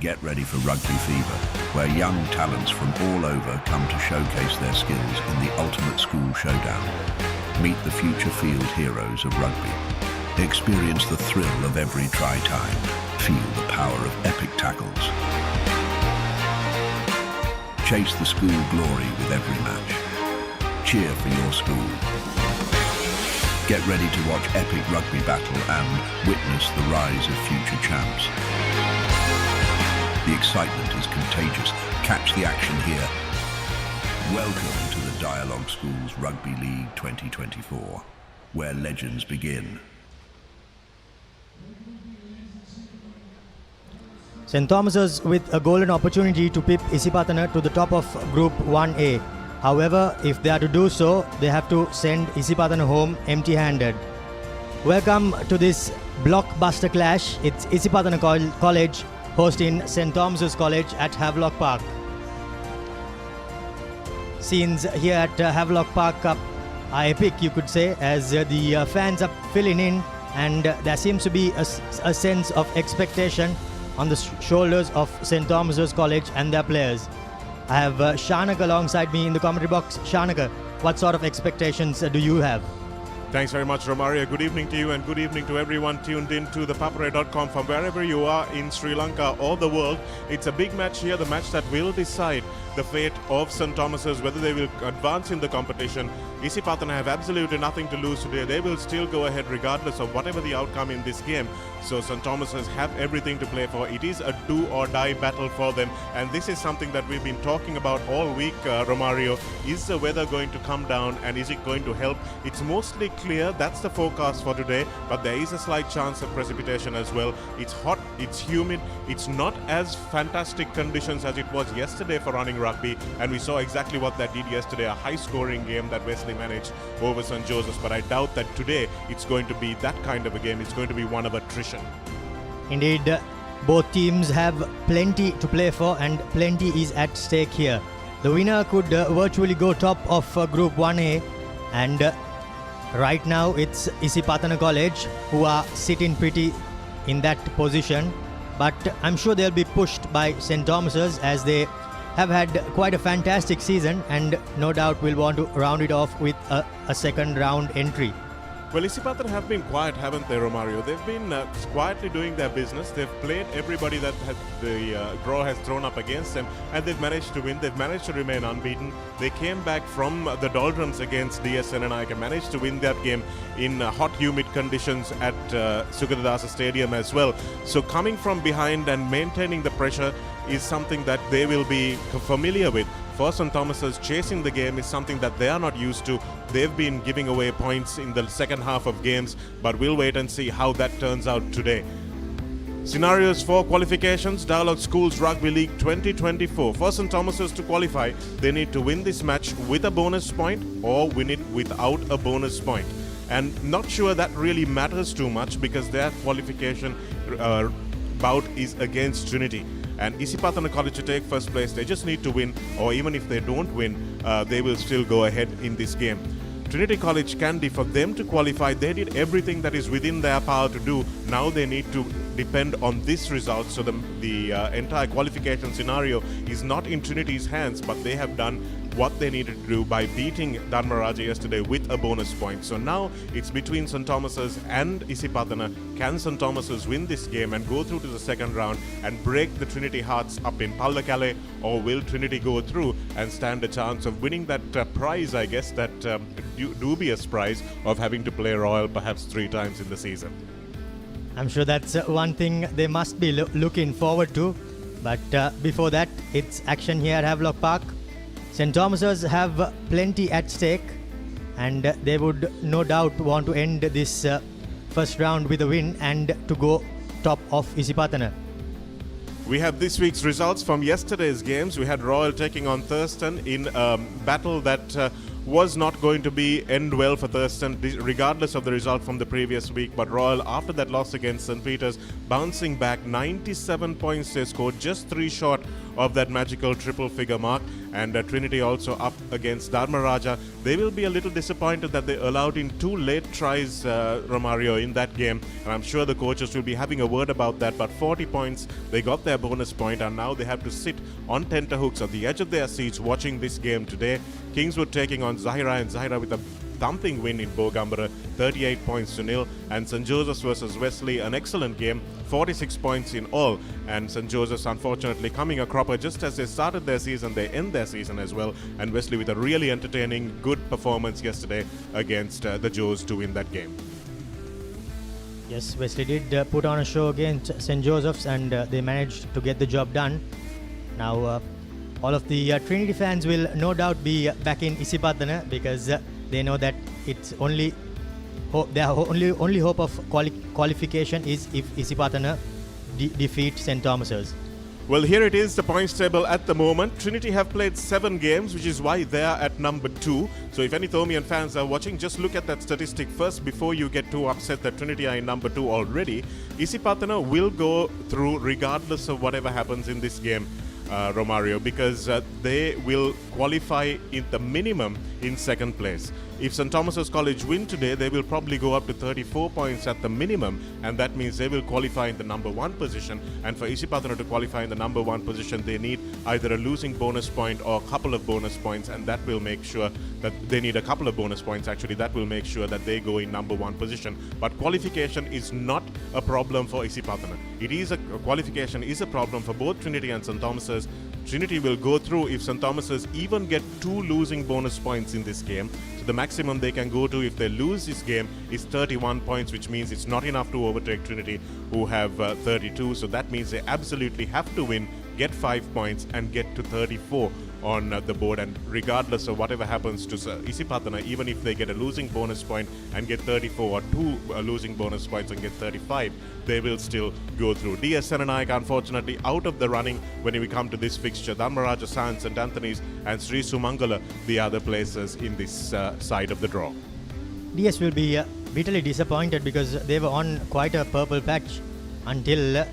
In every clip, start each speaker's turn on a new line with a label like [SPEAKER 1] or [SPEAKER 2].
[SPEAKER 1] Get ready for Rugby Fever, where young talents from all over come to showcase their skills in the ultimate school showdown. Meet the future field heroes of rugby. Experience the thrill of every try time. Feel the power of epic tackles. Chase the school glory with every match. Cheer for your school. Get ready to watch epic rugby battle and witness the rise of future champs. The excitement is contagious. Catch the action here. Welcome to the Dialog Schools Rugby League 2024, where legends begin.
[SPEAKER 2] St. Thomas's with a golden opportunity to pip Isipathana to the top of Group 1A. However, if they are to do so, they have to send Isipathana home empty-handed. Welcome to this blockbuster clash. It's Isipathana College hosting St. Thomas's College at Havelock Park. Scenes here at Havelock Park are epic, you could say, as the fans are filling in, and there seems to be a sense of expectation on the shoulders of St. Thomas's College and their players. I have Shanak alongside me in the commentary box. Shanak, what sort of expectations do you have?
[SPEAKER 3] Thanks very much, Romario. Good evening to you and good evening to everyone tuned in to the Papare.com from wherever you are in Sri Lanka or the world. It's a big match here, the match that will decide the fate of St. Thomas's, whether they will advance in the competition. Isipathana have absolutely nothing to lose today. They will still go ahead regardless of whatever the outcome in this game. So St. Thomas's have everything to play for. It is a do or die battle for them, and this is something that we've been talking about all week, Romario. Is the weather going to come down, and is it going to help? It's mostly clear, that's the forecast for today, but there is a slight chance of precipitation as well. It's hot, it's humid, it's not as fantastic conditions as it was yesterday for running rugby, and we saw exactly what that did yesterday, a high-scoring game that Wesley managed over St. Joseph's, but I doubt that today it's going to be that kind of a game. It's going to be one of attrition.
[SPEAKER 2] Indeed, both teams have plenty to play for and plenty is at stake here. The winner could virtually go top of Group 1A, and right now it's Isipathana College who are sitting pretty in that position, but I'm sure they'll be pushed by St. Thomas's as they have had quite a fantastic season and no doubt will want to round it off with a second round entry.
[SPEAKER 3] Well, Isipathana have been quiet, haven't they, Romario? They've been quietly doing their business. They've played everybody that the draw has thrown up against them, and they've managed to win. They've managed to remain unbeaten. They came back from the doldrums against DSN and managed to win that game in hot, humid conditions at Sugatadasa Stadium as well. So coming from behind and maintaining the pressure is something that they will be familiar with. For St. Thomas's, chasing the game is something that they are not used to. They've been giving away points in the second half of games, but we'll wait and see how that turns out today. Scenarios for qualifications, Dialog Schools Rugby League 2024. For St. Thomas's to qualify, they need to win this match with a bonus point or win it without a bonus point. And not sure that really matters too much because their qualification bout is against Trinity. And Isipathana College to take first place, they just need to win, or even if they don't win, they will still go ahead in this game. Trinity College Kandy, for them to qualify, they did everything that is within their power to do. Now they need to depend on this result, so the entire qualification scenario is not in Trinity's hands, but they have done what they needed to do by beating Dharmaraja yesterday with a bonus point. So now it's between St. Thomas's and Isipathana. Can St. Thomas's win this game and go through to the second round and break the Trinity Hearts up in Pallakale, or will Trinity go through and stand a chance of winning that prize, I guess, that dubious prize of having to play Royal perhaps 3 times in the season?
[SPEAKER 2] I'm sure that's one thing they must be looking forward to. But before that, it's action here at Havelock Park. St. Thomas's have plenty at stake, and they would no doubt want to end this first round with a win and to go top of Isipathana.
[SPEAKER 3] We have this week's results from yesterday's games. We had Royal taking on Thurston in a battle that was not going to end well for Thurston, regardless of the result from the previous week. But Royal, after that loss against St. Peter's, bouncing back 97 points they scored, just 3 short of that magical triple figure mark. and Trinity also up against Dharmaraja. They will be a little disappointed that they allowed in 2 late tries, Romario, in that game, and I'm sure the coaches will be having a word about that. But 40 points, they got their bonus point, and now they have to sit on tenterhooks at the edge of their seats watching this game today. Kingswood taking on Zahira, and Zahira with a thumping win in Bogambara, 38 points to nil. And St. Joseph's versus Wesley, an excellent game, 46 points in all. And St. Joseph's unfortunately coming a cropper just as they started their season, they end their season as well. And Wesley with a really entertaining, good performance yesterday against the Joes to win that game.
[SPEAKER 2] Yes, Wesley did put on a show against St. Joseph's, and they managed to get the job done. Now, all of the Trinity fans will no doubt be back in Isipathana, because they know that it's only their only hope of qualification is if Isipathana defeat St. Thomas's.
[SPEAKER 3] Well, here it is, the points table at the moment. Trinity have played 7 games, which is why they are at number 2. So if any Thomian fans are watching, just look at that statistic first before you get too upset that Trinity are in number 2 already. Isipathana will go through regardless of whatever happens in this game, Romario, because they will qualify in the minimum in 2nd place. If St. Thomas's College win today, they will probably go up to 34 points at the minimum, and that means they will qualify in the number 1 position. And for Isipathana to qualify in the number 1 position, they need either a losing bonus point or a couple of bonus points, and that will make sure that they need a couple of bonus points actually. That will make sure that they go in number 1 position. But qualification is not a problem for Isipathana. Qualification is a problem for both Trinity and St. Thomas's. Trinity will go through if St. Thomas's even get 2 losing bonus points in this game. So the maximum they can go to if they lose this game is 31 points, which means it's not enough to overtake Trinity, who have 32. So that means they absolutely have to win, get 5 points, and get to 34 on the board. And regardless of whatever happens to Isipathana, even if they get a losing bonus point and get 34, or 2 losing bonus points and get 35, they will still go through. DS Senanayaka unfortunately out of the running when we come to this fixture. Dharmaraja, San, St. Anthony's and Sri Sumangala, the other places in this side of the draw.
[SPEAKER 2] DS will be bitterly disappointed because they were on quite a purple patch until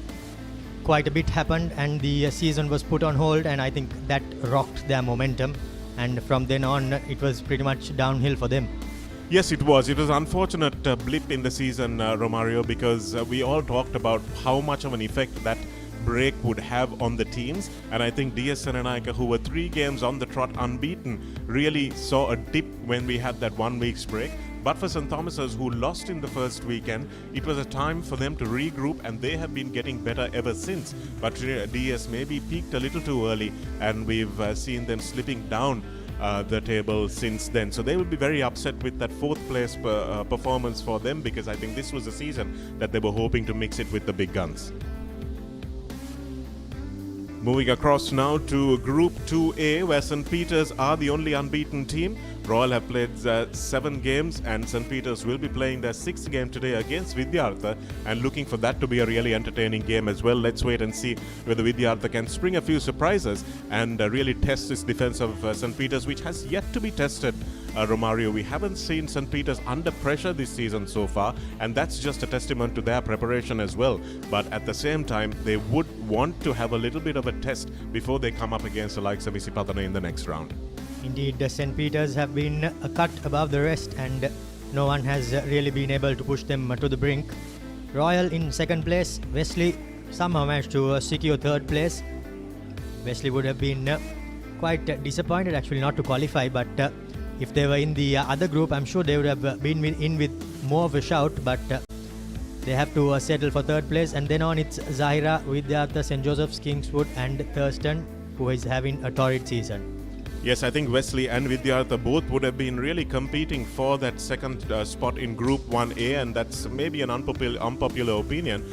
[SPEAKER 2] quite a bit happened and the season was put on hold, and I think that rocked their momentum, and from then on it was pretty much downhill for them.
[SPEAKER 3] Yes, it was. It was an unfortunate blip in the season, Romario, because we all talked about how much of an effect that break would have on the teams, and I think DS Senanayaka, who were 3 games on the trot unbeaten, really saw a dip when we had that 1 week's break. But for St. Thomas's, who lost in the first weekend, it was a time for them to regroup, and they have been getting better ever since. But DS maybe peaked a little too early, and we've seen them slipping down the table since then. So they will be very upset with that 4th place performance for them, because I think this was a season that they were hoping to mix it with the big guns. Moving across now to Group 2A, where St. Peter's are the only unbeaten team. Royal have played 7 games, and St. Peter's will be playing their 6th game today against Vidyartha, and looking for that to be a really entertaining game as well. Let's wait and see whether Vidyartha can spring a few surprises and really test this defense of St. Peter's, which has yet to be tested. Romario, we haven't seen St. Peter's under pressure this season so far, and that's just a testament to their preparation as well. But at the same time, they would want to have a little bit of a test before they come up against the likes of Isipathana in the next round.
[SPEAKER 2] Indeed, the St. Peter's have been a cut above the rest, and no one has really been able to push them to the brink. Royal in 2nd place. Wesley somehow managed to secure 3rd place. Wesley would have been quite disappointed actually not to qualify, but if they were in the other group, I'm sure they would have been in with more of a shout, but they have to settle for 3rd place. And then on it's Zahira, Vidyartha, St. Joseph's, Kingswood and Thurston, who is having a torrid season.
[SPEAKER 3] Yes, I think Wesley and Vidyartha both would have been really competing for that 2nd spot in Group 1A, and that's maybe an unpopular opinion,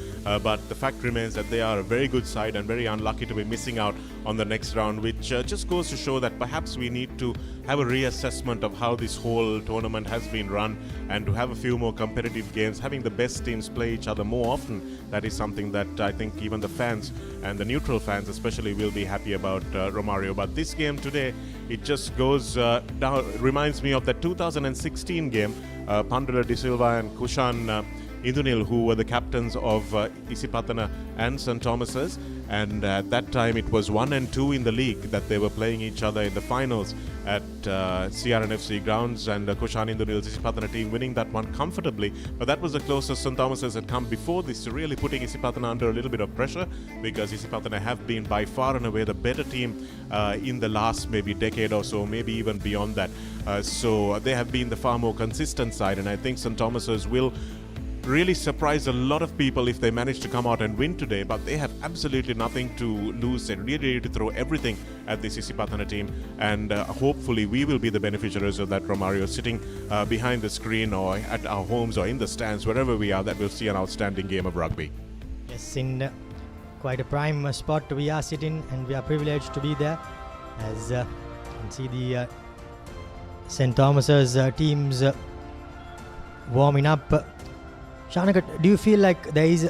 [SPEAKER 3] but the fact remains that they are a very good side and very unlucky to be missing out on the next round, which just goes to show that perhaps we need to have a reassessment of how this whole tournament has been run, and to have a few more competitive games, having the best teams play each other more often. That is something that I think even the fans and the neutral fans especially will be happy about, Romario. But this game today, it just goes down, reminds me of the 2016 game, Pandula De Silva and Kushan Indunil, who were the captains of Isipathana and St. Thomas's. And at that time, it was 1 and 2 in the league that they were playing each other in the finals at CRNFC grounds, and Koshan Indunil's Isipathana team winning that one comfortably. But that was the closest St. Thomas's had come before this, really putting Isipathana under a little bit of pressure, because Isipathana have been by far and away the better team in the last maybe decade or so, maybe even beyond that. So they have been the far more consistent side, and I think St. Thomas's will really surprise a lot of people if they manage to come out and win today, but they have absolutely nothing to lose. They're really ready to throw everything at this Isipathana team, and hopefully we will be the beneficiaries of that, Romario, sitting behind the screen or at our homes or in the stands, wherever we are, that we'll see an outstanding game of rugby.
[SPEAKER 2] Yes, in quite a prime spot we are sitting, and we are privileged to be there, as you can see the St. Thomas's teams warming up. Shanaka, do you feel like there is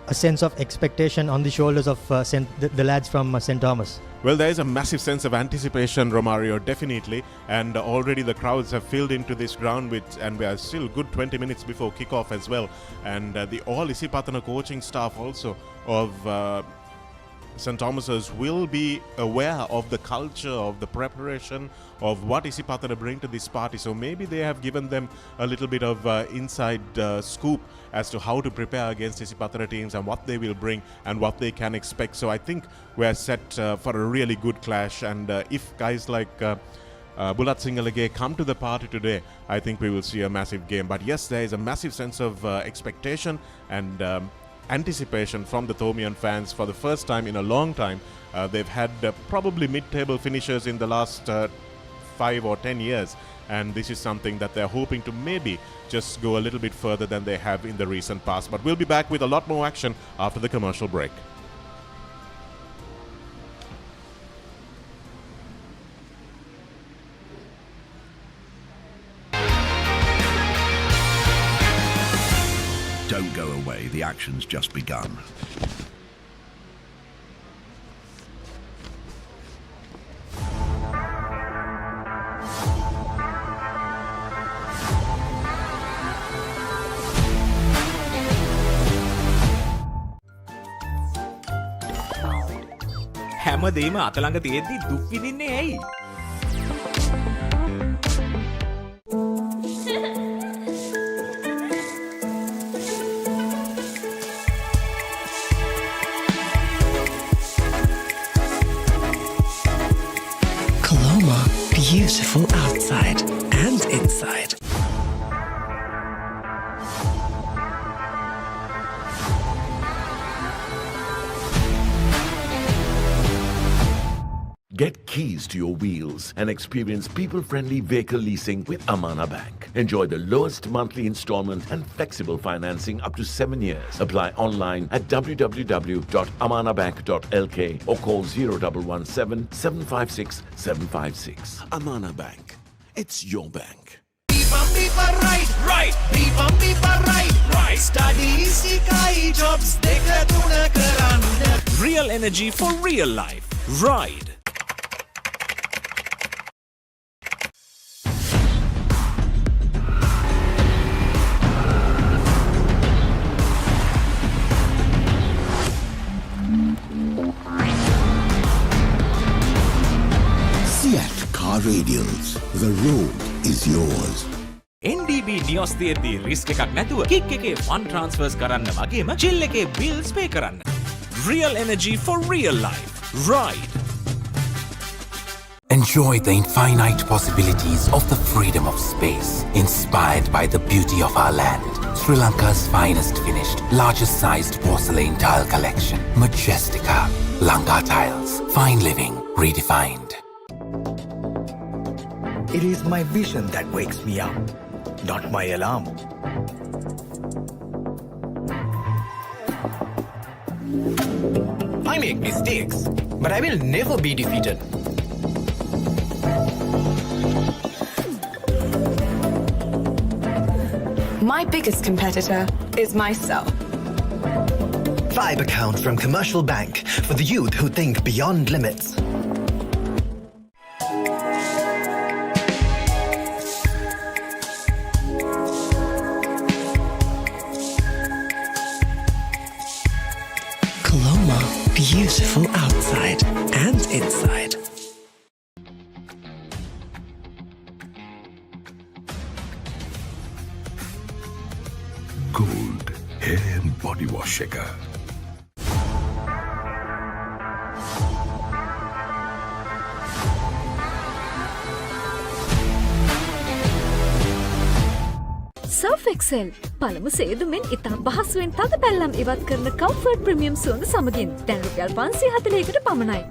[SPEAKER 2] a sense of expectation on the shoulders of the lads from St. Thomas?
[SPEAKER 3] Well, there is a massive sense of anticipation, Romario, definitely, and already the crowds have filled into this ground, and we are still good 20 minutes before kickoff as well, and the all Isipathana coaching staff also of St. Thomas's will be aware of the culture, of the preparation, of what Isipathana bring to this party. So maybe they have given them a little bit of inside scoop as to how to prepare against Isipathana teams and what they will bring and what they can expect. So I think we're set for a really good clash. And if guys like Bulat Singalage come to the party today, I think we will see a massive game. But yes, there is a massive sense of expectation and anticipation from the Thomian fans for the first time in a long time. They've had probably mid-table finishers in the last 5 or 10 years, and this is something that they're hoping to maybe just go a little bit further than they have in the recent past. But we'll be back with a lot more action after the commercial break.
[SPEAKER 1] Don't go away, the action's just begun.
[SPEAKER 4] හැමදේම අතළඟ තියෙද්දි දුක් විඳින්නේ ඇයි?
[SPEAKER 5] Colombo, beautiful outside and inside.
[SPEAKER 6] Get keys to your wheels and experience people-friendly vehicle leasing with Amana Bank. Enjoy the lowest monthly installment and flexible financing up to 7 years. Apply online at www.amanabank.lk or call 0117 756 756. Amana Bank. It's your bank.
[SPEAKER 5] Right. Studies, jobs,
[SPEAKER 4] Real energy for real life. Ride.
[SPEAKER 7] Car Radials. The road is yours.
[SPEAKER 4] NDB නියොස් තියෙද්දී risk එකක් නැතුව kick එකේ fun ට්‍රාන්ස්ෆර්ස් කරන්න වගේම chill එකේ bills පේ කරන්න. Real energy for real life. Ride.
[SPEAKER 8] Enjoy the infinite possibilities of the freedom of space, inspired by the beauty of our land. Sri Lanka's finest finished, largest sized porcelain tile collection. Majestica. Lanka Tiles. Fine living redefined.
[SPEAKER 5] It is my vision that wakes me up, not my alarm. I make mistakes, but I will never be defeated.
[SPEAKER 9] My biggest competitor is myself.
[SPEAKER 5] Vibe account from Commercial Bank for the youth who think beyond limits.
[SPEAKER 10] beautiful outside and inside.
[SPEAKER 1] Gold hair and body wash shaker.
[SPEAKER 11] Surf Excel පළමු සේදුමෙන් ඉතා පහසුවෙන් තද පැල්ලම් ඉවත් කරන comfort premium සුවඳ සමගින් දැන් රුපියල් 540කට පමණයි.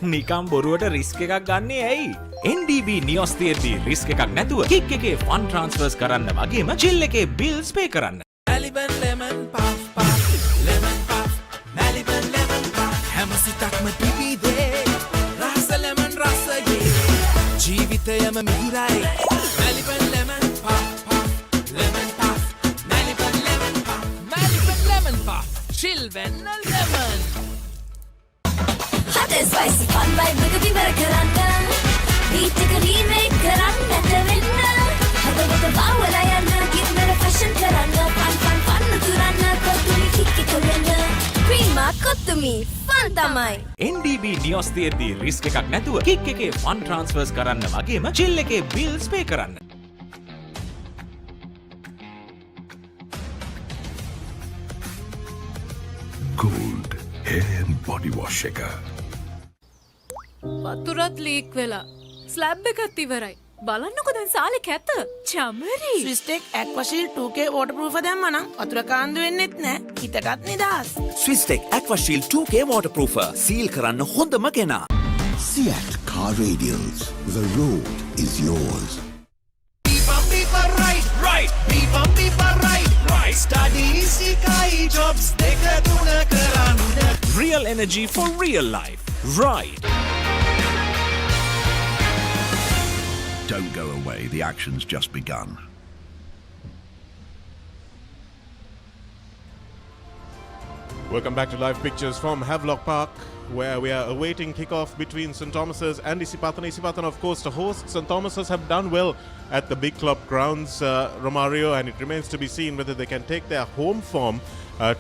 [SPEAKER 4] නිකම් බොරුවට රිස්ක් එකක් ගන්නේ ඇයි? NDB නියොස් තියෙද්දි රිස්ක් එකක් නැතුව කික් එකේ ෆන් ට්‍රාන්ස්ෆර්ස් කරන්න වගේම චිල් එකේ බිල්ස් පේ කරන්න.
[SPEAKER 10] Maliban lemon puff puff, lemon puff, Maliban lemon puff. හැම සිතක්ම පිපිදේ, රස lemon රසයේ. ජීවිතයම මිහිරයි. Maliban lemon puff puff, lemon puff, Maliban lemon puff, Maliban lemon puff. Chill when lemon.
[SPEAKER 11] Hot and spicy fun vibe එක විවර කරන්න. Beat එක remake කරන්න නැතවෙන්න. හදවත බවලා යන්න කින්නර fashion කරන්න. fun තුරන්න කොතුමි කික් කොල්ලන්න. ප්‍රීමා කොතුමි fun තමයි.
[SPEAKER 4] NDB නියොස් තියෙද්දි රිස්ක් එකක් නැතුව කික් එකේ ෆන් ට්‍රාන්ස්ෆර්ස් කරන්න වගේම චිල් එකේ බිල්ස් පේ කරන්න.
[SPEAKER 1] Gold hair and body wash shaker.
[SPEAKER 11] වතුරත් ලීක් වෙලා ස්ලැබ් එකත් ඉවරයි. බලන්නකො දැන් සාලේ කැත. Chamari.
[SPEAKER 10] Swistek Aquashield 2K waterproof දැම්මා නම් වතුර කාන්දු වෙන්නෙත් නෑ. හිතටත් නිදහස්.
[SPEAKER 12] Swistek Aquashield 2K waterproofer. සීල් කරන්න හොඳම කෙනා.
[SPEAKER 7] Seat Car Radials. The road is yours.
[SPEAKER 10] Beep right. Beep right. Studies ikai jobs deka tuna karanna.
[SPEAKER 4] Real energy for real life. Ride.
[SPEAKER 1] Don't go away, the action's just begun.
[SPEAKER 3] Welcome back to live pictures from Havelock Park, where we are awaiting kickoff between St. Thomas's and Isipathana. Isipathana, of course, the hosts. St. Thomas's have done well at the big club grounds, Romario, and it remains to be seen whether they can take their home form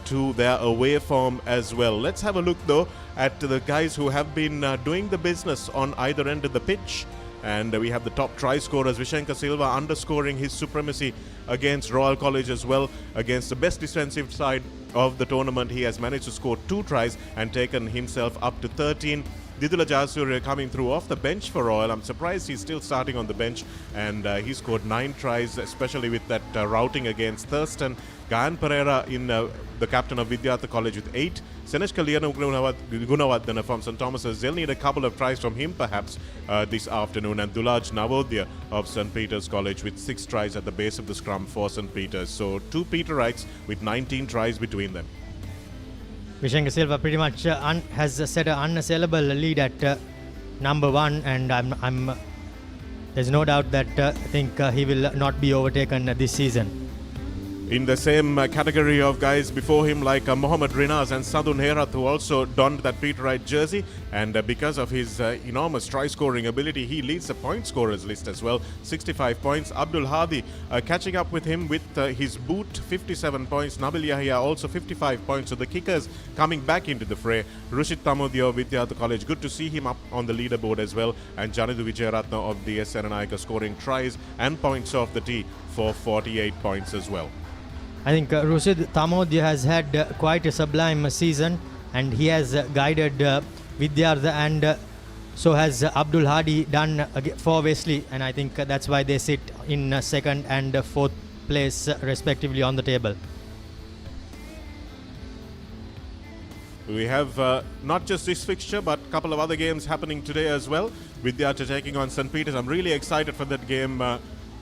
[SPEAKER 3] to their away form as well. Let's have a look, though, at the guys who have been doing the business on either end of the pitch. And we have the top try scorers, Vishenka Silva, underscoring his supremacy against Royal College as well. Against the best defensive side of the tournament, he has managed to score 2 tries and taken himself up to 13. Didula Jasurya coming through off the bench for Royal. I'm surprised he's still starting on the bench, and he scored 9 tries, especially with that routing against Thurston. Gayan Pereira, the captain of Vidyartha College, with 8. Senesh Kalyana Gunawardana from St. Thomas's. They'll need a couple of tries from him perhaps this afternoon. And Dulaj Navodya of St. Peter's College with 6 tries at the base of the scrum for St. Peter's. So 2 Peterites with 19 tries between them.
[SPEAKER 2] Vishenka Silva pretty much has set an unassailable lead at number 1, and there's no doubt that I think he will not be overtaken this season.
[SPEAKER 3] In the same category of guys before him, like Mohammad Rinaz and Sadun Herat, who also donned that Peterite jersey, and because of his enormous try-scoring ability, he leads the point scorers list as well, 65 points. Abdul Hadi catching up with him with his boot, 57 points. Nabil Yahya also 55 points. So the kickers coming back into the fray. Rushit Tamodio of Vidyartha College, good to see him up on the leaderboard as well. And Janidu Vijayaratna of the S. Senanayaka scoring tries and points off the tee for 48 points as well.
[SPEAKER 2] I think Rushid Tamodia has had quite a sublime season, and he has guided Vidyartha, and so has Abdul Hadi done for Wesley, and I think that's why they sit in 2nd and 4th place respectively on the table.
[SPEAKER 3] We have not just this fixture, but a couple of other games happening today as well. Vidyartha taking on St. Peter's. I'm really excited for that game,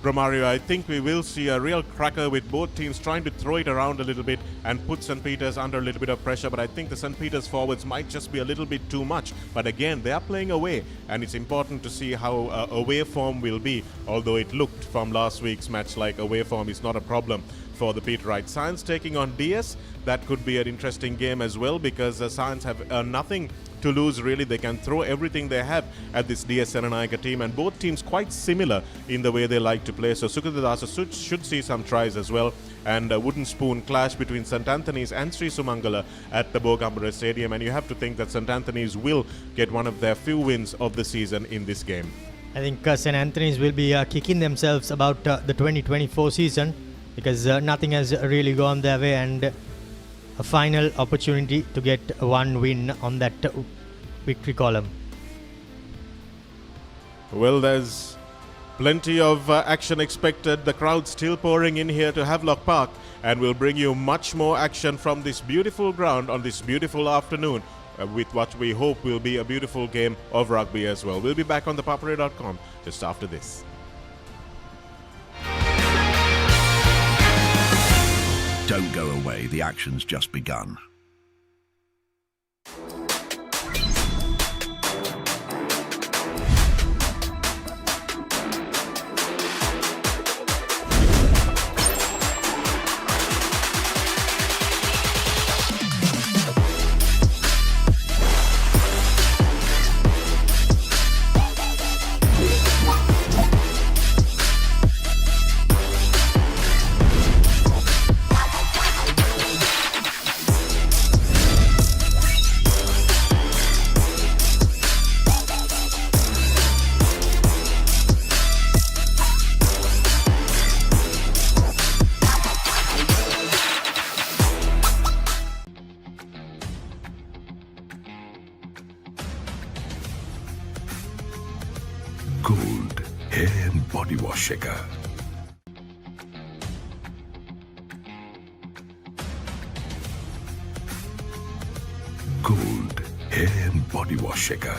[SPEAKER 3] Romario. I think we will see a real cracker with both teams trying to throw it around a little bit and put St. Peter's under a little bit of pressure, but I think the St. Peter's forwards might just be a little bit too much. But again, they are playing away, and it's important to see how away form will be, although it looked from last week's match like away form is not a problem for the Peterite. Science taking on DS, that could be an interesting game as well, because Science have nothing to lose really. They can throw everything they have at this DS Seranayaka team, and both teams quite similar in the way they like to play. So Sukadadasa should see some tries as well, and a wooden spoon clash between St. Anthony's and Sri Sumangala at the Bogambara Stadium, and you have to think that St. Anthony's will get one of their few wins of the season in this game.
[SPEAKER 2] I think St. Anthony's will be kicking themselves about the 2024 season, because nothing has really gone their way, and a final opportunity to get one win on that victory column.
[SPEAKER 3] Well, there's plenty of action expected. The crowd still pouring in here to Havelock Park, and we'll bring you much more action from this beautiful ground on this beautiful afternoon with what we hope will be a beautiful game of rugby as well. We'll be back on the Papare.com just after this.
[SPEAKER 1] Don't go away, the action's just begun.
[SPEAKER 13] Gold hair and body wash shaker. Gold hair and body wash shaker.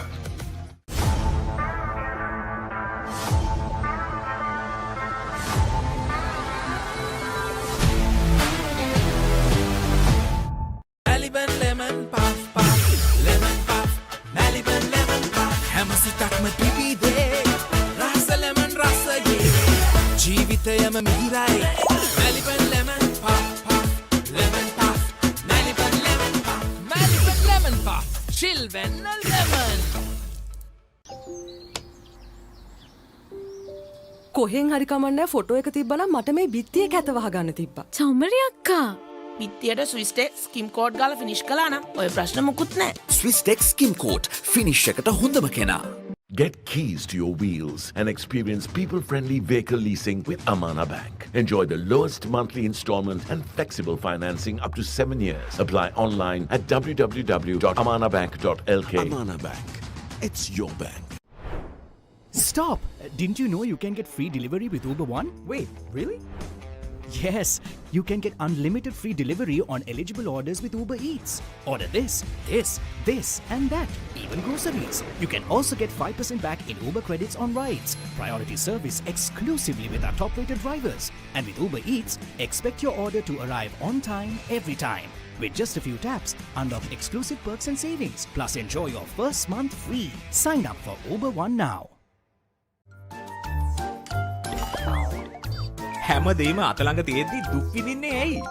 [SPEAKER 10] Maliban lemon puff puff, lemon puff, Maliban lemon puff. Hamasitakma pipide, rasa lemon rasa ye. Jeevithayama mihirai, Maliban lemon puff puff, lemon puff, Maliban lemon puff, Maliban lemon puff, chilven lemon.
[SPEAKER 14] කොහෙන් හරි කමන්නේ photo එක තිබ්බනම් මට මේ බිත්තියේ කැත වහගන්න තිබ්බා.
[SPEAKER 15] චෞමරි අක්කා
[SPEAKER 16] පිටියට ස්විස් ටෙක් ස්කිම් කෝඩ් ගාලා ෆිනිෂ් කළා නම් ඔය ප්‍රශ්න මුකුත් නැහැ.
[SPEAKER 12] Swiss Tech Skim Coat. Finish එකට හොඳම කෙනා.
[SPEAKER 6] Get keys to your wheels and experience people-friendly vehicle leasing with Amana Bank. Enjoy the lowest monthly installment and flexible financing up to 7 years. Apply online at www.amanabank.lk.
[SPEAKER 7] Amana Bank. It's your bank.
[SPEAKER 17] Stop! Didn't you know you can get free delivery with Uber One? Wait, really? Yes, you can get unlimited free delivery on eligible orders with Uber Eats. Order this, and that, even groceries. You can also get 5% back in Uber credits on rides. Priority service exclusively with our top-rated drivers. And with Uber Eats, expect your order to arrive on time, every time. With just a few taps, unlock exclusive perks and savings. Plus enjoy your first month free. Sign up for Uber One now.
[SPEAKER 4] හැමදේම අතළඟ තියෙද්දි දුක් විඳින්නේ ඇයි?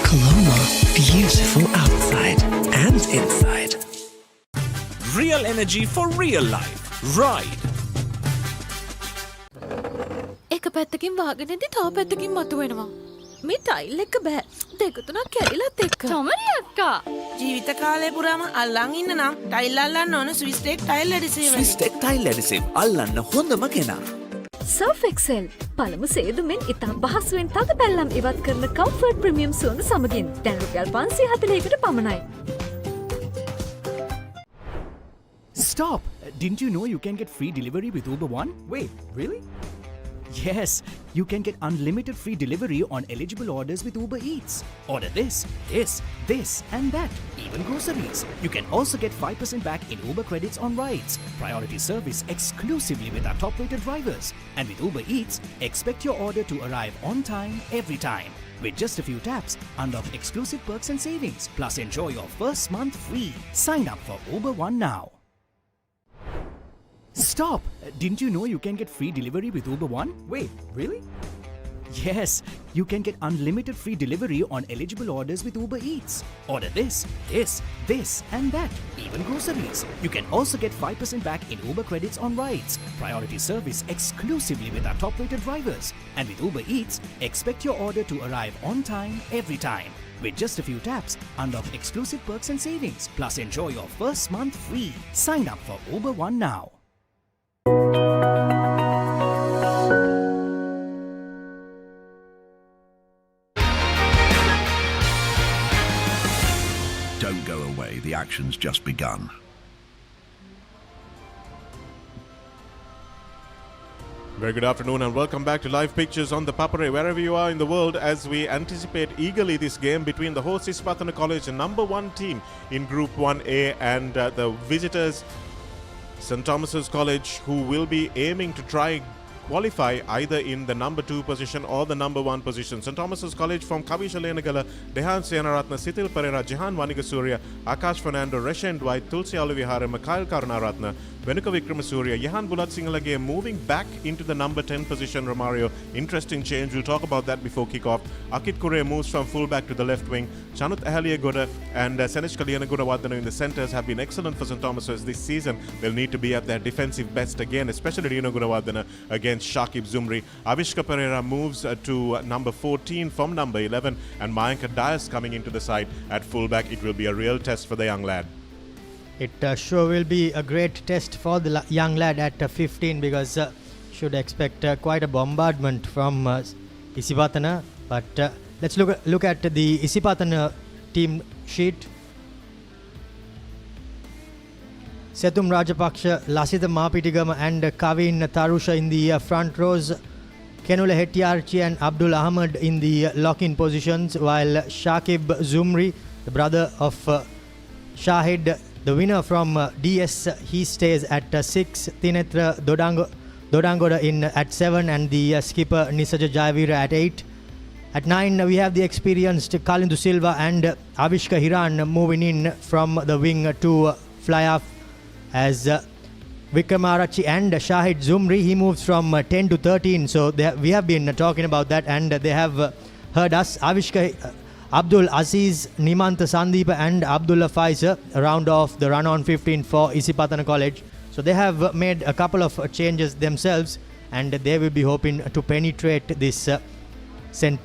[SPEAKER 18] Colombo, beautiful outside and inside.
[SPEAKER 4] Real energy for real life. Ride.
[SPEAKER 15] එක පැත්තකින් වාගෙනදී තව පැත්තකින් මතුවෙනවා. මේ ටයිල් එක බෑ. දෙක තුනක් කැඩිලත් එක්ක. චෞමරි අක්කා
[SPEAKER 16] ජීවිත කාලය පුරාම අල්ලන් ඉන්න නම් ටයිල් අල්ලන්න ඕන Swiss Tech tile adhesive.
[SPEAKER 12] Swiss Tech Tile Adhesive. අල්ලන්න හොඳම කෙනා.
[SPEAKER 15] සර්ෆ් එක්සෙල් පළමු සේදුමෙන් ඉතා පහසුවෙන් තද පැල්ලම් ඉවත් කරන කම්ෆර්ට් ප්‍රීමියම් සුවඳ සමගින් දැන් රුපියල් 540කට පමණයි.
[SPEAKER 17] Stop! Didn't you know you can get free delivery with Uber One? Wait, really? Yes, you can get unlimited free delivery on eligible orders with Uber Eats. Order this, and that, even groceries. You can also get 5% back in Uber credits on rides. Priority service exclusively with our top-rated drivers. And with Uber Eats, expect your order to arrive on time, every time. With just a few taps, unlock exclusive perks and savings. Plus, enjoy your first month free. Sign up for Uber One now. Stop! Didn't you know you can get free delivery with Uber One? Wait, really? Yes, you can get unlimited free delivery on eligible orders with Uber Eats. Order this, and that, even groceries. You can also get 5% back in Uber credits on rides. Priority service exclusively with our top-rated drivers. And with Uber Eats, expect your order to arrive on time, every time. With just a few taps, unlock exclusive perks and savings. Plus, enjoy your first month free. Sign up for Uber One now.
[SPEAKER 1] Don't go away, the action's just begun.
[SPEAKER 3] Very good afternoon and welcome back to Live Pictures on the Papare, wherever you are in the world, as we anticipate eagerly this game between the host Isipathana College, the number one team in Group 1A, and the visitors St. Thomas's College, who will be aiming to try qualify either in the number 2 position or the number 1 position. St. Thomas's College from Kavisha Lenagala, Dehan Senaratna, Sitil Pereira, Jihan Vanigasurya, Akash Fernando, Reshen Dwight, Tulsi Aluvihara, Mikhail Karunaratna, Venuka Vikramasuriya, Yahan Bulat Singalage moving back into the number 10 position, Romario. Interesting change. We'll talk about that before kickoff. Akit Kure moves from fullback to the left wing. Chanut Ahaliagoda and Senesh Kalyanagura in the centres have been excellent for St. Thomas's this season. They'll need to be at their defensive best again, especially Rino Gunawadana against Shakib Zumri. Avishka Pereira moves to number 14 from number 11, and Mayanka Dias coming into the side at fullback. It will be a real test for the young lad.
[SPEAKER 2] It sure will be a great test for the young lad at 15, because should expect quite a bombardment from Isipathana. But let's look at the Isipathana team sheet. Setum Rajapaksha, Lasitha Mapitigama and Kavin Tarusha in the front rows. Kenula Hettiarchi and Abdul Ahmad in the lock-in positions, while Shakib Zumri, the brother of Shahid, the winner from DS, he stays at 6. Tinetra Dodangoda in at 7, and the skipper Nisaja Jayavira at 8. At 9, we have the experienced Kalindu Silva and Avishka Hiran moving in from the wing to fly off, as Vikramarachi and Shahid Zumri, he moves from 10 to 13. So we have been talking about that, and they have heard us. Avishka Abdul Aziz, Nimanta Sandeep and Abdullah Faiza round off the run on 15 for Isipathana College. So they have made a couple of changes themselves, and they will be hoping to penetrate this St.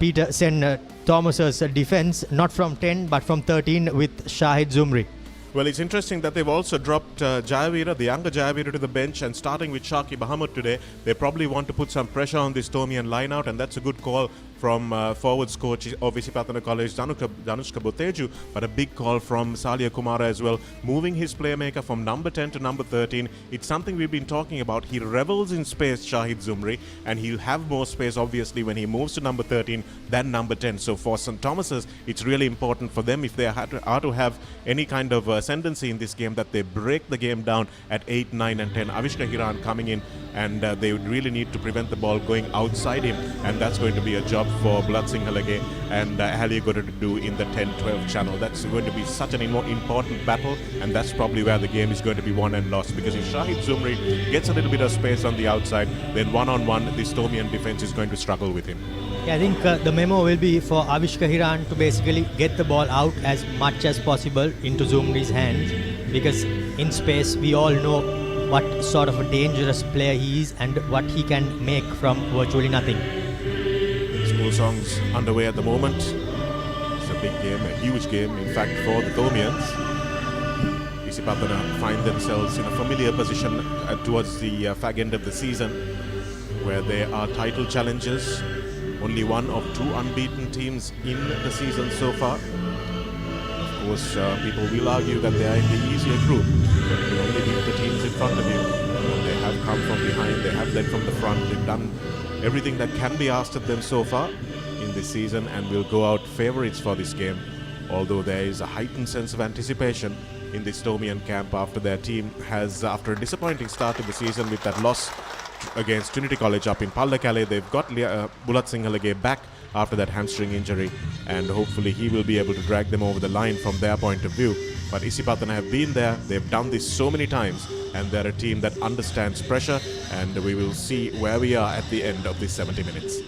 [SPEAKER 2] Thomas's defense, not from 10 but from 13 with Shahid Zumri.
[SPEAKER 3] Well, it's interesting that they've also dropped Jayavira, the younger Jayavira, to the bench, and starting with Shaki Bahamut today. They probably want to put some pressure on this Tomian line-out, and that's a good call from forwards coach of Isipathana College, Danushka Boteju, but a big call from Salia Kumara as well, moving his playmaker from number 10 to number 13. It's something we've been talking about. He revels in space, Shahid Zumri, and he'll have more space, obviously, when he moves to number 13 than number 10. So for St. Thomas's, it's really important for them, if they are to have any kind of ascendancy in this game, that they break the game down at 8, 9 and 10. Avishka Hiran coming in, and they would really need to prevent the ball going outside him, and that's going to be a job for Bulat Singalage and Ahaliagoda to do in the 10-12 channel. That's going to be such an important battle, and that's probably where the game is going to be won and lost, because if Shahid Zumri gets a little bit of space on the outside, then one-on-one this Tomian defense is going to struggle with him.
[SPEAKER 2] Yeah, I think the memo will be for Avishka Hiran to basically get the ball out as much as possible into Zumri's hands, because in space we all know what sort of a dangerous player he is and what he can make from virtually nothing.
[SPEAKER 3] School songs underway at the moment. It's a big game, a huge game, in fact, for the Thomians. Isipathana find themselves in a familiar position towards the fag end of the season, where they are title challengers. Only one of 2 unbeaten teams in the season so far. Of course, people will argue that they are in the easier group. But you only beat the teams in front of you. They have come from behind, they have led from the front, they've done everything that can be asked of them so far in this season and will go out favourites for this game, although there is a heightened sense of anticipation in the Stormian camp after their team has, after a disappointing start to the season with that loss against Trinity College up in Pallakale, they've got Bulat Sinhalage back after that hamstring injury, and hopefully he will be able to drag them over the line from their point of view. But Isipathana have been there, they've done this so many times, and they're a team that understands pressure, and we will see where we are at the end of this 70 minutes.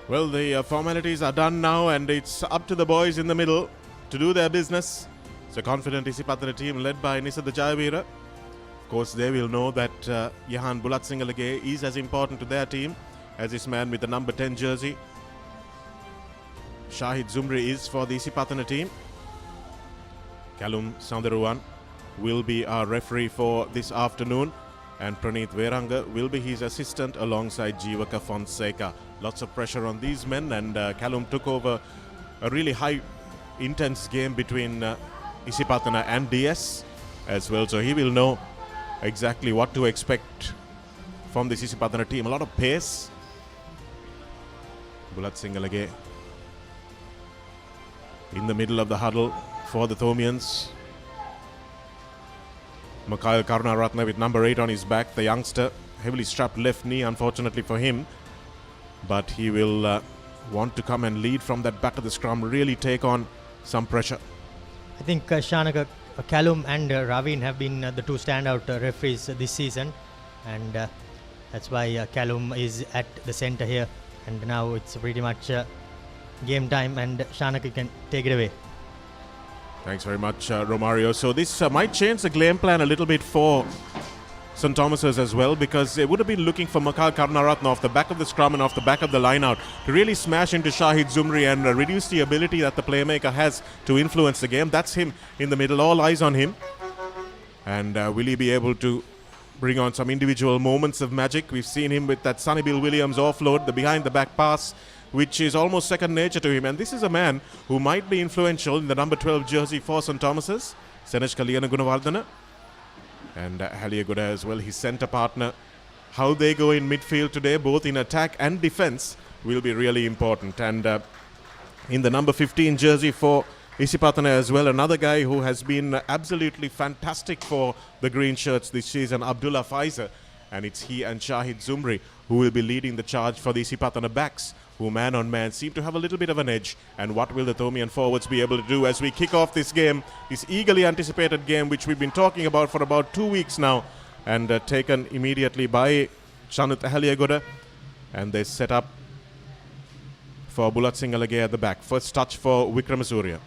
[SPEAKER 3] Well, the formalities are done now, and it's up to the boys in the middle to do their business. It's a confident Isipathana team led by Nisada Jayavira. Of course, they will know that Yahan Bulat Sinhalage is as important to their team as this man with the number 10 jersey. Shahid Zumri is for the Isipathana team. Kalum Soundaruwan will be our referee for this afternoon, and Praneeth Veranga will be his assistant alongside Jivaka Fonseca. Lots of pressure on these men, and Kalum took over a really high intense game between Isipathana and DS as well, so he will know exactly what to expect from this Isipathana team. A lot of pace. Bulat Sinhalage in the middle of the huddle for the Thomians. Mikhail Karunaratne with number 8 on his back, the youngster, heavily strapped left knee unfortunately for him, but he will want to come and lead from that back of the scrum, really take on some pressure.
[SPEAKER 2] I think Shanaka, Kalum and Ravin have been the two standout referees this season, and that's why Kalum is at the center here, and now it's pretty much game time, and Shanaka can take it away.
[SPEAKER 3] Thanks very much, Romario. So this might change the game plan a little bit for St. Thomas's as well, because they would have been looking for Mikhail Karunaratne off the back of the scrum and off the back of the line-out to really smash into Shahid Zumri and reduce the ability that the playmaker has to influence the game. That's him in the middle, all eyes on him. And will he be able to bring on some individual moments of magic? We've seen him with that Sonny Bill Williams offload, the behind-the-back pass, which is almost second nature to him. And this is a man who might be influential in the number 12 jersey for St. Thomas's, Senesh Kaliyana Gunawardana. And Haliaguda as well, his centre partner. How they go in midfield today, both in attack and defence, will be really important. And in the number 15 jersey for Isipathana as well, another guy who has been absolutely fantastic for the green shirts this season, Abdullah Faizer. And it's he and Shahid Zumri who will be leading the charge for the Isipathana backs, who man on man seem to have a little bit of an edge. And what will the Thomian forwards be able to do as we kick off this game, this eagerly anticipated game which we've been talking about for about 2 weeks now, and taken immediately by Shanut Haliaguda. And they set up for Bulat Sinhalage at the back. First touch for Vikramasuriya.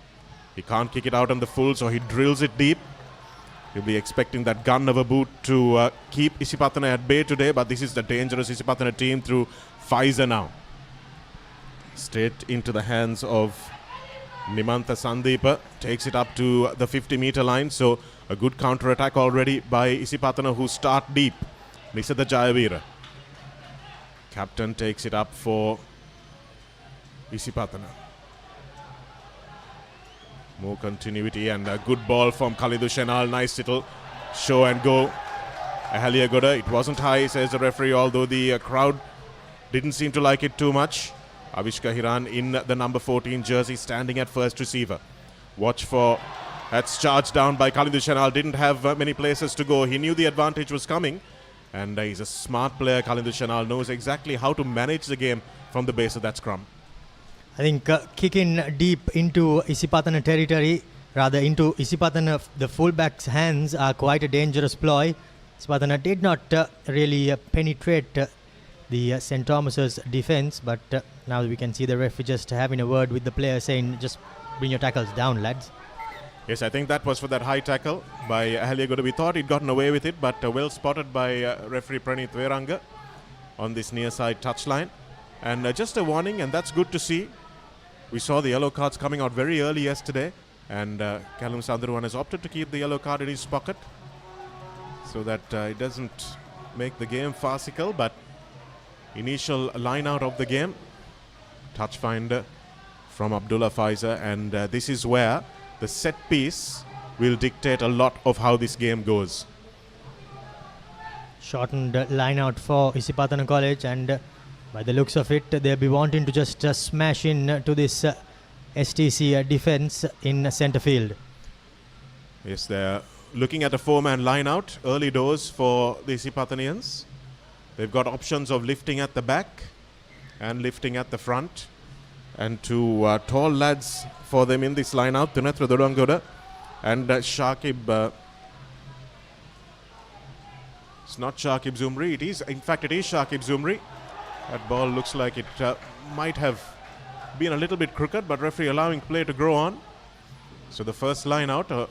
[SPEAKER 3] He can't kick it out on the full, so he drills it deep. He'll be expecting that gun of a boot to keep Isipathana at bay today, but this is the dangerous Isipathana team through Faizer now. Straight into the hands of Nimantha Sandeepa. Takes it up to the 50-meter line, so a good counter-attack already by Isipathana, who start deep. Nisada Jayavira. Captain takes it up for Isipathana. More continuity and a good ball from Khalidou Shenal. Nice little show and go Ahaliagoda, it wasn't high, says the referee, although the crowd didn't seem to like it too much. Avishka Hiran in the number 14 jersey standing at first receiver. Watch for, that's charged down by Kalindu Shanal, didn't have many places to go. He knew the advantage was coming, and he's a smart player. Kalindu Shanal knows exactly how to manage the game from the base of that scrum.
[SPEAKER 2] I think kicking deep into Isipathana territory, rather into Isipathana, the fullback's hands are quite a dangerous ploy. Isipathana did not really penetrate the St. Thomas's defense, but now we can see the referee just having a word with the player saying, just bring your tackles down, lads.
[SPEAKER 3] Yes, I think that was for that high tackle by Ahaliagoda. We thought he'd gotten away with it, but well spotted by referee Praneeth Veranga on this near side touchline. And just a warning, and that's good to see. We saw the yellow cards coming out very early yesterday, and Callum Sandharuwan has opted to keep the yellow card in his pocket so that it doesn't make the game farcical. But initial line out of the game, touch finder from Abdullah Faiza, and this is where the set piece will dictate a lot of how this game goes.
[SPEAKER 2] Shortened line out for Isipathana College, and by the looks of it, they'll be wanting to just smash in to this STC defense in centre field.
[SPEAKER 3] Yes, they're looking at a four-man line out, early doors for the Isipathanians. They've got options of lifting at the back and lifting at the front. And two tall lads for them in this line out, Tunethra Dodangoda and Shakib. It's not Shakib Zumri, it is Shakib Zumri. That ball looks like it might have been a little bit crooked, but referee allowing play to grow on. So the first line out, a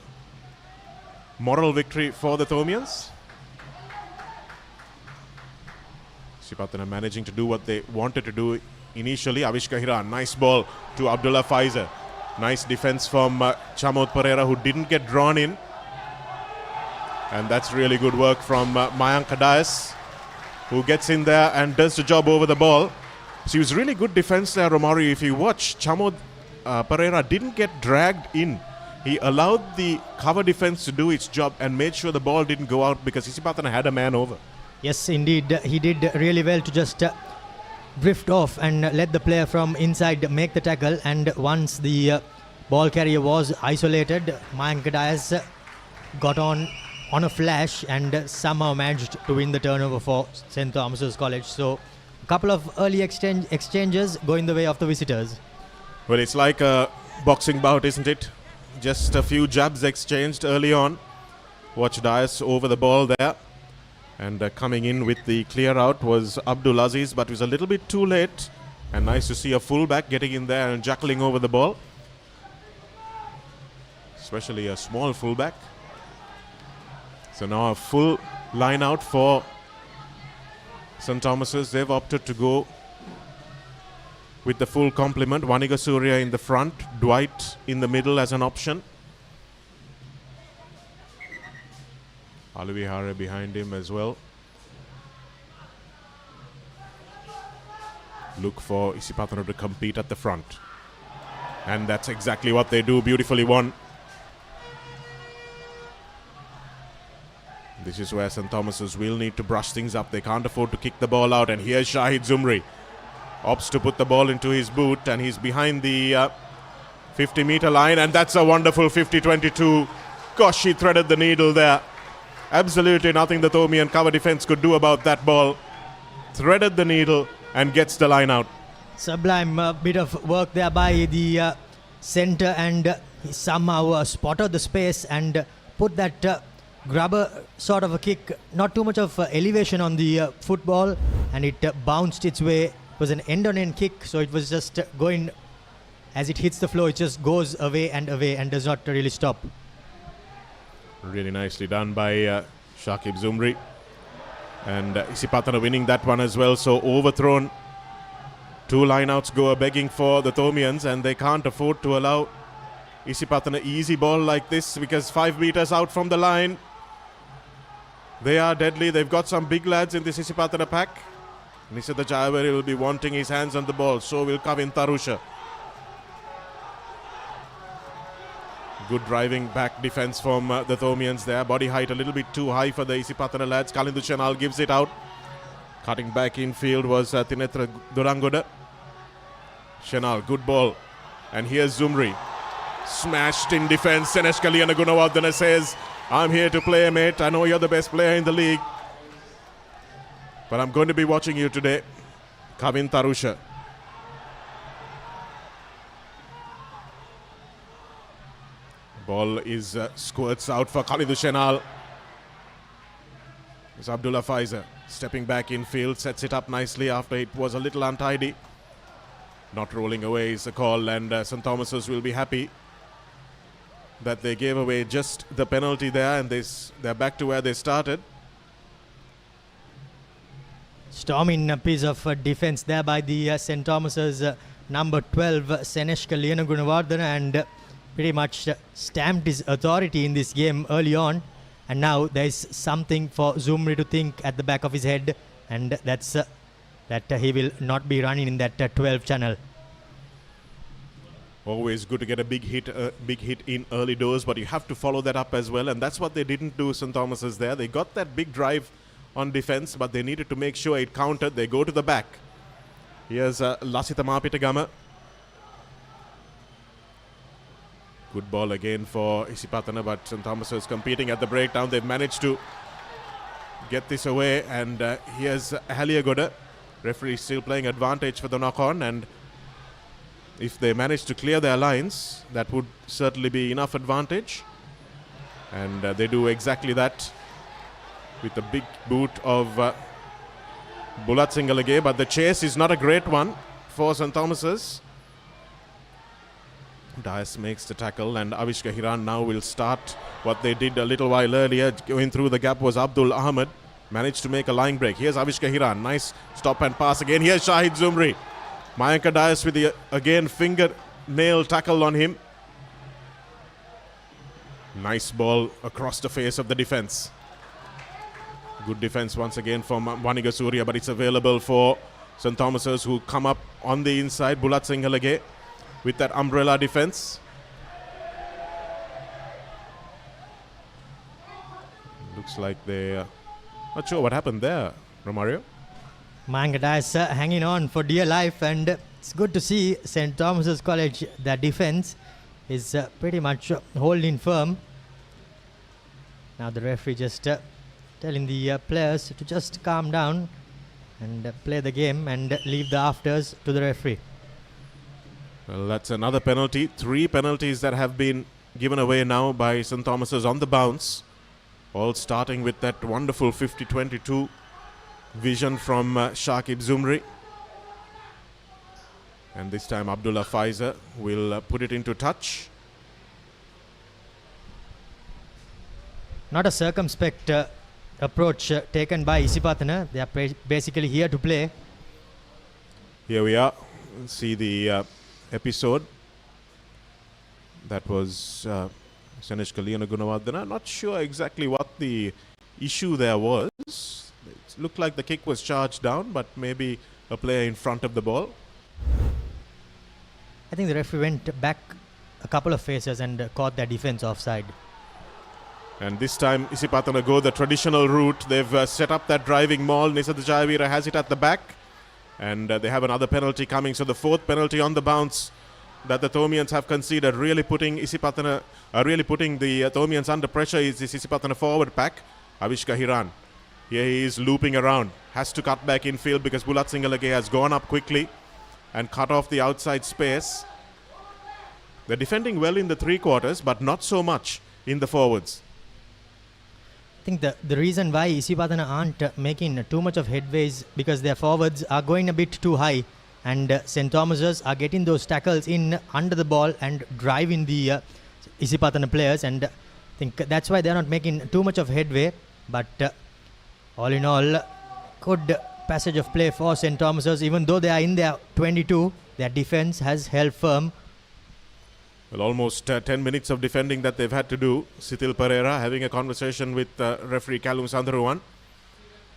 [SPEAKER 3] moral victory for the Thomians. Isipathana managing to do what they wanted to do initially. Avishka Hiran, nice ball to Abdullah Faiza. Nice defense from Chamod Pereira, who didn't get drawn in. And that's really good work from Mayank Kadayas, who gets in there and does the job over the ball. So it was really good defense there, Romario. If you watch, Chamod Pereira didn't get dragged in. He allowed the cover defense to do its job and made sure the ball didn't go out because Isipathana had a man over.
[SPEAKER 2] Yes, indeed. He did really well to just drift off and let the player from inside make the tackle. And once the ball carrier was isolated, Mayank Kadayas got on a flash and somehow managed to win the turnover for St. Thomas's College. So a couple of early exchanges going the way of the visitors.
[SPEAKER 3] Well, it's like a boxing bout, isn't it? Just a few jabs exchanged early on. Watch Dias over the ball there. And coming in with the clear out was Abdul Aziz, but it was a little bit too late. And nice to see a fullback getting in there and jackling over the ball. Especially a small fullback. So now a full line out for St. Thomas's. They've opted to go with the full complement. Vaniga Surya in the front, Dwight in the middle as an option. Aluvihara behind him as well. Look for Isipathana to compete at the front. And that's exactly what they do. Beautifully won. This is where St. Thomas's will need to brush things up. They can't afford to kick the ball out. And here's Shahid Zumri. Opts to put the ball into his boot. And he's behind the 50-meter line. And that's a wonderful 50-22. Gosh, he threaded the needle there. Absolutely nothing the Thomian cover defense could do about that ball. Threaded the needle and gets the line out.
[SPEAKER 2] Sublime bit of work there by the centre, and he somehow spotted the space and put that grubber sort of a kick. Not too much of elevation on the football, and it bounced its way. It was an end-on-end kick, so it was just going, as it hits the floor, it just goes away and does not really stop.
[SPEAKER 3] Really nicely done by Shakib Zumri. And Isipathana winning that one as well. So overthrown. Two lineouts go begging for the Thomians, and they can't afford to allow Isipathana easy ball like this, because 5 meters out from the line, they are deadly. They've got some big lads in this Isipathana pack. Nisada Jayawari will be wanting his hands on the ball. So will Kavin Tarusha. Good driving back defense from the Thomians there. Body height a little bit too high for the Isipathana lads. Kalindu Chanal gives it out. Cutting back in field was Tinetra Durangoda. Chanal, good ball. And here's Zumri. Smashed in defense. Senesh Kaliyana Gunawardana says, I'm here to play, mate. I know you're the best player in the league, but I'm going to be watching you today. Kavin Tarusha. Ball is squirts out for Khalidou Chenal. It's Abdullah Faizer stepping back in field, sets it up nicely after it was a little untidy. Not rolling away is the call, and St. Thomas's will be happy that they gave away just the penalty there, and they're back to where they started.
[SPEAKER 2] Storming a piece of defense there by the St. Thomas's number 12, Seneshka Liana Gunawardana, and pretty much stamped his authority in this game early on. And now there's something for Zumri to think at the back of his head, and that's that he will not be running in that 12 channel.
[SPEAKER 3] Always good to get a big hit in early doors, but you have to follow that up as well, and that's what they didn't do, St. Thomas's there. They got that big drive on defense, but they needed to make sure it counted. They go to the back. Here's Lasita Mapitagama. Good ball again for Isipathana, but St. Thomas's competing at the breakdown. They've managed to get this away, and here's Haliagoda. Referee still playing advantage for the knock-on, and if they manage to clear their lines, that would certainly be enough advantage. And they do exactly that with the big boot of Bulat Singalage, but the chase is not a great one for St. Thomas's. Dias makes the tackle, and Avishka Hiran now will start what they did a little while earlier. Going through the gap was Abdul Ahmed. Managed to make a line break. Here's Avishka Hiran. Nice stop and pass again. Here's Shahid Zumri. Mayanka Dias with the, again, fingernail tackle on him. Nice ball across the face of the defense. Good defense once again from Vaniga Surya, but it's available for St. Thomas's, who come up on the inside. Bulat Singhalage with that umbrella defense. Looks like they... not sure what happened there, Romario.
[SPEAKER 2] Mangadais hanging on for dear life, and it's good to see St. Thomas's College, their defense is pretty much holding firm. Now the referee just telling the players to just calm down and play the game and leave the afters to the referee.
[SPEAKER 3] Well, that's another penalty. 3 penalties that have been given away now by St. Thomas's on the bounce. All starting with that wonderful 50-22 vision from Shakib Zumri. And this time Abdullah Faizer will put it into touch.
[SPEAKER 2] Not a circumspect approach taken by Isipathana. They are basically here to play.
[SPEAKER 3] Here we are. See the episode. That was Senesh Kaliyana Gunawardana. Not sure exactly what the issue there was. It looked like the kick was charged down, but maybe a player in front of the ball.
[SPEAKER 2] I think the referee went back a couple of phases and caught their defense offside.
[SPEAKER 3] And this time Isipathana go the traditional route. They've set up that driving maul. Nisat Jayavira has it at the back. And they have another penalty coming. So the 4th penalty on the bounce that the Thomians have conceded, really putting Isipathana, really putting the Thomians under pressure is this Isipathana forward pack. Avishka Hiran. Here he is looping around. Has to cut back in field because Bulat Singalage has gone up quickly and cut off the outside space. They're defending well in the 3 quarters, but not so much in the forwards.
[SPEAKER 2] I think the reason why Isipathana aren't making too much of headway is because their forwards are going a bit too high, and St. Thomas's are getting those tackles in under the ball and driving the Isipathana players, and I think that's why they're not making too much of headway. But all in all, good passage of play for St. Thomas's. Even though they are in their 22, their defense has held firm.
[SPEAKER 3] Well, almost 10 minutes of defending that they've had to do. Sitil Pereira having a conversation with referee Callum Sandharuwan.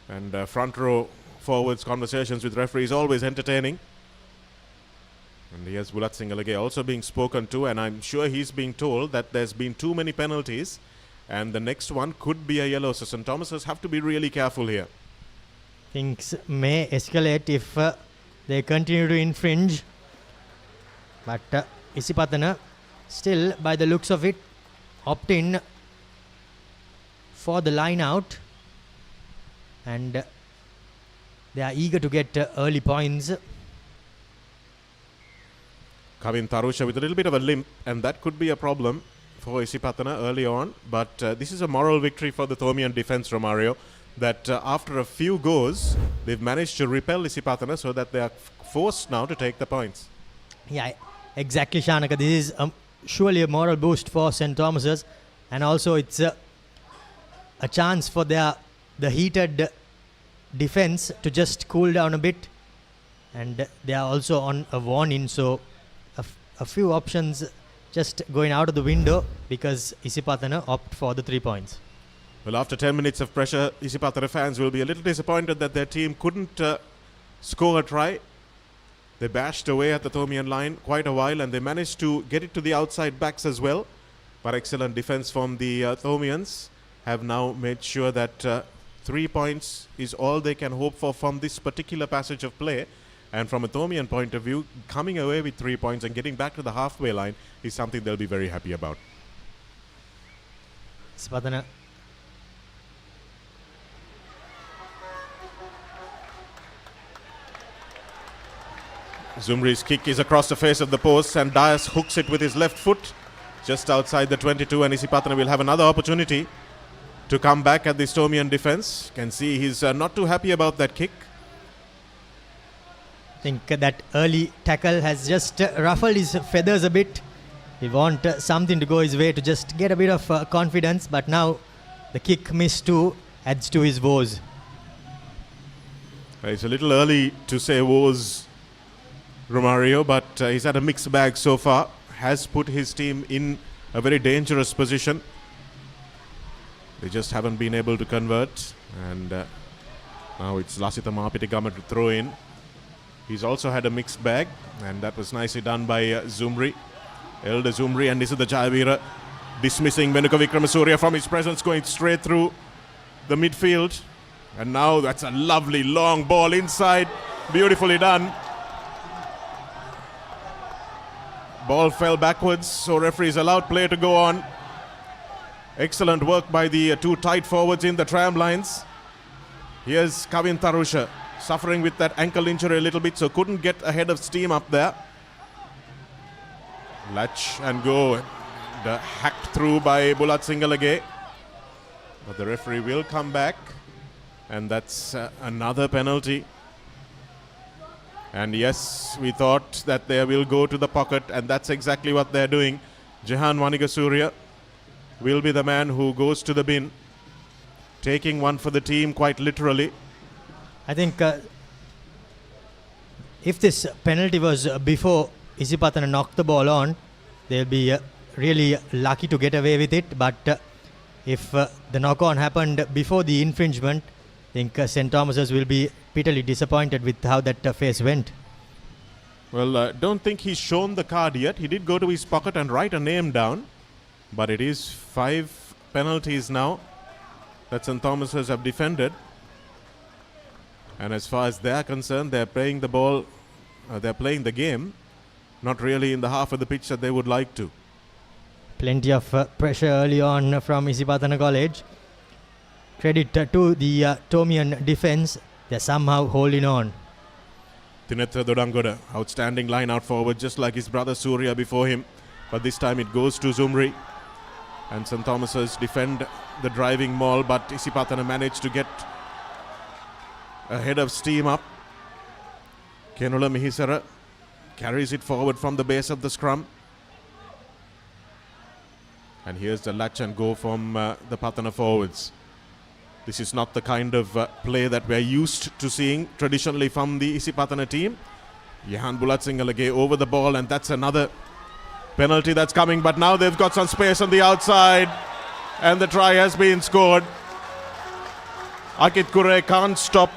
[SPEAKER 3] And front row forwards conversations with referees always entertaining. And here's Bulat Singalage also being spoken to, and I'm sure he's being told that there's been too many penalties, and the next one could be a yellow. So St. Thomas's have to be really careful here.
[SPEAKER 2] Things may escalate if they continue to infringe. But Isipathana still, by the looks of it, opt in for the line out. And they are eager to get early points.
[SPEAKER 3] Kavin Tarusha with a little bit of a limp, and that could be a problem for Isipathana early on. But this is a moral victory for the Thomian defense, Romario, that after a few goes, they've managed to repel Isipathana so that they are forced now to take the points.
[SPEAKER 2] Yeah, exactly, Shanaka. This is surely a moral boost for St. Thomas's, and also it's a chance for the heated defense to just cool down a bit, and they are also on a warning, so a few options just going out of the window because Isipathana opt for the 3 points.
[SPEAKER 3] Well, after 10 minutes of pressure, Isipathana fans will be a little disappointed that their team couldn't score a try. They bashed away at the Thomian line quite a while, and they managed to get it to the outside backs as well. But excellent defense from the Thomians have now made sure that 3 points is all they can hope for from this particular passage of play. And from a Thomian point of view, coming away with 3 points and getting back to the halfway line is something they'll be very happy about.
[SPEAKER 2] Isipathana
[SPEAKER 3] Zumri's kick is across the face of the post, and Dias hooks it with his left foot just outside the 22, and Isipathana will have another opportunity to come back at the Thomian defense. Can see he's not too happy about that kick.
[SPEAKER 2] I think that early tackle has just ruffled his feathers a bit. He want something to go his way to just get a bit of confidence, but now the kick missed too adds to his woes.
[SPEAKER 3] It's a little early to say woes, Romario, but he's had a mixed bag so far. Has put his team in a very dangerous position. They just haven't been able to convert, and now it's Lasitha Mahapitigama to throw in. He's also had a mixed bag, and that was nicely done by Zumri. Elder Zumri, and this is the Jayavira dismissing Venuka Vikramasuriya from his presence, going straight through the midfield. And now that's a lovely long ball inside. Beautifully done. Ball fell backwards, so referee is allowed play to go on. Excellent work by the two tight forwards in the tram lines. Here's Kavin Tarusha, suffering with that ankle injury a little bit, so couldn't get ahead of steam up there. Latch and go. Hacked through by Bulat Singalage. But the referee will come back, and that's another penalty. And yes, we thought that they will go to the pocket, and that's exactly what they're doing. Jehan Wanigasuriya will be the man who goes to the bin, taking one for the team quite literally.
[SPEAKER 2] I think if this penalty was before Isipathana knocked the ball on, they'll be really lucky to get away with it. But if the knock-on happened before the infringement, I think St. Thomas's will be bitterly disappointed with how that phase went.
[SPEAKER 3] Well, don't think he's shown the card yet. He did go to his pocket and write a name down. But it is 5 penalties now that St. Thomas's have defended. And as far as they're concerned, they're playing the ball, they're playing the game, not really in the half of the pitch that they would like to.
[SPEAKER 2] Plenty of pressure early on from Isipathana College. Credit to the Thomian defense. They're somehow holding on.
[SPEAKER 3] Tinetha Dodangoda, outstanding line out forward, just like his brother Surya before him. But this time it goes to Zumri. And St. Thomas's defend the driving maul, but Isipathana managed to get ahead of steam up. Kenula Mihisara carries it forward from the base of the scrum. And here's the latch and go from the Pathana forwards. This is not the kind of play that we're used to seeing traditionally from the Isipathana team. Jehan Bulat Singalage over the ball, and that's another penalty that's coming. But now they've got some space on the outside, and the try has been scored. Akit Kure can't stop.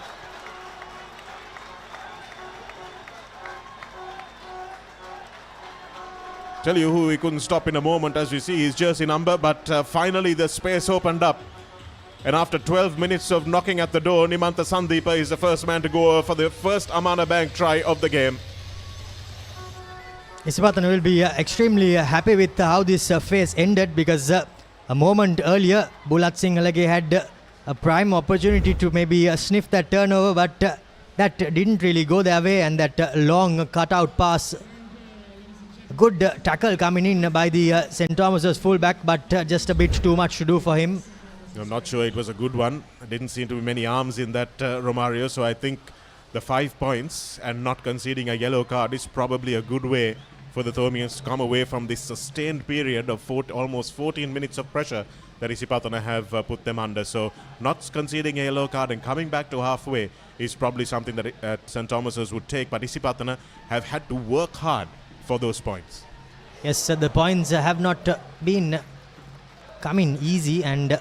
[SPEAKER 3] Tell you who he couldn't stop in a moment, as we see his jersey number, but finally the space opened up. And after 12 minutes of knocking at the door, Nimantha Sandeepa is the first man to go for the first Amana Bank try of the game.
[SPEAKER 2] Isipathana will be extremely happy with how this phase ended, because a moment earlier Bulat Sinhalage had a prime opportunity to maybe sniff that turnover, but that didn't really go their way, and that long cutout pass, good tackle coming in by the St. Thomas's fullback, but just a bit too much to do for him.
[SPEAKER 3] I'm not sure it was a good one. There didn't seem to be many arms in that Romario, so I think the 5 points and not conceding a yellow card is probably a good way for the Thomians to come away from this sustained period of almost 14 minutes of pressure that Isipathana have put them under. So not conceding a yellow card and coming back to halfway is probably something that St. Thomas's would take, but Isipathana have had to work hard for those points.
[SPEAKER 2] Yes, the points have not been coming easy, and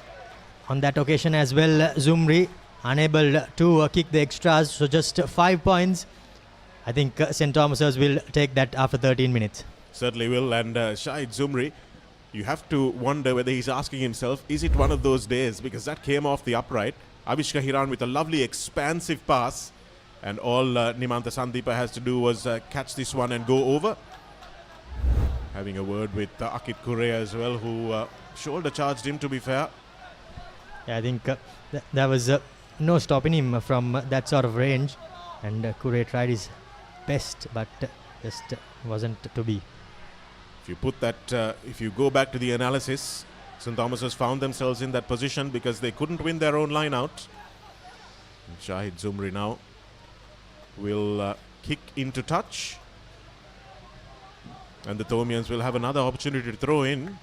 [SPEAKER 2] on that occasion as well, Zumri unable to kick the extras, so just 5 points. I think St. Thomas's will take that after 13 minutes.
[SPEAKER 3] Certainly will, and Shahid Zumri, you have to wonder whether he's asking himself, is it one of those days? Because that came off the upright. Avishka Hiran with a lovely expansive pass, and all Nimantha Sandeepa has to do was catch this one and go over. Having a word with Akit Kure as well, who shoulder charged him, to be fair.
[SPEAKER 2] Yeah, I think there was no stopping him from that sort of range, and Kure tried his best, but just wasn't to be.
[SPEAKER 3] If you put that, if you go back to the analysis, St. Thomas's found themselves in that position because they couldn't win their own line out. And Shahid Zumri now will kick into touch, and the Thomians will have another opportunity to throw in,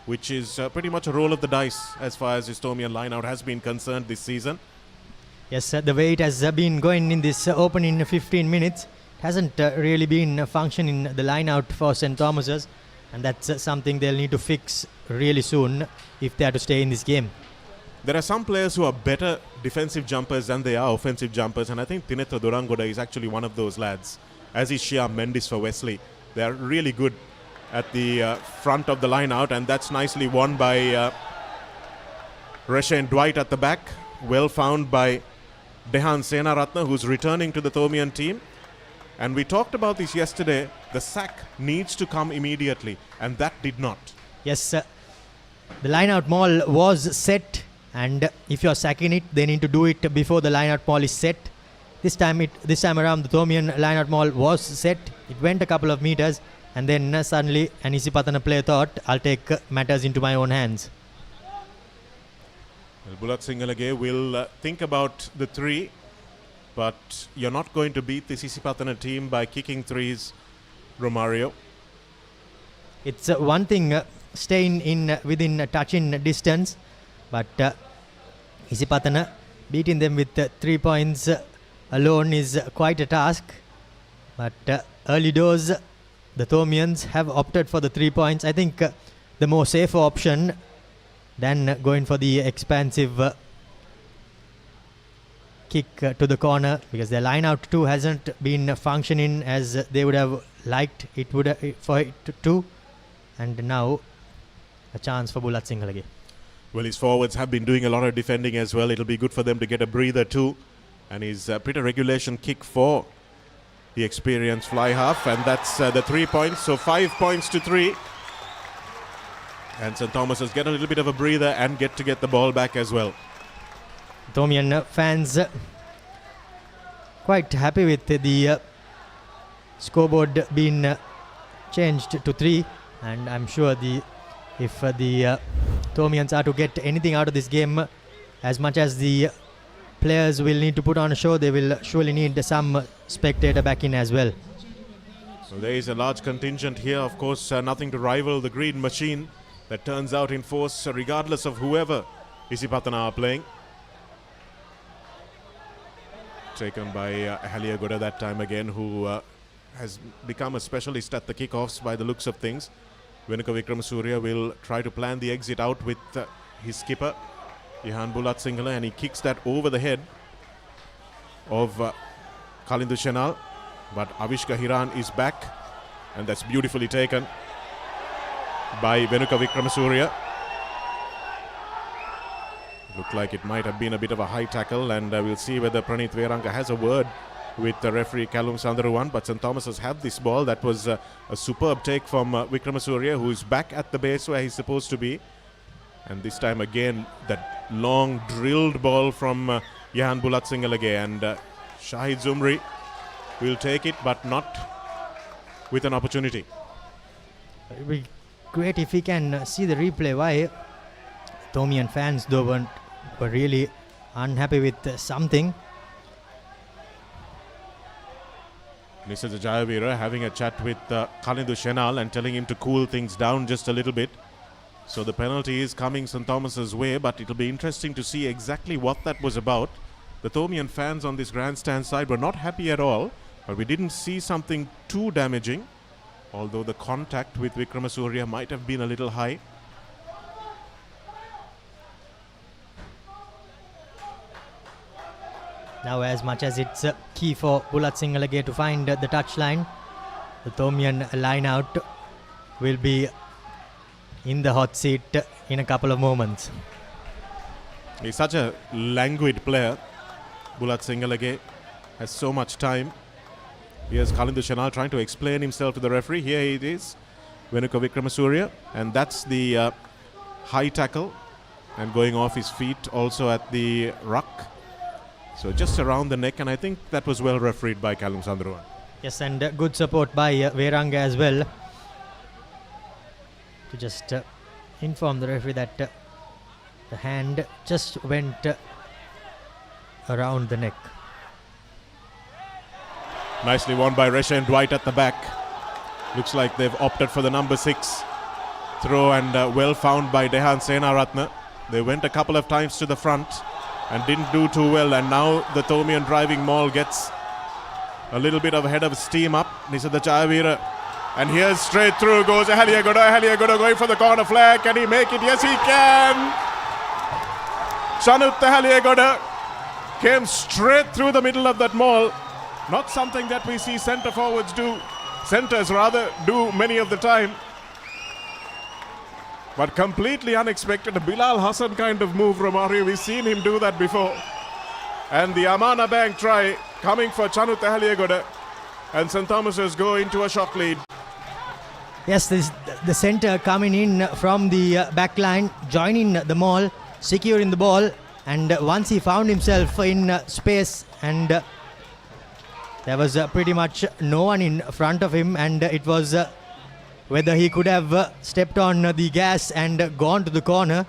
[SPEAKER 3] which is pretty much a roll of the dice as far as this Thomian line-out has been concerned this season.
[SPEAKER 2] Yes, the way it has been going in this opening 15 minutes, hasn't really been functioning the line-out for St. Thomas's, and that's something they'll need to fix really soon if they are to stay in this game.
[SPEAKER 3] There are some players who are better defensive jumpers than they are offensive jumpers, and I think Tinetha Durangoda is actually one of those lads, as is Shyam Mendis for Wesley. They are really good at the front of the line out, and that's nicely won by Reshain Dwight at the back. Well found by Dehan Senaratna, who's returning to the Thomian team. And we talked about this yesterday. The sack needs to come immediately, and that did not.
[SPEAKER 2] Yes, the line-out maul was set, and if you're sacking it, they need to do it before the line-out maul is set. This time around, the Thomian line-out maul was set. It went a couple of meters, and then suddenly an Isipathana player thought, I'll take matters into my own hands.
[SPEAKER 3] Well, Bulat Sinhalage will think about the three, but you're not going to beat this Isipathana team by kicking threes, Romario.
[SPEAKER 2] It's one thing staying in within touching distance, but Isipathana beating them with 3 points alone is quite a task. But early doors, the Thomians have opted for the 3 points. I think the more safer option than going for the expansive kick to the corner, because their line out too hasn't been functioning as they would have liked it for it to. And now a chance for Bulat Sinhalage.
[SPEAKER 3] Well, his forwards have been doing a lot of defending as well. It'll be good for them to get a breather too. And his pretty regulation kick for the experienced fly half, and that's the 3 points. So 5 points to 3. And St. Thomas's get a little bit of a breather and get the ball back as well.
[SPEAKER 2] Thomian fans quite happy with the scoreboard being changed to 3, and I'm sure if the Thomians are to get anything out of this game, as much as the players will need to put on a show, they will surely need some spectator back in as well.
[SPEAKER 3] So there is a large contingent here, of course, nothing to rival the green machine that turns out in force regardless of whoever Isipathana are playing. Taken by Halia Goda that time again, who has become a specialist at the kickoffs by the looks of things. Venuka Vikramasuriya will try to plan the exit out with his skipper, Ihan Bulat Sinhala, and he kicks that over the head of Kalindu Shenal. But Avishka Hiran is back, And that's beautifully taken by Venuka Vikramasuriya. Looked like it might have been a bit of a high tackle, and we'll see whether Pranith Veranga has a word with the referee Callum Sandharuwan. But St. Thomas's have this ball. That was a superb take from Vikramasuriya, who is back at the base where he's supposed to be. And this time again, that long drilled ball from Yahan Bulatsingalage, and Shahid Zumri will take it, but not with an opportunity.
[SPEAKER 2] It would be great if we can see the replay. Why Thomian fans though were really unhappy with something.
[SPEAKER 3] Nisada Jayavira having a chat with Kalindu Shenal and telling him to cool things down just a little bit. So the penalty is coming St. Thomas's way, but it'll be interesting to see exactly what that was about. The Thomian fans on this grandstand side were not happy at all, but we didn't see something too damaging, although the contact with Vikramasuriya might have been a little high.
[SPEAKER 2] Now, as much as it's key for Bulat Singalage to find the touchline, the Thomian line-out will be in the hot seat in a couple of moments.
[SPEAKER 3] He's such a languid player. Bulat Singalage has so much time. Here's Kalindu Shenal trying to explain himself to the referee. Here it is, Venuka Vikramasuriya, and that's the high tackle, and going off his feet also at the ruck. So just around the neck, and I think that was well refereed by Callum Sandharuwan.
[SPEAKER 2] Yes, and good support by Veranga as well, to just inform the referee that the hand just went around the neck.
[SPEAKER 3] Nicely won by Resha and Dwight at the back. Looks like they've opted for the number 6 throw, and well found by Dehan Senaratne. They went a couple of times to the front and didn't do too well, and now the Thomian driving maul gets a little bit of a head of steam up. Nisada Jayavira, and here's straight through goes Haliagoda going for the corner flag. Can he make it? Yes, he can. Chanut Haliagoda came straight through the middle of that maul. Not something that we see centre forwards do, centres rather, do many of the time. But completely unexpected, a Bilal Hassan kind of move, Romario. We've seen him do that before. And the Amana Bank try coming for Chanut Haliagoda, and St. Thomas's go into a shock lead.
[SPEAKER 2] Yes, the centre coming in from the back line, joining the maul, securing the ball, and once he found himself in space, and there was pretty much no one in front of him, and it was whether he could have stepped on the gas and gone to the corner,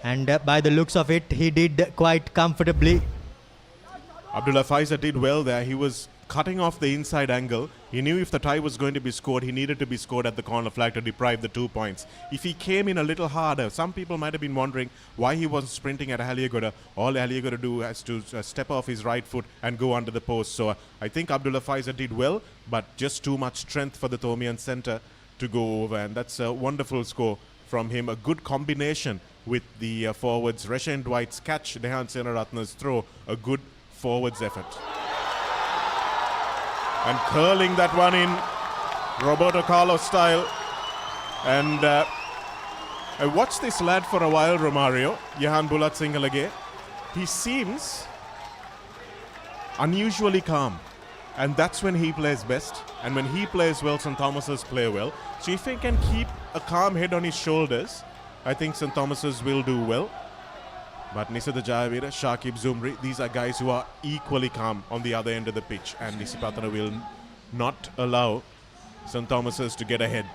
[SPEAKER 2] and by the looks of it, he did quite comfortably.
[SPEAKER 3] Abdullah Faiza did well there. He was cutting off the inside angle. He knew if the try was going to be scored, he needed to be scored at the corner flag to deprive the 2 points. If he came in a little harder, some people might have been wondering why he wasn't sprinting at Haliagoda. All Haliagoda do is to step off his right foot and go under the post. So I think Abdullah Faiza did well, but just too much strength for the Thomian centre to go over, and that's a wonderful score from him. A good combination with the forwards. Resha and Dwight's catch, Dehan Senaratne's throw, a good forwards effort. And curling that one in Roberto Carlos style. And I watched this lad for a while, Romario, Yahan Bulat Singalage. He seems unusually calm, and that's when he plays best. And when he plays well, St. Thomas's play well. So if he can keep a calm head on his shoulders, I think St. Thomas's will do well. But Nisada Jayavira, Shakib Zumri, these are guys who are equally calm on the other end of the pitch, and Isipathana will not allow St. Thomas's to get ahead.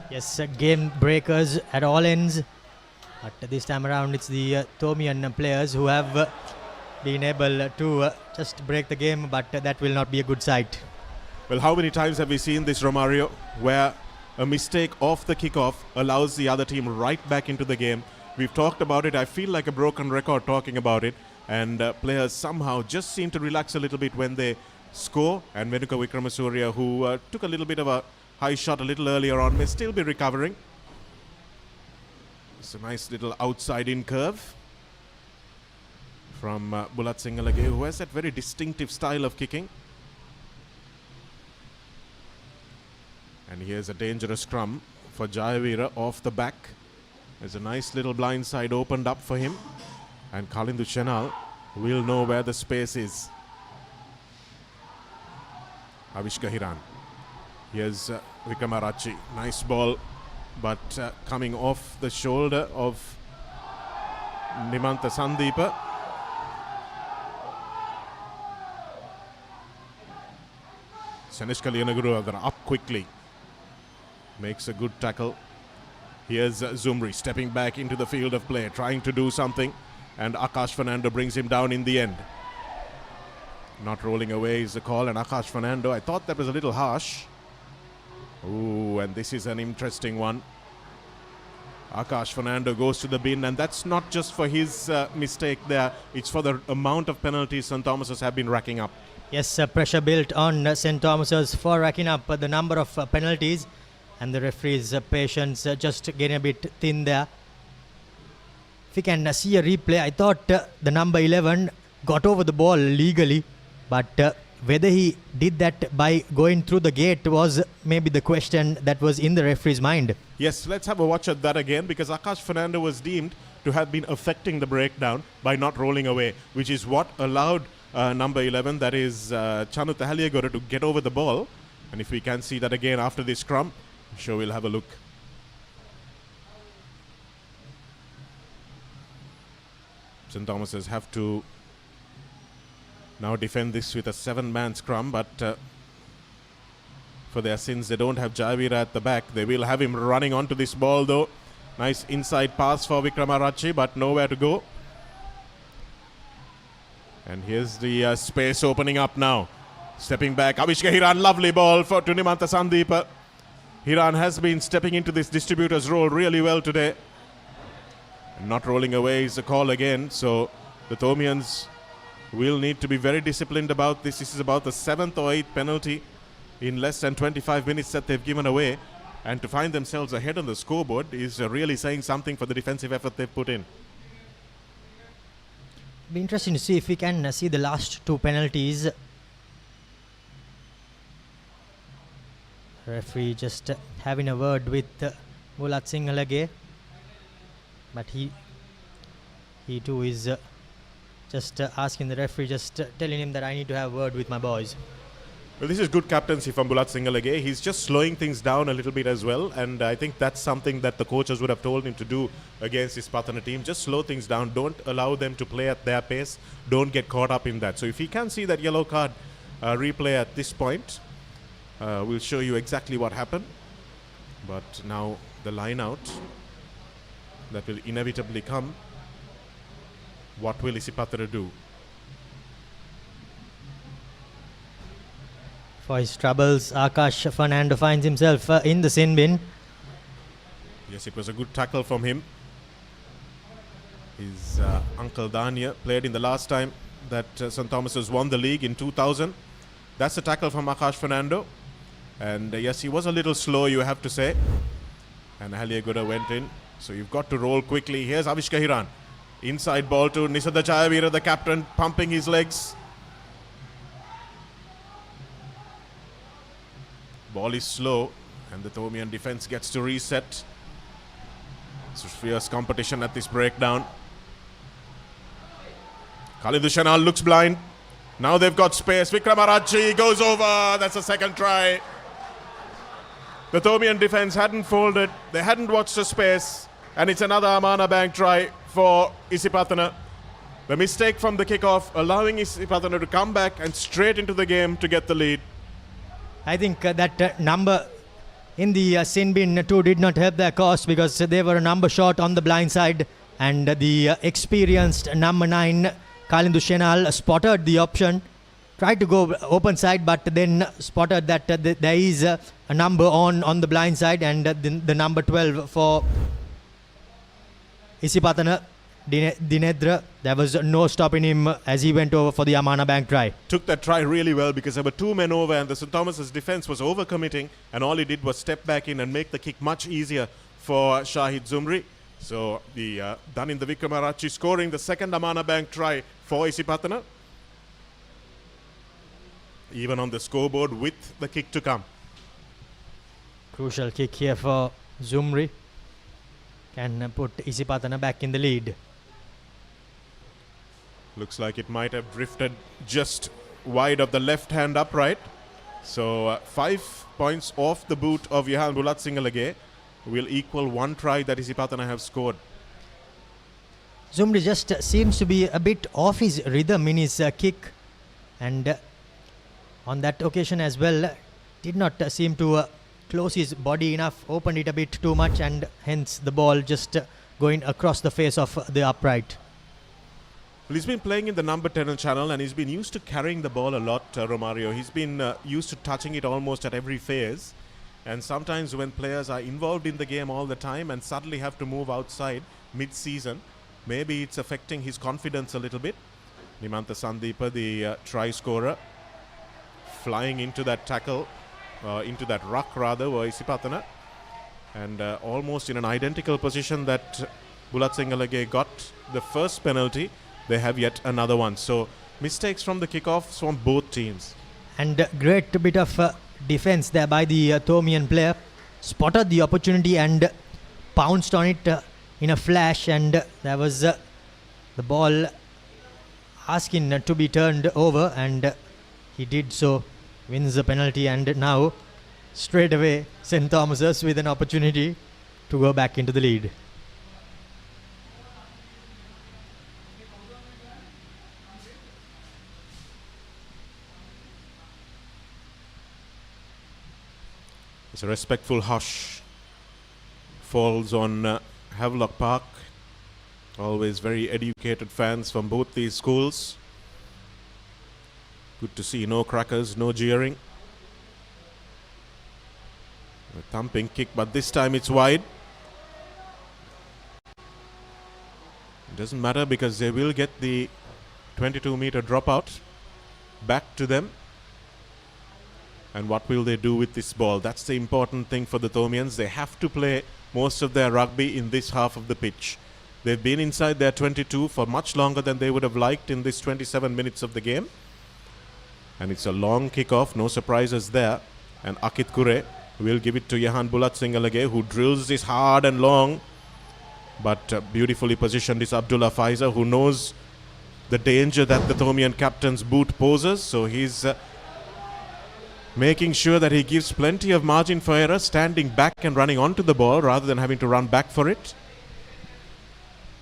[SPEAKER 2] Yes, game breakers at all ends, but this time around it's the Thomian players who have been able to just break the game, but that will not be a good sight.
[SPEAKER 3] Well, how many times have we seen this, Romario, where a mistake off the kickoff allows the other team right back into the game? We've talked about it. I feel like a broken record talking about it. And players somehow just seem to relax a little bit when they score. And Venuka Vikramasuriya, who took a little bit of a high shot a little earlier on, may still be recovering. It's a nice little outside-in curve from Bulat Singalage, who has that very distinctive style of kicking. And here's a dangerous scrum for Jayavira off the back. There's a nice little blind side opened up for him. And Kalindu Chenal will know where the space is. Avishka Hiran. Here's Vikramarachchi. Nice ball, but coming off the shoulder of Nimantha Sandeepa. Sanishka Liyanaguru up quickly. Makes a good tackle. Here's Zumri stepping back into the field of play, trying to do something. And Akash Fernando brings him down in the end. Not rolling away is the call. And Akash Fernando, I thought that was a little harsh. Ooh, and this is an interesting one. Akash Fernando goes to the bin, and that's not just for his mistake there. It's for the amount of penalties St. Thomas's have been racking up.
[SPEAKER 2] Yes, pressure built on St. Thomas's for racking up the number of penalties. And the referee's patience just getting a bit thin there. If you can see a replay, I thought the number 11 got over the ball legally. But whether he did that by going through the gate was maybe the question that was in the referee's mind.
[SPEAKER 3] Yes, let's have a watch at that again, because Akash Fernando was deemed to have been affecting the breakdown by not rolling away, which is what allowed number 11, that is Chanu Tahaliagora, to get over the ball. And if we can see that again after this scrum, I'm sure we'll have a look. St. Thomas's have to now defend this with a 7-man scrum, but for their sins, they don't have Jayavira at the back. They will have him running onto this ball though. Nice inside pass for Vikramarachchi, but nowhere to go. And here's the space opening up now. Stepping back, Avishka Hiran, lovely ball for Nimantha Sandeepa. Hiran has been stepping into this distributor's role really well today. Not rolling away is the call again, so the Thomians will need to be very disciplined about this. This is about the 7th or 8th penalty in less than 25 minutes that they've given away. And to find themselves ahead on the scoreboard is really saying something for the defensive effort they've put in.
[SPEAKER 2] It'll be interesting to see if we can see the last 2 penalties. Referee just having a word with Bulat Sinhalage, but he too is just asking the referee, just telling him that I need to have a word with my boys.
[SPEAKER 3] Well, this is good captaincy from Bulat Sinhalage. He's just slowing things down a little bit as well, and I think that's something that the coaches would have told him to do against this Isipathana team. Just slow things down. Don't allow them to play at their pace. Don't get caught up in that. So if he can see that yellow card replay at this point, we'll show you exactly what happened. But now the line out that will inevitably come. What will Isipathana do?
[SPEAKER 2] For his troubles, Akash Fernando finds himself in the sin bin.
[SPEAKER 3] Yes, it was a good tackle from him. His uncle Dania played in the last time that St. Thomas's won the league in 2000. That's a tackle from Akash Fernando. And yes, he was a little slow, you have to say. And Haliagoda went in. So you've got to roll quickly. Here's Avishka Hiran. Inside ball to Nisada Jayavira, the captain, pumping his legs. Ball is slow, and the Thomian defense gets to reset. It's a fierce competition at this breakdown. Kalindu Chenal looks blind. Now they've got space. Vikramarachchi goes over. That's a second try. The Thomian defense hadn't folded. They hadn't watched the space. And it's another Amana Bank try for Isipathana. The mistake from the kickoff, allowing Isipathana to come back and straight into the game to get the lead.
[SPEAKER 2] I think that number in the sin bin too did not help their cause, because they were a number short on the blind side, and the experienced number 9 Kalindu Chenal spotted the option, tried to go open side, but then spotted that there is a number on the blind side, and the number 12 for Isipathana, Dinedra, there was no stopping him as he went over for the Amana Bank try.
[SPEAKER 3] Took that try really well, because there were 2 men over and the St. Thomas's defense was overcommitting, and all he did was step back in and make the kick much easier for Shahid Zumri. So the done in the Vikramarachchi, scoring the second Amana Bank try for Isipathana. Even on the scoreboard with the kick to come.
[SPEAKER 2] Crucial kick here for Zumri. Can put Isipathana back in the lead.
[SPEAKER 3] Looks like it might have drifted just wide of the left hand upright. So 5 points off the boot of Johan Bulatsingalage will equal 1 try that Isipathana have scored.
[SPEAKER 2] Zumri just seems to be a bit off his rhythm in his kick, and on that occasion as well did not seem to close his body enough, opened it a bit too much, and hence the ball just going across the face of the upright.
[SPEAKER 3] Well, he's been playing in the number 10 channel and he's been used to carrying the ball a lot, Romario. He's been used to touching it almost at every phase, and sometimes when players are involved in the game all the time and suddenly have to move outside mid-season, maybe it's affecting his confidence a little bit. Nimantha Sandeepa, the try scorer, flying into that tackle, into that ruck rather, were Isipathana, and almost in an identical position that Bulatsingalage got the first penalty. They have yet another one. So mistakes from the kickoffs from both teams.
[SPEAKER 2] And great bit of defense there by the Thomian player. Spotted the opportunity and pounced on it in a flash, and there was the ball asking to be turned over, and he did so, wins the penalty, and now straight away St. Thomas's with an opportunity to go back into the lead.
[SPEAKER 3] It's a respectful hush falls on Havelock Park. Always very educated fans from both these schools. Good to see no crackers, no jeering. A thumping kick, but this time it's wide. It doesn't matter because they will get the 22-meter dropout back to them. And what will they do with this ball? That's the important thing for the Thomians. They have to play most of their rugby in this half of the pitch. They've been inside their 22 for much longer than they would have liked in this 27 minutes of the game. And it's a long kickoff, no surprises there. And Akit Kure will give it to Johan Bulatsingalage, who drills this hard and long. But beautifully positioned is Abdullah Faiza, who knows the danger that the Thomian captain's boot poses. So he's making sure that he gives plenty of margin for error, standing back and running onto the ball rather than having to run back for it.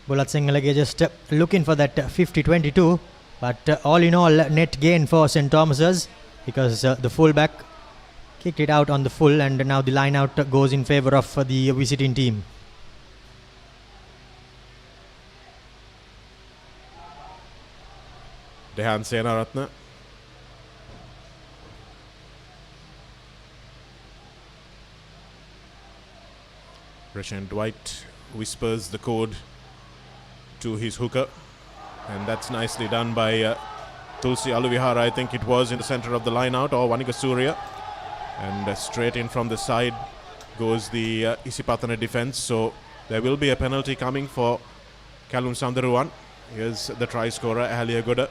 [SPEAKER 2] Bulatsingalage just looking for that 50-22, but all in all net gain for St. Thomas's, because the fullback kicked it out on the full, and now the line out goes in favour of the visiting team.
[SPEAKER 3] Dehan Senaratne. Rashan Dwight whispers the code to his hooker, and that's nicely done by Tulsi Aluvihara. I think it was in the center of the line out, or Vanika Surya, and straight in from the side goes the Isipathana defense. So there will be a penalty coming for Kalum Sandaruan. Here's the try scorer Ahaliagoda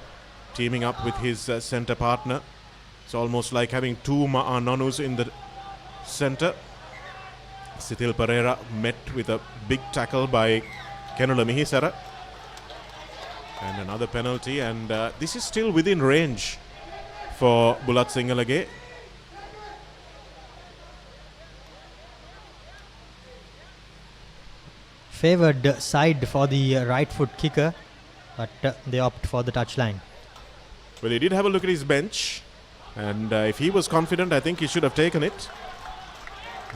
[SPEAKER 3] teaming up with his center partner. It's almost like having two Ma'ananus in the center. Sithil Pereira met with a big tackle by Kenula Mihisara. And another penalty, and this is still within range for Bulatsingalage.
[SPEAKER 2] Favoured side for the right foot kicker, but they opt for the touchline.
[SPEAKER 3] Well, he did have a look at his bench, and if he was confident, I think he should have taken it.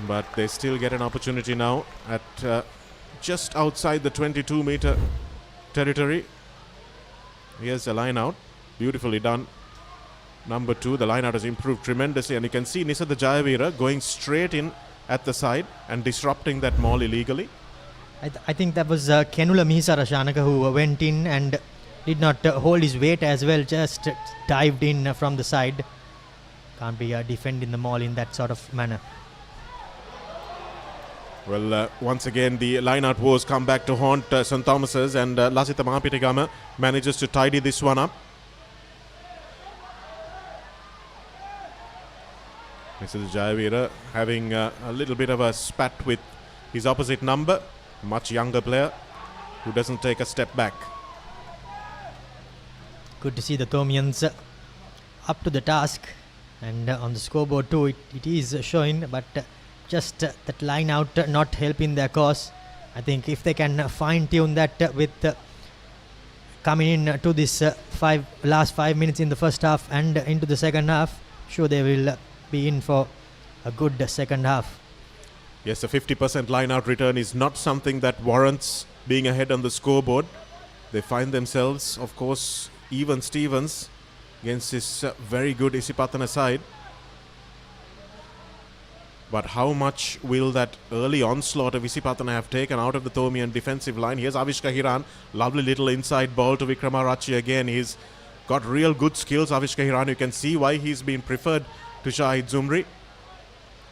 [SPEAKER 3] But they still get an opportunity now at just outside the 22-meter territory. Here's a line out, beautifully done. Number 2, the line out has improved tremendously, and you can see Nisada Jayavira going straight in at the side and disrupting that maul illegally.
[SPEAKER 2] I think that was Kenula Mihisara Shanaka who went in and did not hold his weight as well, just dived in from the side. Can't be defending the maul in that sort of manner.
[SPEAKER 3] Well, once again, the line-out woes come back to haunt St. Thomas's, and Lasita Mahapitigama manages to tidy this one up. This is Jayavira having a little bit of a spat with his opposite number, a much younger player who doesn't take a step back.
[SPEAKER 2] Good to see the Thomians up to the task, and on the scoreboard too it is showing, but just that line out not helping their cause. I think if they can fine tune that with coming in to this last 5 minutes in the first half and into the second half, sure they will be in for a good second half.
[SPEAKER 3] Yes, a 50% line out return is not something that warrants being ahead on the scoreboard. They find themselves, of course, even Stevens against this very good Isipathana side. But how much will that early onslaught of Isipathana have taken out of the Thomian defensive line? Here's Avishka Hiran. Lovely little inside ball to Vikramarachi again. He's got real good skills, Avishka Hiran. You can see why he's been preferred to Shahid Zumri.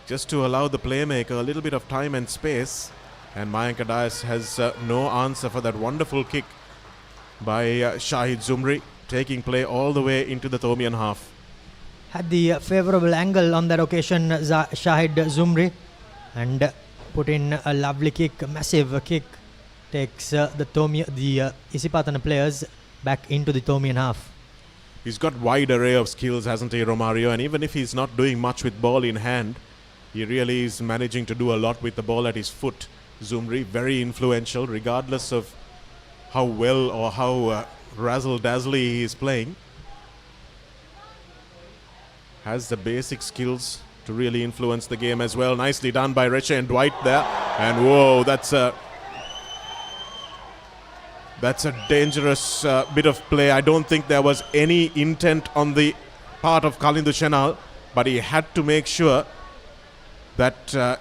[SPEAKER 3] Just to allow the playmaker a little bit of time and space. And Mayank Dias has no answer for that wonderful kick by Shahid Zumri, taking play all the way into the Thomian half.
[SPEAKER 2] Had the favourable angle on that occasion, Shahid Zumri, and put in a lovely kick, a massive kick, takes the Isipathana players back into the Thomian half.
[SPEAKER 3] He's got wide array of skills, hasn't he, Romario? And even if he's not doing much with ball in hand, he really is managing to do a lot with the ball at his foot. Zumri, very influential, regardless of how well or how razzle-dazzly he is playing. Has the basic skills to really influence the game as well. Nicely done by Reche and Dwight there. And whoa, that's a dangerous bit of play. I don't think there was any intent on the part of Kalindu Shenal, but he had to make sure that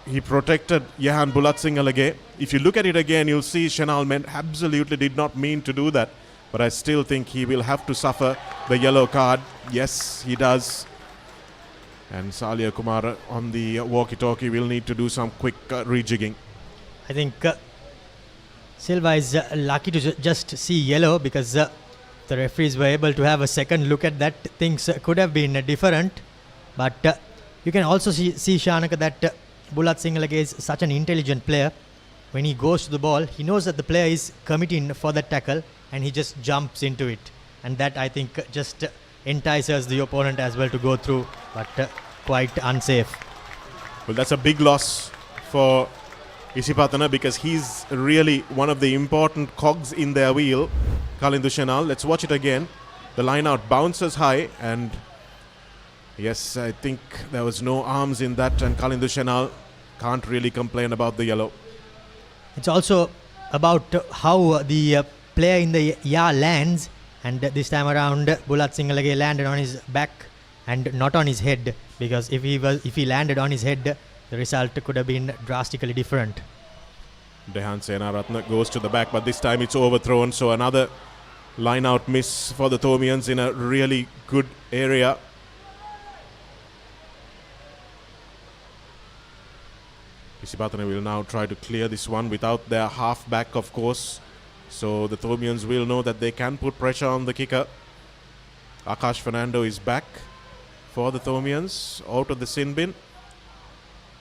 [SPEAKER 3] he protected Yehan Bulatsingalage. If you look at it again, you'll see Shenal absolutely did not mean to do that. But I still think he will have to suffer the yellow card. Yes, he does. And Salia Kumar on the walkie-talkie will need to do some quick rejigging.
[SPEAKER 2] I think Silva is lucky to just see yellow, because the referees were able to have a second look at that. Things could have been different. But you can also see Shanaka, that Bulat Singalage is such an intelligent player. When he goes to the ball, he knows that the player is committing for that tackle, and he just jumps into it. And that, I think, just entices the opponent as well to go through, but quite unsafe.
[SPEAKER 3] Well, that's a big loss for Isipathana, because he's really one of the important cogs in their wheel, Kalindu Shenal. Let's watch it again. The line out bounces high, and yes, I think there was no arms in that, and Kalindu Shenal can't really complain about the yellow.
[SPEAKER 2] It's also about how the player in the lands, and this time around Bulat Singalage landed on his back and not on his head, because if he landed on his head, the result could have been drastically different.
[SPEAKER 3] Dehan Senaratne goes to the back, but this time it's overthrown, so another line out miss for the Thomians in a really good area. Isipathana will now try to clear this one without their half-back, of course. So the Thomians will know that they can put pressure on the kicker. Akash Fernando is back for the Thomians out of the sin bin.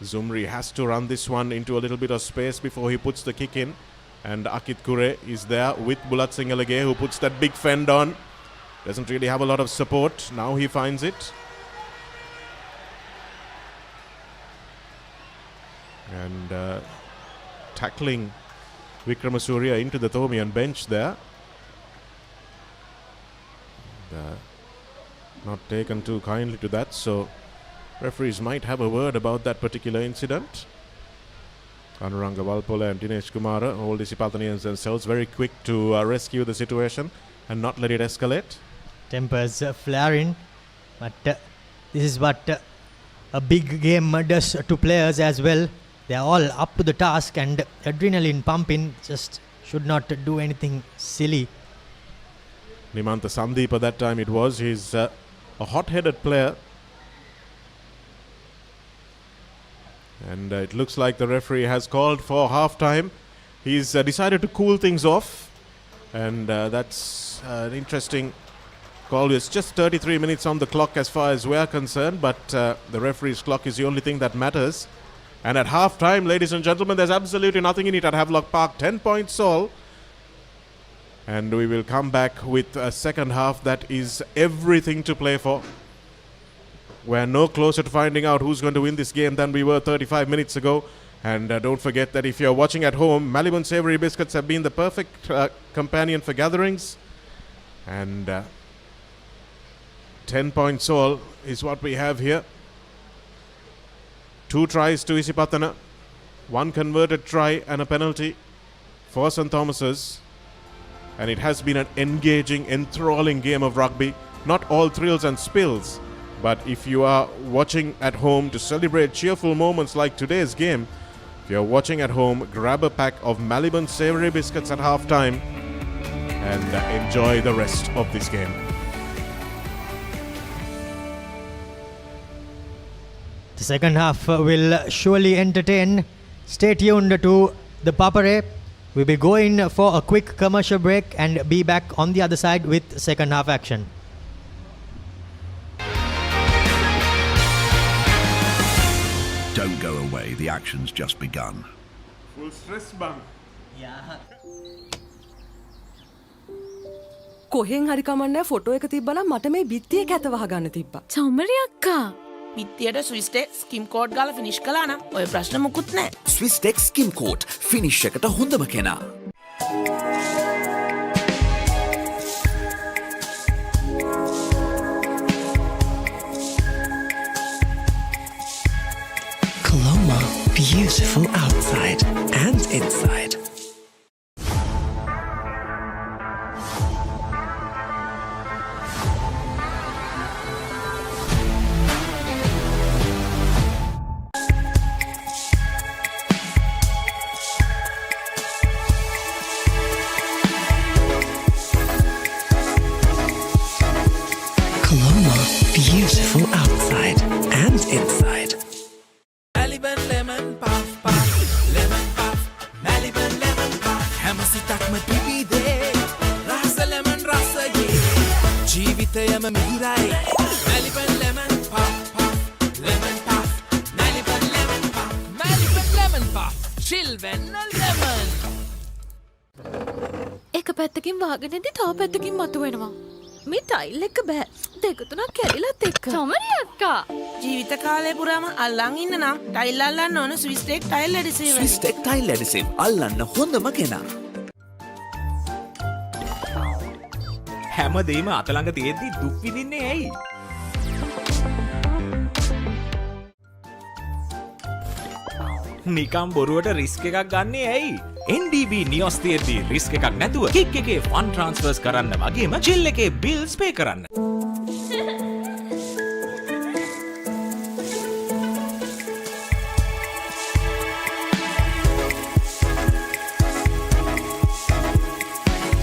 [SPEAKER 3] Zumri has to run this one into a little bit of space before he puts the kick in. And Akit Kure is there with Bulat Singalage, who puts that big fend on. Doesn't really have a lot of support. Now he finds it. And tackling Vikramasuriya into the Thomian bench there. Not taken too kindly to that, so referees might have a word about that particular incident. Anuranga Valpola and Dinesh Kumara, all Isipathanians themselves, very quick to rescue the situation and not let it escalate.
[SPEAKER 2] Tempers flaring, but this is what a big game does to players as well. They are all up to the task, and adrenaline pumping, just should not do anything silly.
[SPEAKER 3] Nimantha Sandeep, that time it was. He's a hot-headed player. And it looks like the referee has called for half-time. He's decided to cool things off. And that's an interesting call. It's just 33 minutes on the clock as far as we're concerned, but the referee's clock is the only thing that matters. And at half-time, ladies and gentlemen, there's absolutely nothing in it at Havelock Park. 10 points all. And we will come back with a second half that is everything to play for. We're no closer to finding out who's going to win this game than we were 35 minutes ago. And don't forget that if you're watching at home, Maliban Savoury Biscuits have been the perfect companion for gatherings. And 10 points all is what we have here. 2 tries to Isipathana, 1 converted try and a penalty for St. Thomas's. And it has been an engaging, enthralling game of rugby. Not all thrills and spills, but if you are watching at home to celebrate cheerful moments like today's game, if you're watching at home, grab a pack of Maliban Savoury Biscuits at half-time and enjoy the rest of this game.
[SPEAKER 2] The second half will surely entertain. Stay tuned to the Papare. We'll be going for a quick commercial break and be back on the other side with second half action.
[SPEAKER 1] Don't go away, the action's just begun.
[SPEAKER 3] Full stress bang.
[SPEAKER 14] Yeah. කොහෙන් හරි කමන්නේ photo එක තිබ්බනම් මට මේ බිත්තිය කැත වහගන්න තිබ්බා.
[SPEAKER 16] චමරි අක්කා. බිත්තියට ස්විස් ටෙක් ස්කිම් කෝඩ් ගාලා ෆිනිෂ් කළා නම් ඔය ප්‍රශ්න මුකුත් නැහැ.
[SPEAKER 12] ස්විස් ටෙක් ස්කිම් කෝඩ් ෆිනිෂ් එකට හොඳම කෙනා.
[SPEAKER 18] Colombo, beautiful outside and inside. Colombo, beautiful outside and inside.
[SPEAKER 10] Maliban lemon puff puff, lemon puff, Maliban lemon puff. Hamasitakma pipide, rasa lemon rasa ye. Jeevithayama mihirai, Maliban lemon puff puff, lemon puff, Maliban lemon puff, Maliban lemon puff, chill venna lemon.
[SPEAKER 15] එක පැත්තකින් වහගෙනදී තව පැත්තකින් මතුවෙනවා. මේ tile එක බෑ. දෙක තුනක් කැඩිලත් එක්ක. චමරි අක්කා.
[SPEAKER 16] ජීවිත කාලය පුරාම අල්ලන් ඉන්න නම් ටයිල් අල්ලන්න ඕන Swiss Tech tile adhesive.
[SPEAKER 12] Swiss Tech tile adhesive අල්ලන්න හොඳම කෙනා.
[SPEAKER 4] හැමදේම අතළඟ තියෙද්දි දුක් විඳින්නේ ඇයි? නිකම් බොරුවට රිස්ක් එකක් ගන්නේ ඇයි? NDB නියොස් තියෙද්දි රිස්ක් එකක් නැතුව කික් එකේ ෆන් ට්‍රාන්ස්ෆර්ස් කරන්න වගේම චිල් එකේ බිල්ස් පේ කරන්න.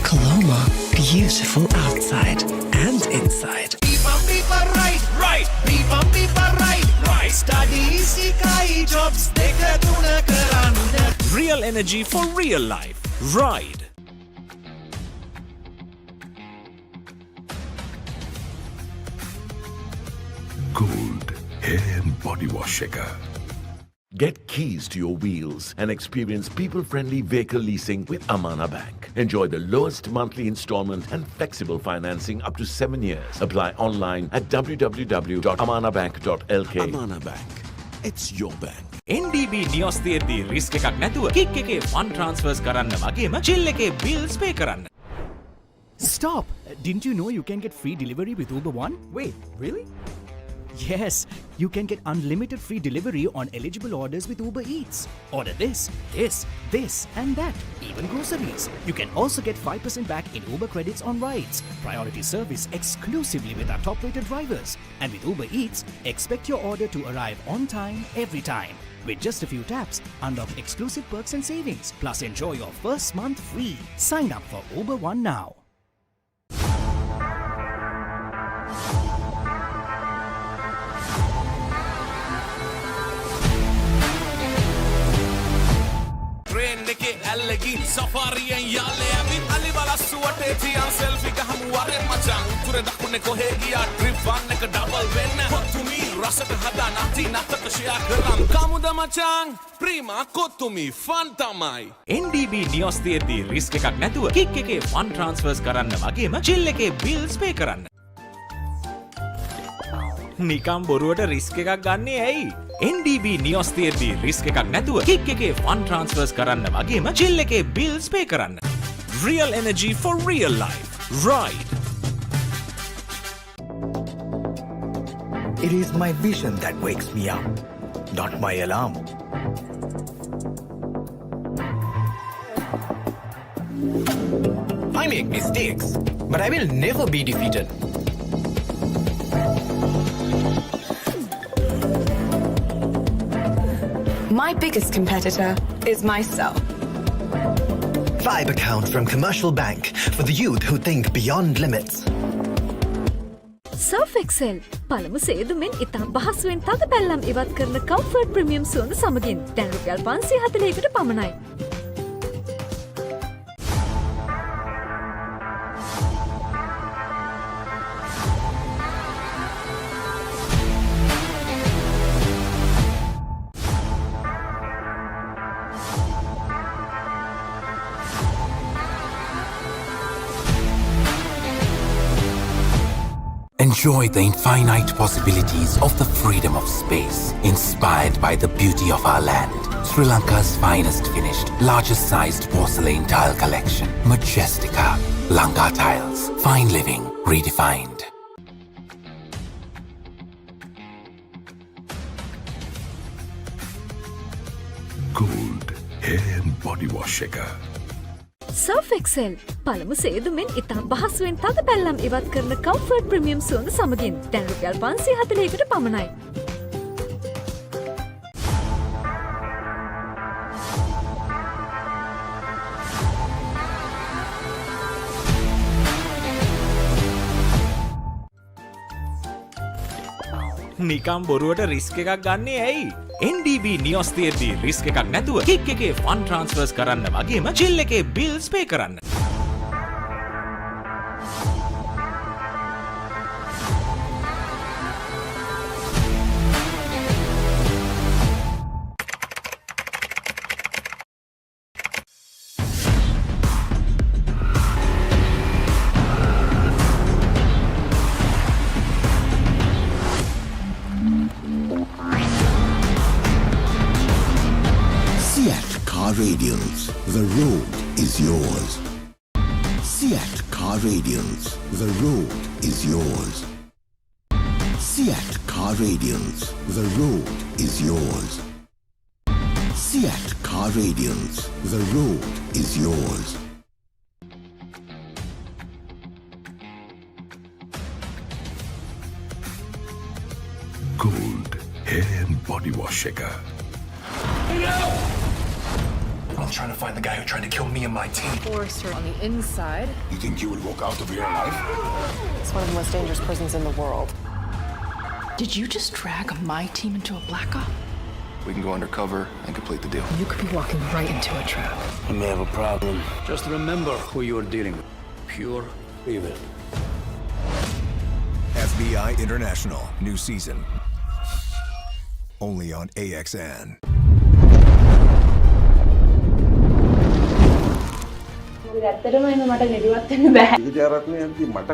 [SPEAKER 18] Colombo, beautiful outside and inside.
[SPEAKER 10] Beepa right, right. Beepa right, right. Studies ikai jobs deka tuna karanda.
[SPEAKER 4] Real energy for real life. Ride.
[SPEAKER 13] Gold hair and body wash shaker.
[SPEAKER 6] Get keys to your wheels and experience people-friendly vehicle leasing with Amana Bank. Enjoy the lowest monthly installment and flexible financing up to 7 years. Apply online at www.amanabank.lk.
[SPEAKER 7] Amana Bank. It's your bank.
[SPEAKER 4] NDB Neos තියෙද්දි risk එකක් නැතුව kick එකේ fun ට්‍රාන්ස්ෆර්ස් කරන්න වගේම chill එකේ bills පේ කරන්න.
[SPEAKER 17] Stop! Didn't you know you can get free delivery with Uber One? Wait, really? Yes, you can get unlimited free delivery on eligible orders with Uber Eats. Order this, and that, even groceries. You can also get 5% back in Uber credits on rides. Priority service exclusively with our top-rated drivers. And with Uber Eats, expect your order to arrive on time, every time. With just a few taps, unlock exclusive perks and savings. Plus enjoy your first month free. Sign up for Uber One now.
[SPEAKER 10] Safari and Yale, I mean, Ali Balasua, selfie, Gahamu, Machang, to the කපුනේ කොහේ ගියා trip වන් එක double වෙන්න කොතුමි රසට හදා නැති නැතක share කරන් කමුද මචං Prima කොතුමි fun තමයි
[SPEAKER 4] NDB Neos තියෙද්දි රිස්ක් එකක් නැතුව කික් එකේ ෆන් ට්‍රාන්ස්ෆර්ස් කරන්න වගේම චිල් එකේ බිල්ස් පේ කරන්න. නිකම් බොරුවට රිස්ක් එකක් ගන්නේ ඇයි? NDB නියොස් තියෙද්දි රිස්ක් එකක් නැතුව කික් එකේ ෆන් ට්‍රාන්ස්ෆර්ස් කරන්න වගේම චිල් එකේ බිල්ස් පේ කරන්න. Real energy for real life. Ride.
[SPEAKER 5] It is my vision that wakes me up, not my alarm. I make mistakes, but I will never be defeated.
[SPEAKER 9] My biggest competitor is myself.
[SPEAKER 5] 5 accounts from Commercial Bank for the youth who think beyond limits.
[SPEAKER 15] Surf Excel පළමු සේදුමෙන් ඉතා පහසුවෙන් තද පැල්ලම් ඉවත් කරන comfort premium සුවඳ සමගින් දැන් රුපියල් 540කට පමණයි.
[SPEAKER 8] Enjoy the infinite possibilities of the freedom of space, inspired by the beauty of our land. Sri Lanka's finest finished, largest sized porcelain tile collection. Majestica. Lanka Tiles. Fine living redefined.
[SPEAKER 13] Gold hair and body wash එක.
[SPEAKER 15] Surf Excel පළමු සේදුමෙන් ඉතා පහසුවෙන් තද පැල්ලම් ඉවත් කරන comfort premium සුවඳ සමගින් දැන් රුපියල් 540කට පමණයි.
[SPEAKER 4] නිකම් බොරුවට රිස්ක් එකක් ගන්නේ ඇයි? NDB නියොස් තියෙද්දි රිස්ක් එකක් නැතුව කික් එකේ ෆන් ට්‍රාන්ස්ෆර්ස් කරන්න වගේම චිල් එකේ බිල්ස් පේ කරන්න.
[SPEAKER 7] Radials, the road is yours. Seat Car Radials, the road is yours. Seat Car Radials, the road is yours. Seat Car Radials, the road is yours.
[SPEAKER 13] Gold hair and body wash එක.
[SPEAKER 5] I'm trying to find the guy who tried to kill me and my team.
[SPEAKER 19] Forrester on the inside.
[SPEAKER 13] You think you would walk out of here alive?
[SPEAKER 19] It's one of the most dangerous prisons in the world. Did you just drag my team into a black op?
[SPEAKER 20] We can go undercover and complete the deal.
[SPEAKER 19] You could be walking right into a trap.
[SPEAKER 21] You may have a problem. Just remember who you're dealing with. Pure evil.
[SPEAKER 22] FBI International, new season. Only on AXN.
[SPEAKER 23] ඇත්තටම එහෙම මට නිදිවත් වෙන්න බෑ.
[SPEAKER 24] විචාරත්නේ යන්ති මට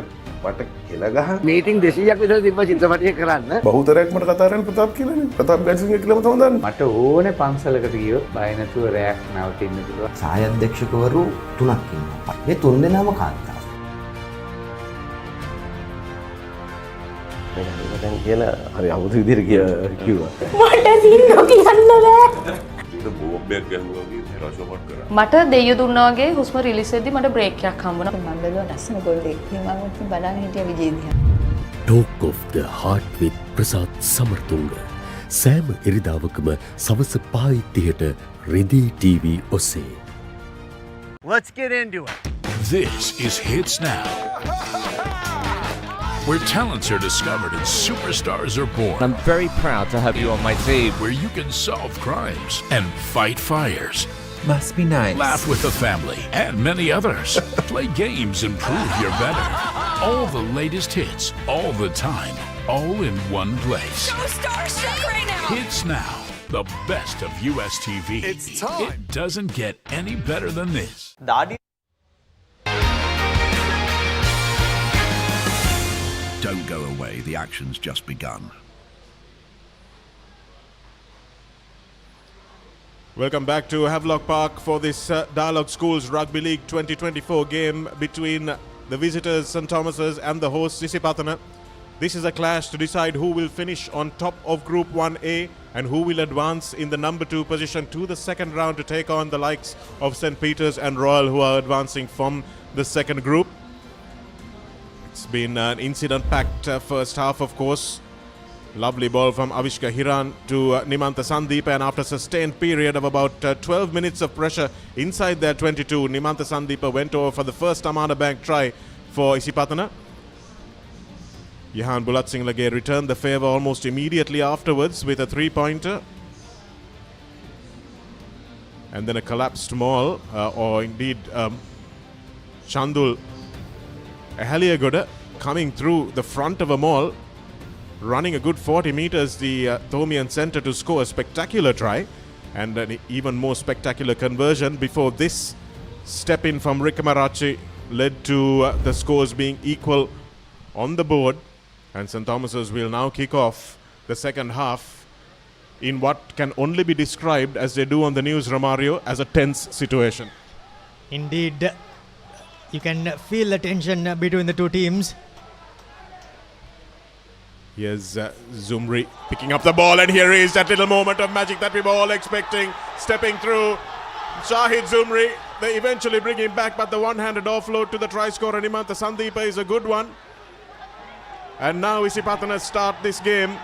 [SPEAKER 24] කෙල ගහන
[SPEAKER 21] meeting 200ක් විතර තිබ්බ චිත්‍රපටයක් කරන්න.
[SPEAKER 24] බහුතරයක් මට කතා කරන්න ප්‍රතාප් කියලානේ. ප්‍රතාප් ගැන්සිංහ කියලා මම තමයි දන්නේ.
[SPEAKER 21] මට ඕනේ පන්සලකට ගියොත් බය නැතුව රැයක් නවතින්න පුළුවන්.
[SPEAKER 25] සහාය අධ්‍යක්ෂකවරු 3ක් ඉන්නවා. මේ 3 දෙනාම කාන්තා.
[SPEAKER 24] දැන් කියලා හරි අමුතු විදිහට කිව්වා.
[SPEAKER 23] මට සින්නෝ කියන්න බෑ.
[SPEAKER 24] බෝම්බයක් ගැහුවා වගේ රෂොමට් කරා.
[SPEAKER 23] මට දෙයියෝ දුන්නා වගේ හුස්ම රිලීස් වෙද්දි මට බ්‍රේක් එකක් හම්බුණා. මම බැලුවා ලස්සන ගෝල් එකක්. මම බලන්න හිටියා විජේදියා.
[SPEAKER 26] Talk of the Heart with Prasad Samartunga. සෑම ඉරිදාවකම සවස 5:30ට රිදී TV ඔස්සේ.
[SPEAKER 21] Let's get into it.
[SPEAKER 27] This is Hits Now, where talents are discovered and superstars are born.
[SPEAKER 28] I'm very proud to have you on my team.
[SPEAKER 27] Where you can solve crimes and fight fires.
[SPEAKER 28] Must be nice.
[SPEAKER 27] Laugh with the family and many others. Play games and prove you're better. All the latest hits, all the time, all in one place.
[SPEAKER 10] So starstruck right now.
[SPEAKER 27] Hits Now, the best of US TV.
[SPEAKER 10] It's time.
[SPEAKER 27] It doesn't get any better than this.
[SPEAKER 13] Don't go away, the action's just begun.
[SPEAKER 24] Welcome back to Havelock Park for this Dialog Schools Rugby League 2024 game between the visitors St Thomas's and the hosts Isipathana. This is a clash to decide who will finish on top of Group 1A and who will advance in the number 2 position to the second round to take on the likes of St Peter's and Royal, who are advancing from the second group. It's been an incident-packed first half, of course. Lovely ball from Avishka Hiran to Nimantha Sandeep, and after a sustained period of about 12 minutes of pressure inside their 22, Nimantha Sandeep went over for the first Amana Bank try for Isipathana. Jahan Bulat-Singlage returned the favour almost immediately afterwards with a 3-pointer. And then a collapsed maul, or indeed Chandul Ahaliagoda coming through the front of a maul, running a good 40 meters the Thomian centre to score a spectacular try and an even more spectacular conversion before this step in from Rikamarachi led to the scores being equal on the board. And St Thomas's will now kick off the second half in what can only be described, as they do on the news, Romario, as a tense situation.
[SPEAKER 1] Indeed, you can feel the tension between the two teams.
[SPEAKER 24] Here's Zumri picking up the ball, and here is that little moment of magic that we were all expecting. Stepping through, Shahid Zumri. They eventually bring him back, but the one-handed offload to the try scorer Nimantha Sandeepa is a good one. And now Isipathana start this game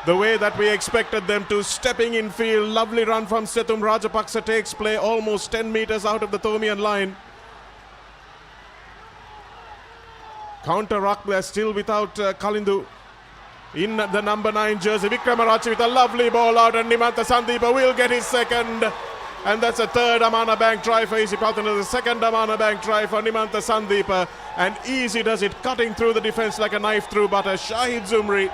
[SPEAKER 24] the way that we expected them to. Stepping in field, lovely run from Setum Rajapaksa takes play almost 10 meters out of the Thomian line. Counter ruck there, still without Kalindu in the number 9 jersey. Vikramarachi with a lovely ball out, and Nimantha Sandeepa will get his second. And that's a third Amana Bank try for Isipathana, the second Amana Bank try for Nimantha Sandeepa. And easy does it, cutting through the defense like a knife through butter. Shahid Zumri,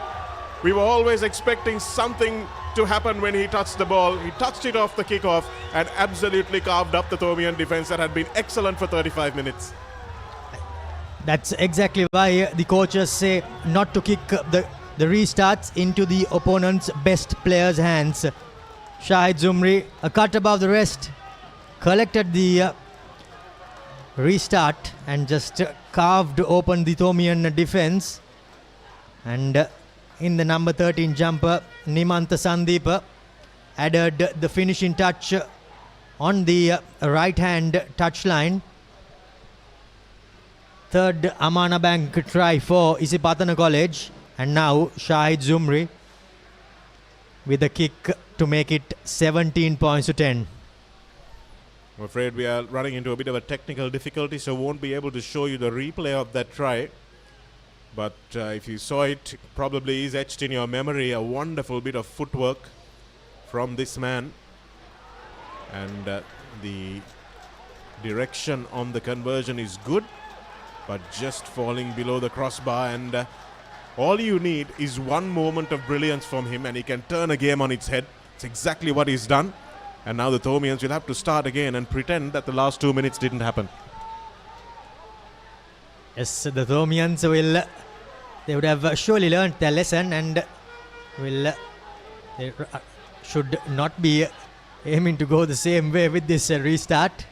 [SPEAKER 24] we were always expecting something to happen when he touched the ball. He touched it off the kickoff and absolutely carved up the Thomian defense that had been excellent for 35 minutes.
[SPEAKER 1] That's exactly why the coaches say not to kick the restarts into the opponent's best player's hands. Shahid Zumri, a cut above the rest, collected the restart and just carved open the Thomian defense. And in the number 13 jumper, Nimantha Sandeepa added the finishing touch on the right hand touchline. Third Amana Bank try for Isipathana College, and now Shahid Zumri with a kick to make it 17 points to 10.
[SPEAKER 24] I'm afraid we are running into a bit of a technical difficulty, so won't be able to show you the replay of that try. But if you saw it, probably is etched in your memory. A wonderful bit of footwork from this man, and the direction on the conversion is good, but just falling below the crossbar. And all you need is one moment of brilliance from him, and he can turn a game on its head. It's exactly what he's done. And now the Thomians will have to start again and pretend that the last 2 minutes didn't happen.
[SPEAKER 1] Yes, the Thomians they would have surely learnt their lesson, and they should not be aiming to go the same way with this restart.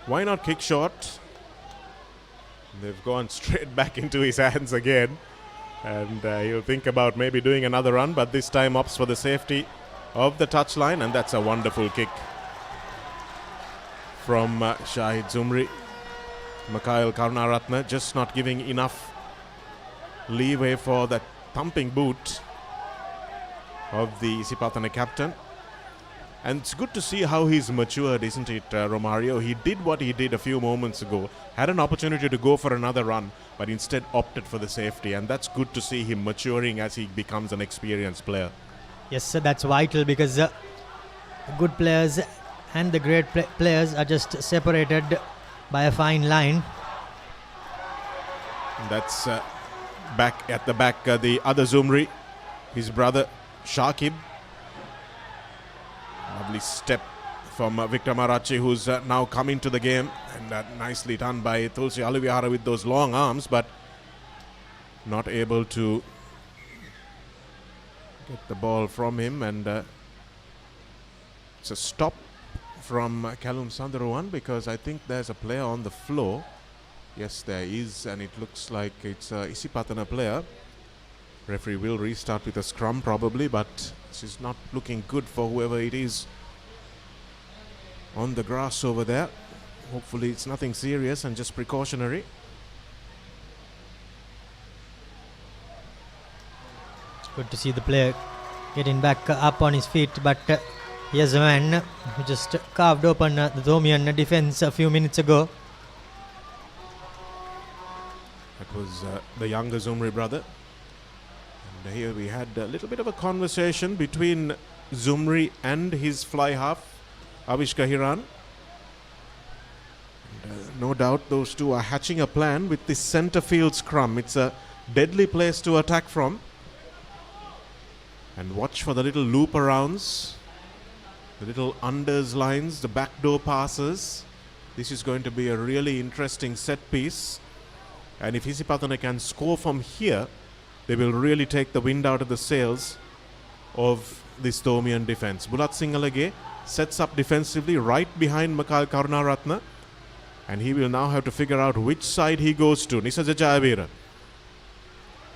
[SPEAKER 24] Why not kick short? They've gone straight back into his hands again. And he'll think about maybe doing another run, but this time opts for the safety of the touchline. And that's a wonderful kick from Shahid Zumri. Mikhail Karunaratne just not giving enough leeway for that thumping boot of the Isipathana captain. And it's good to see how he's matured, isn't it, Romario? He did what he did a few moments ago, had an opportunity to go for another run, but instead opted for the safety. And that's good to see him maturing as he becomes an experienced player.
[SPEAKER 1] Yes, sir, that's vital, because the good players and the great players are just separated by a fine line.
[SPEAKER 24] That's back at the back, the other Zumri, his brother Shakib. Lovely step from Victor Marachi, who's now come into the game, and nicely done by Tulsi Aluvihara with those long arms, but not able to get the ball from him. And it's a stop from Kalum Sandarawan, because I think there's a player on the floor. Yes, there is, and it looks like it's a Isipathana player. Referee will restart with a scrum probably, but this is not looking good for whoever it is on the grass over there. Hopefully it's nothing serious and just precautionary.
[SPEAKER 1] It's good to see the player getting back up on his feet, but here's a man who just carved open the Thomian defense a few minutes ago.
[SPEAKER 24] That was the younger Zumri brother. And here we had a little bit of a conversation between Zumri and his fly half, Avishka Hiran. And, no doubt those two are hatching a plan with this centre field scrum. It's a deadly place to attack from. And watch for the little loop arounds, the little unders lines, the backdoor passes. This is going to be a really interesting set piece. And if Isipathana can score from here, they will really take the wind out of the sails of this Thomian defence. Bulat Singalage sets up defensively right behind Makal Karunaratna, and he will now have to figure out which side he goes to. Nisaja Jayavira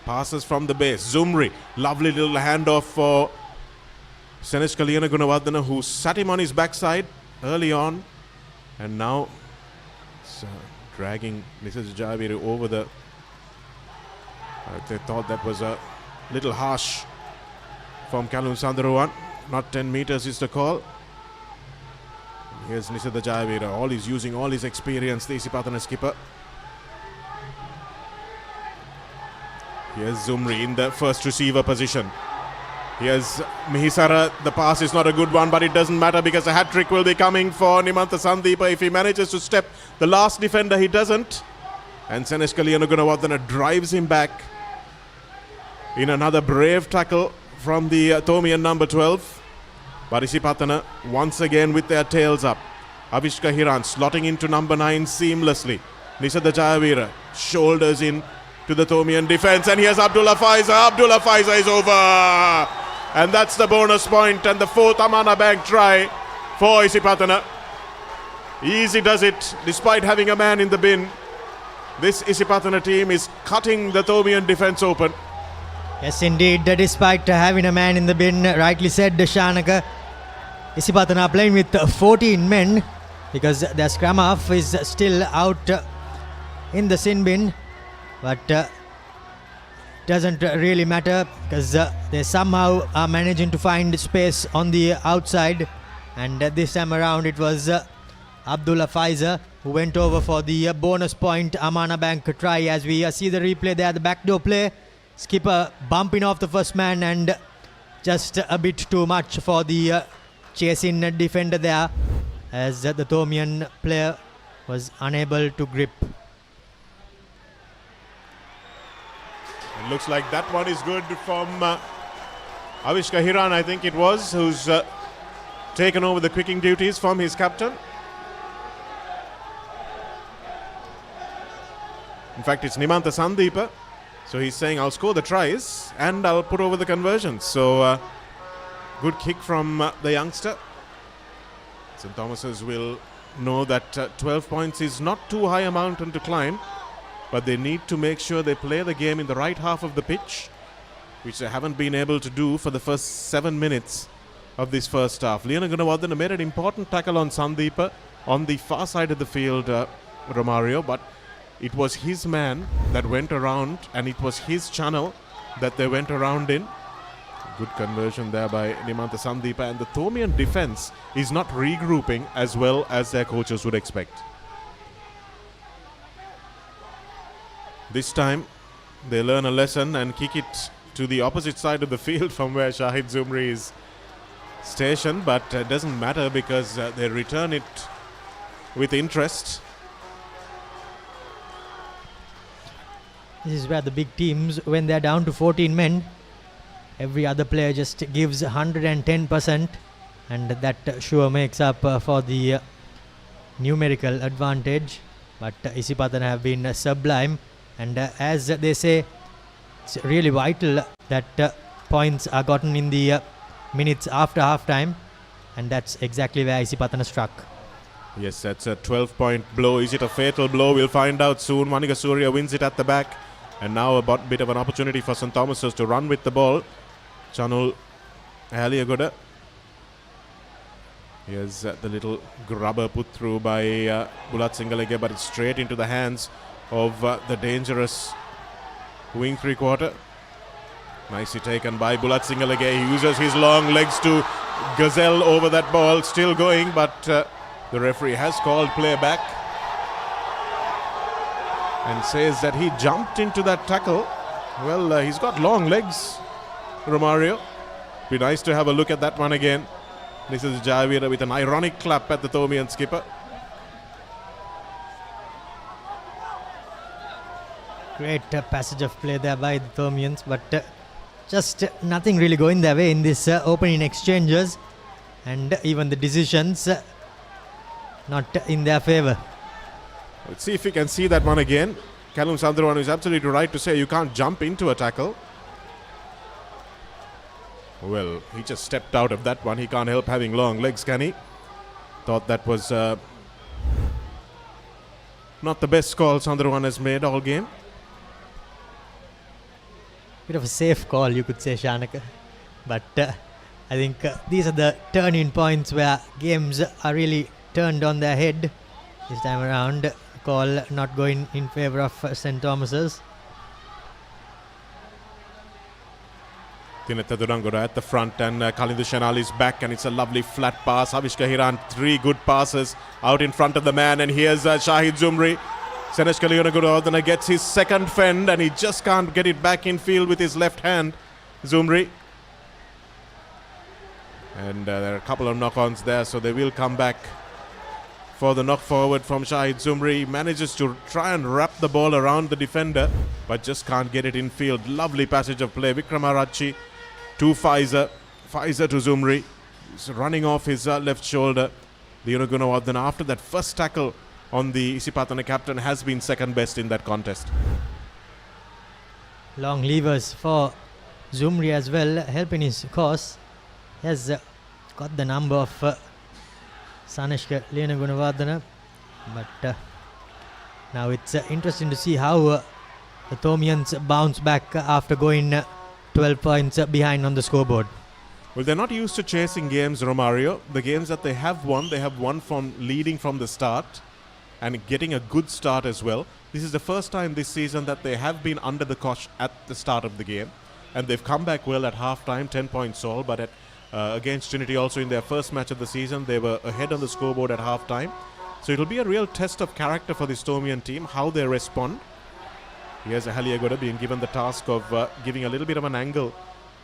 [SPEAKER 24] passes from the base. Zumri, lovely little handoff for Senesh Kalyana Gunawardana, who sat him on his backside early on, and now it's dragging Nisaja Jayavira over the... they thought that was a little harsh from Kalum Sandarawan. Not 10 meters is the call. Here's Nisada Jayavira. He's using all his experience, the Isipathana skipper. Here's Zumri in the first receiver position. Here's Mihisara. The pass is not a good one, but it doesn't matter because a hat-trick will be coming for Nimantha Sandeepa. If he manages to step the last defender, he doesn't. And Senesh Kalyana Gunawardana drives him back in another brave tackle from the Thomian number 12. But Isipathana once again with their tails up. Avishka Hiran slotting into number 9 seamlessly. Nisada Jayavira shoulders in to the Thomian defense, and here's Abdullah Faiza. Abdullah Faiza is over, and that's the bonus point and the 4th Amana Bank try for Isipathana. Easy does it despite having a man in the bin. This Isipathana team is cutting the Thomian defense open.
[SPEAKER 1] Yes, indeed. Despite having a man in the bin, rightly said Shanaka, Isipathana are playing with 14 men because their scrum half is still out in the sin bin. But doesn't really matter because they somehow are managing to find space on the outside. And this time around it was Abdullah Faiza who went over for the bonus point Amana Bank try. As we see the replay there, the backdoor play. Skipper bumping off the first man, and just a bit too much for the chasing defender there, as the Thomian player was unable to grip.
[SPEAKER 24] It looks like that one is good from Avishka Hiran, I think it was, who's taken over the kicking duties from his captain. In fact, it's Nimantha Sandeepa. So he's saying, I'll score the tries and I'll put over the conversions. So good kick from the youngster. St. Thomas's will know that 12 points is not too high a mountain to climb, but they need to make sure they play the game in the right half of the pitch, which they haven't been able to do for the first 7 minutes of this first half. Leona Gunawardana made an important tackle on Sandeepa on the far side of the field, Romario, but it was his man that went around, and it was his channel that they went around in. Good conversion there by Nimantha Sandeepa, and the Thomian defense is not regrouping as well as their coaches would expect. This time they learn a lesson and kick it to the opposite side of the field from where Shahid Zumri is stationed, but it doesn't matter because they return it with interest.
[SPEAKER 1] This is where the big teams, when they're down to 14 men, every other player just gives 110%, and that sure makes up for the numerical advantage. But Isipathana have been sublime, and as they say, it's really vital that points are gotten in the minutes after half time, and that's exactly where Isipathana struck.
[SPEAKER 24] Yes, that's a 12-point blow. Is it a fatal blow? We'll find out soon. Manika Surya wins it at the back, and now a bit of an opportunity for St. Thomas's to run with the ball. Chanul Haliagoda. Here's the little grubber put through by Bulat Singalege, but it's straight into the hands of the dangerous wing three-quarter. Nicely taken by Bulat Singalege. He uses his long legs to gazelle over that ball. Still going, but the referee has called play back and says that he jumped into that tackle. Well, he's got long legs, Romario. Be nice to have a look at that one again. This is Javira with an ironic clap at the Thomian skipper.
[SPEAKER 1] Great passage of play there by the Thomians, but just nothing really going their way in this opening exchanges, and even the decisions not in their favour.
[SPEAKER 24] Let's see if we can see that one again. Callum Sandhawan is absolutely right to say you can't jump into a tackle. Well, he just stepped out of that one. He can't help having long legs, can he? Thought that was not the best call Sandhawan has made all game.
[SPEAKER 1] Bit of a safe call, you could say, Shanaka. But I think these are the turning points where games are really turned on their head. This time around, call not going in favour of St. Thomas's.
[SPEAKER 24] Tinetta Durangoda at the front, and Kalindu Shanal is back, and it's a lovely flat pass. Avishka Hiran, 3 good passes out in front of the man, and here's Shahid Zumri. Senesh Kaliyonagudodana gets his second fend, and he just can't get it back in field with his left hand, Zumri. And there are a couple of knock-ons there, so they will come back for the knock forward from Shahid Zumri. He manages to try and wrap the ball around the defender, but just can't get it in field. Lovely passage of play. Vikramarachi to Pfizer. Pfizer to Zumri. He's running off his left shoulder. Leonagunawardana, after that first tackle on the Isipathana captain, has been second best in that contest.
[SPEAKER 1] Long levers for Zumri as well, helping his cause. He has got the number of Saneshka Leonagunawardana, but now it's interesting to see how the Thomians bounce back after going 12 points behind on the scoreboard.
[SPEAKER 24] Well, they're not used to chasing games, Romario. The games that they have won from leading from the start and getting a good start as well. This is the first time this season that they have been under the cosh at the start of the game, and they've come back well at half-time, 10 points all, but at against Trinity also in their first match of the season, they were ahead on the scoreboard at half-time. So it'll be a real test of character for this Thomian team, how they respond. Here's Haliagoda being given the task of giving a little bit of an angle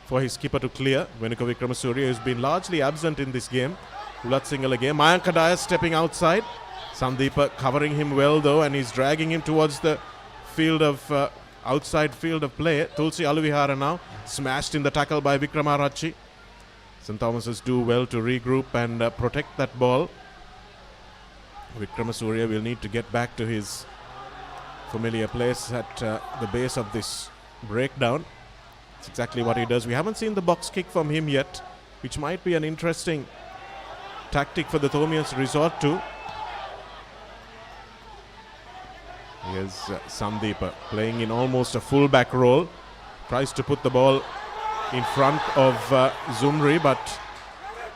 [SPEAKER 24] for his skipper to clear. Venuka Vikramasuriya has been largely absent in this game. Ulat Singhal again. Mayank Kadaya stepping outside. Sandeepa covering him well though, and he's dragging him towards the field of outside field of play. Tulsi Aluvihara now smashed in the tackle by Vikramarachi. St. Thomas's do well to regroup and protect that ball. Vikramasuriya will need to get back to his familiar place at the base of this breakdown. It's exactly what he does. We haven't seen the box kick from him yet, which might be an interesting tactic for the Thomians to resort to. Here's Sandeepa playing in almost a full-back role. Tries to put the ball in front of Zumri, but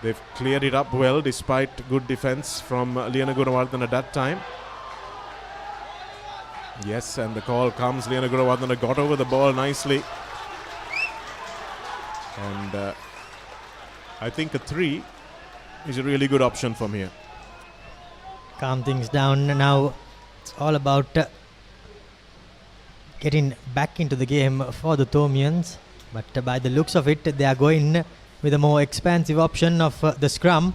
[SPEAKER 24] they've cleared it up well despite good defense from Leonagunawardana at that time. Yes, and the call comes. Leonagunawardana got over the ball nicely. And I think a 3 is a really good option from here.
[SPEAKER 1] Calm things down now. It's all about getting back into the game for the Thomians. But by the looks of it, they are going with a more expansive option of the scrum.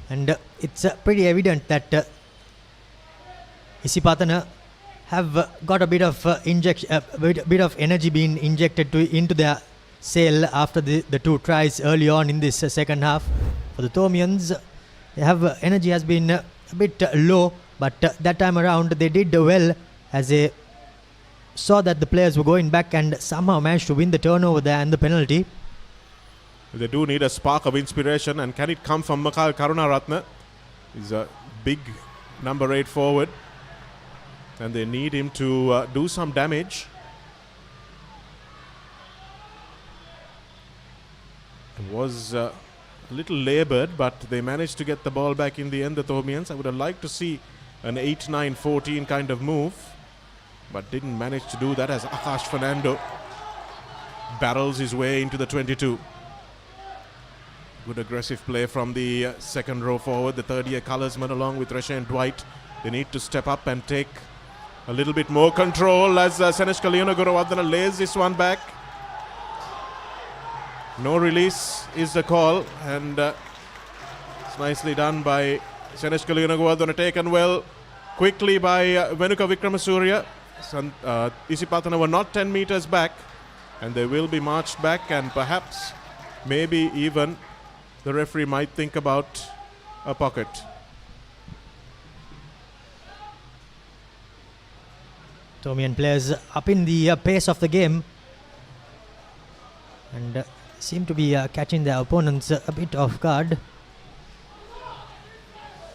[SPEAKER 1] And it's pretty evident that Isipathana have got a bit of bit of energy being injected into their sail after the 2 tries early on in this second half. For the Thomians, energy has been a bit low, but that time around they did well as they saw that the players were going back and somehow managed to win the turnover there and the penalty.
[SPEAKER 24] They do need a spark of inspiration, and can it come from Mikhail Karunaratne? He's a big number 8 forward, and they need him to do some damage. It was a little laboured, but they managed to get the ball back in the end, the Thomians. I would have liked to see an 8-9-14 kind of move, but didn't manage to do that as Akash Fernando barrels his way into the 22. Good aggressive play from the second row forward, the third-year colorsman along with Rashain Dwight. They need to step up and take a little bit more control as Seneshka Leonogorowardena lays this one back. No release is the call, and it's nicely done by Seneshka Leonogorowardena, taken well quickly by Venuka Vikramasuriya. Isipathana were not 10 meters back, and they will be marched back, and perhaps, maybe even, the referee might think about a pocket.
[SPEAKER 1] Thomian players up in the pace of the game and seem to be catching their opponents a bit off guard.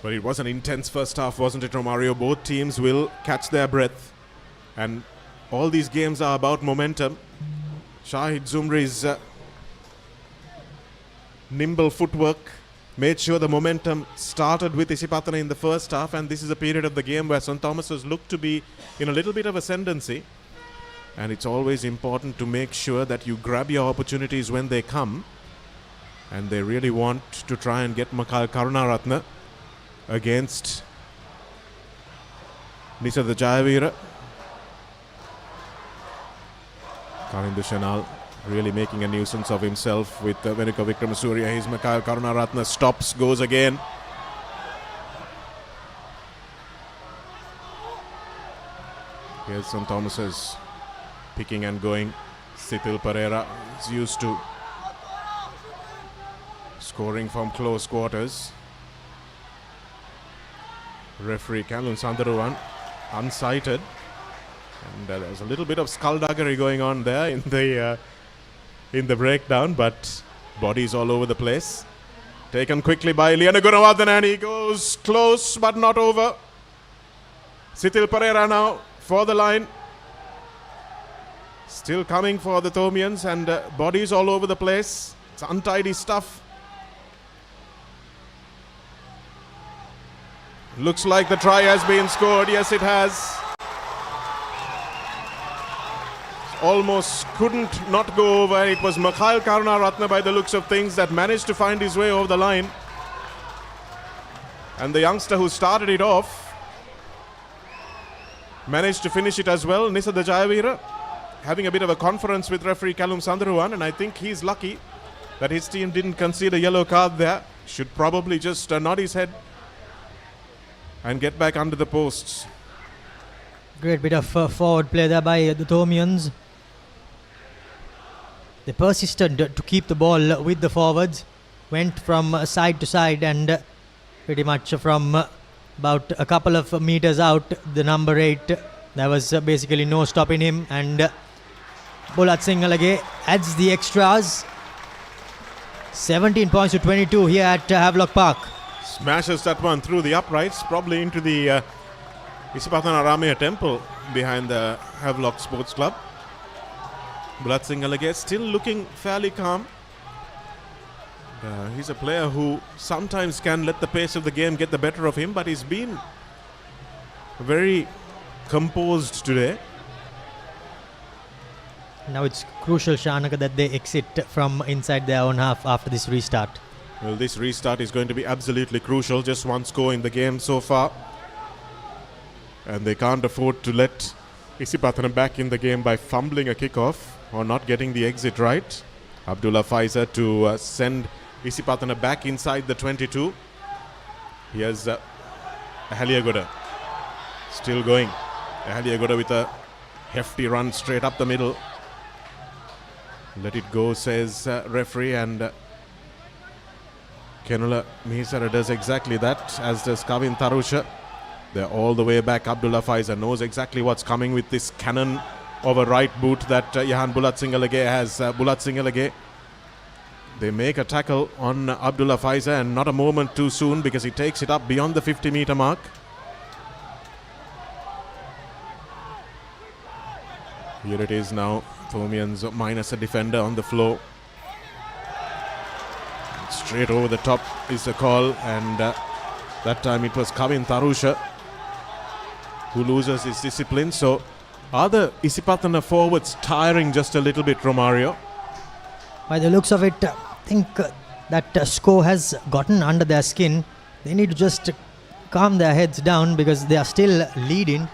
[SPEAKER 24] But it was an intense first half, wasn't it, Romario? Both teams will catch their breath, and all these games are about momentum. Shahid Zumri's nimble footwork made sure the momentum started with Isipathana in the first half, and this is a period of the game where St. Thomas's look to be in a little bit of ascendancy, and it's always important to make sure that you grab your opportunities when they come, and they really want to try and get Mikhail Karunaratne against Nisartha Jayavira. Karindu Shanal really making a nuisance of himself with Venuka Vikramasuriya. His Mikhail Karunaratne stops, goes again. Here's St. Thomas's picking and going. Sitil Pereira is used to scoring from close quarters. Referee Kalun Sandaruwan unsighted, and there's a little bit of skullduggery going on there in the breakdown, but bodies all over the place. Taken quickly by Leonogorowardena, and he goes close but not over. Sitil Pereira now for the line. Still coming for the Thomians, and bodies all over the place. It's untidy stuff. Looks like the try has been scored. Yes, it has. Almost couldn't not go over. It was Mikhail Karunaratne, by the looks of things, that managed to find his way over the line. And the youngster who started it off managed to finish it as well. Nisartha Jayavira having a bit of a conference with referee Kalum Sandaruwan, and I think he's lucky that his team didn't concede a yellow card there. Should probably just nod his head and get back under the posts.
[SPEAKER 1] Great bit of forward play there by the Thomians. They persisted to keep the ball with the forwards, went from side to side, and pretty much from about a couple of meters out, the number 8, there was basically no stopping him, and Bulat Singalage adds the extras. 17 points to 22 here at Havelock Park.
[SPEAKER 24] Smashes that one through the uprights, probably into the Isipathana Ramaya temple behind the Havelock Sports Club. Bulat Singalage still looking fairly calm. He's a player who sometimes can let the pace of the game get the better of him, but he's been very composed today.
[SPEAKER 1] Now it's crucial, Shanaka, that they exit from inside their own half after this restart.
[SPEAKER 24] Well, this restart is going to be absolutely crucial. Just one score in the game so far, and they can't afford to let Isipathana back in the game by fumbling a kickoff or not getting the exit right. Abdullah Faiza to send Isipathana back inside the 22. Here's Haliagoda still going. Havelock with a hefty run straight up the middle. Let it go, says referee, and Kenula Mihisara does exactly that, as does Kavin Tarusha. They're all the way back. Abdullah Faiza knows exactly what's coming with this cannon of a right boot that Yahan Bulatsingalage has. Bulatsingalage, they make a tackle on Abdullah Faiza, and not a moment too soon, because he takes it up beyond the 50-meter mark. Here it is now. Thomians minus a defender on the floor. Straight over the top is the call, and that time it was Kavin Tarusha who loses his discipline. So are the Isipathana forwards tiring just a little bit, Romario?
[SPEAKER 1] By the looks of it, I think that score has gotten under their skin. They need to just calm their heads down, because they are still leading.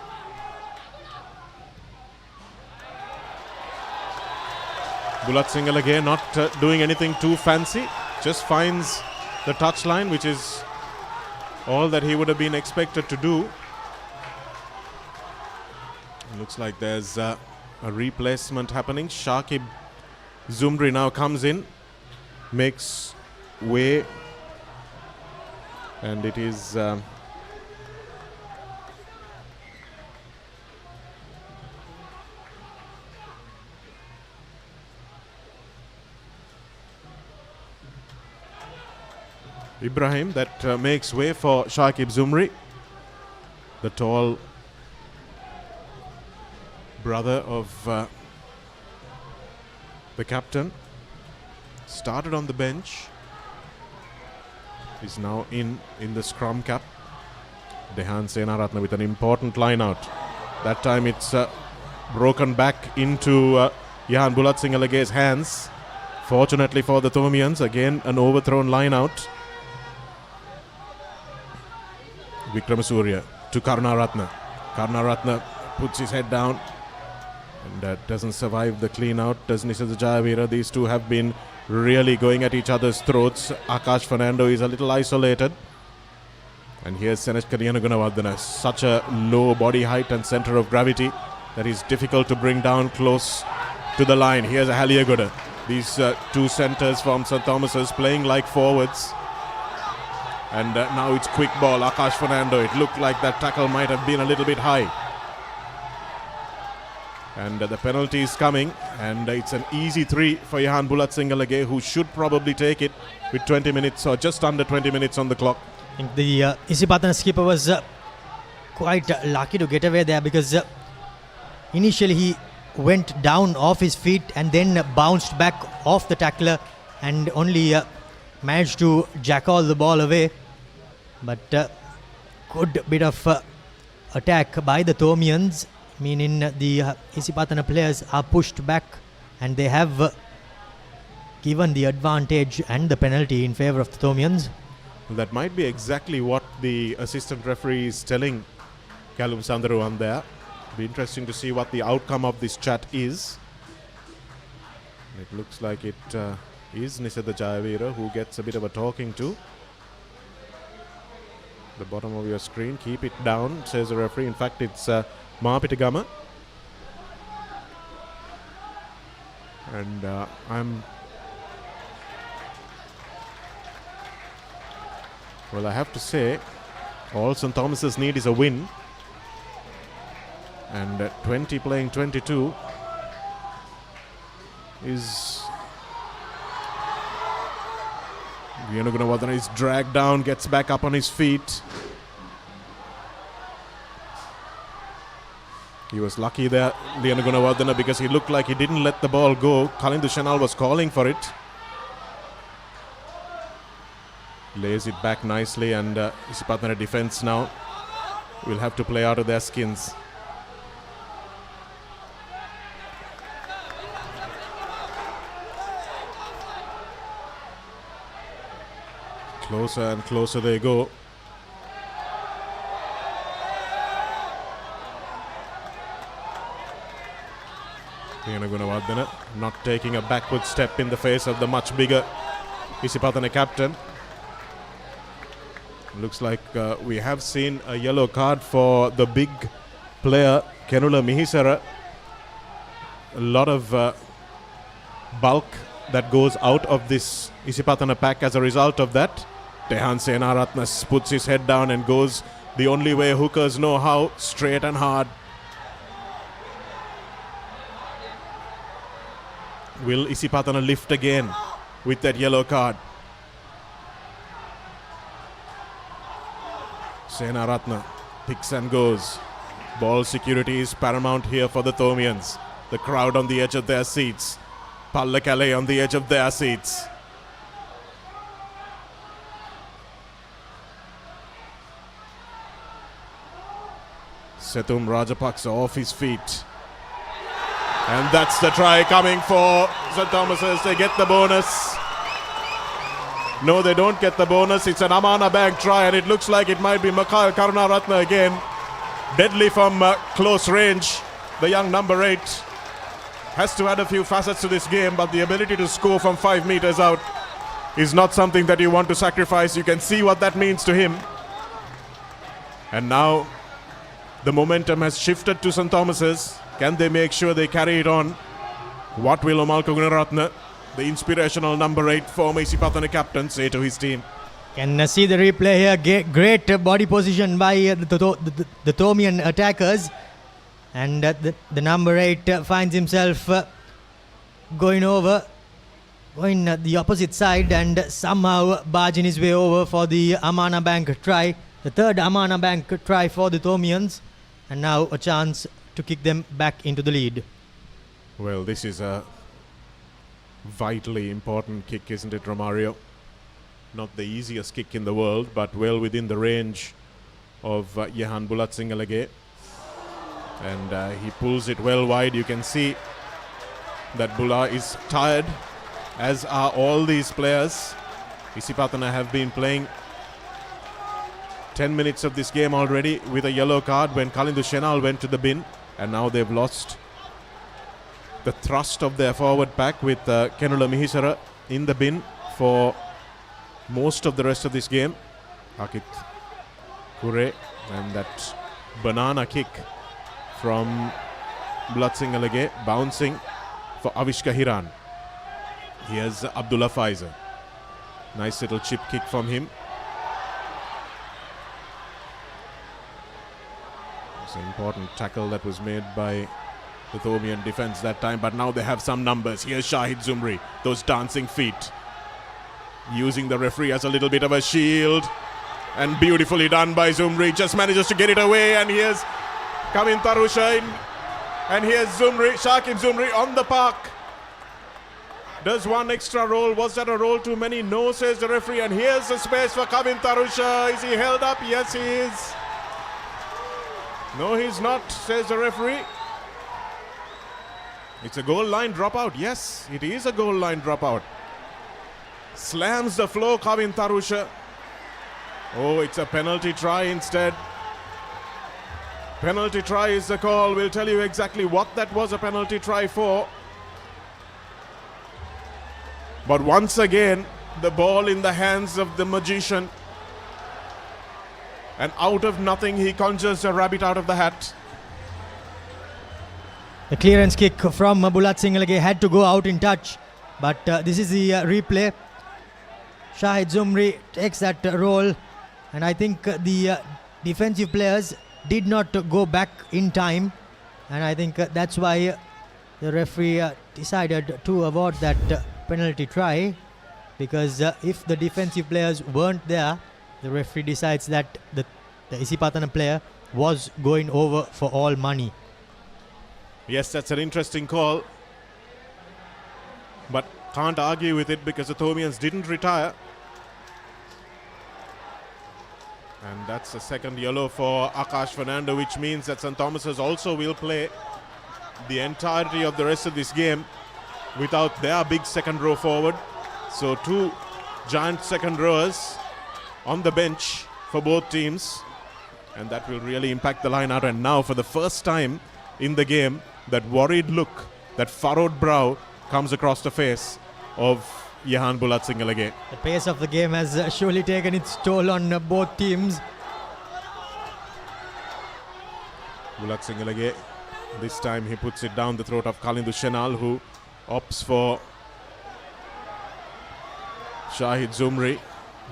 [SPEAKER 24] Bulatsingalage not doing anything too fancy, just finds the touchline, which is all that he would have been expected to do. Looks like there's a replacement happening. Shakib Zumri now comes in, makes way, and it is Ibrahim that makes way for Shakib Zumri, the tall brother of the captain. Started on the bench, is now in the scrum cap. Dehan Senaratne with an important line out. That time it's broken back into Yahan Bulatsingalaga's hands. Fortunately for the Thomians, again an overthrown line out. Vikramasuriya to Karunaratne. Karunaratne puts his head down and doesn't survive the clean out. Does Nisada Jayavira. These two have been really going at each other's throats. Akash Fernando is a little isolated. And here's Senesh Gunawardena. Such a low body height and center of gravity that is difficult to bring down close to the line. Here's a Haliagoda. These two centers from St. Thomas's playing like forwards. And now it's quick ball, Akash Fernando. It looked like that tackle might have been a little bit high. And the penalty is coming, and it's an easy 3 for Yahan Bulatsingalage, who should probably take it with 20 minutes or just under 20 minutes on the clock.
[SPEAKER 1] I think the Isipathana skipper was quite lucky to get away there, because initially he went down off his feet and then bounced back off the tackler and only managed to jackal the ball away. But good bit of attack by the Thomians, meaning the Isipathana players are pushed back, and they have given the advantage and the penalty in favour of the Thomians.
[SPEAKER 24] That might be exactly what the assistant referee is telling Callum Sandaruan there. Be interesting to see what the outcome of this chat is. It looks like it is Nisada Jayavira who gets a bit of a talking to. The bottom of your screen, keep it down, says the referee. In fact, it's Mahapitigama. And I have to say, all St. Thomas's need is a win. And 20 playing 22 is... Gunawardena is dragged down, gets back up on his feet. He was lucky there, Gunawardena, because he looked like he didn't let the ball go. Kalindu Chanal was calling for it. Lays it back nicely, and Isipathana defense now will have to play out of their skins. Closer and closer they go. Gunawardena not taking a backward step in the face of the much bigger Isipathana captain. Looks like we have seen a yellow card for the big player Kenula Mihisara, a lot of bulk that goes out of this Isipathana pack as a result of that. Tehan Senaratne puts his head down and goes the only way hookers know how, straight and hard. Will Isipathana lift again with that yellow card? Senaratne picks and goes. Ball security is paramount here for the Thomians. The crowd on the edge of their seats. Pallakale on the edge of their seats. Sethum Rajapaksa off his feet. And that's the try coming for St. Thomas's. They get the bonus. No, they don't get the bonus. It's an Amana Bank try, and it looks like it might be Mikhail Karunaratne again. Deadly from close range. The young number 8 has to add a few facets to this game, but the ability to score from 5 meters out is not something that you want to sacrifice. You can see what that means to him. And now the momentum has shifted to St. Thomas's. Can they make sure they carry it on? What will Omal Karunaratne, the inspirational number 8 former Isipathana captain, say to his team?
[SPEAKER 1] Can see the replay here. Great body position by the Thomian attackers. And the number 8 finds himself going the opposite side and somehow barging his way over for the Amana Bank try. The third Amana Bank try for the Thomians. And now a chance to kick them back into the lead.
[SPEAKER 24] Well, this is a vitally important kick, isn't it, Romario? Not the easiest kick in the world, but well within the range of Jehan Bulatsingalage. And he pulls it well wide. You can see that Bula is tired, as are all these players. Isipathana have been playing 10 minutes of this game already with a yellow card when Kalindu Shenal went to the bin. And now they've lost the thrust of their forward pack with Kenula Mihisara in the bin for most of the rest of this game. Hakit Kure, and that banana kick from Bulatsingalage bouncing for Avishka Hiran. Here's Abdullah Faizer. Nice little chip kick from him. It's an important tackle that was made by the Thomian defense that time, but now they have some numbers. Here's Shahid Zumri, those dancing feet, using the referee as a little bit of a shield, and beautifully done by Zumri, just manages to get it away. And here's Kavin Tarushain, and here's Zumri, Shakib Zumri on the park. Does one extra roll? Was that a roll too many? No, says the referee. And here's the space for Kavin Tarusha. Is he held up? Yes, he is. No, he's not, says the referee. It's a goal line dropout. Yes, it is a goal line dropout. Slams the floor, Kavin Tarusha. Oh, it's a penalty try instead. Penalty try is the call. We'll tell you exactly what that was a penalty try for. But once again, the ball in the hands of the magician. And out of nothing, he conjures a rabbit out of the hat.
[SPEAKER 1] The clearance kick from Bulatsingalage had to go out in touch. But this is the replay. Shahid Zumri takes that role. And I think the defensive players did not go back in time. And I think that's why the referee decided to award that penalty try. Because if the defensive players weren't there, the referee decides that the Isipathana player was going over for all money.
[SPEAKER 24] Yes, that's an interesting call. But can't argue with it because the Thomians didn't retire. And that's the second yellow for Akash Fernando, which means that St. Thomas's also will play the entirety of the rest of this game without their big second row forward. So 2 giant second rowers on the bench for both teams, and that will really impact the line out. And now for the first time in the game, that worried look, that furrowed brow comes across the face of Jehan Bulatsingalage.
[SPEAKER 1] The pace of the game has surely taken its toll on both teams.
[SPEAKER 24] Bulatsingalage This time he puts it down the throat of Kalindu Shenal, who opts for Shahid Zumri.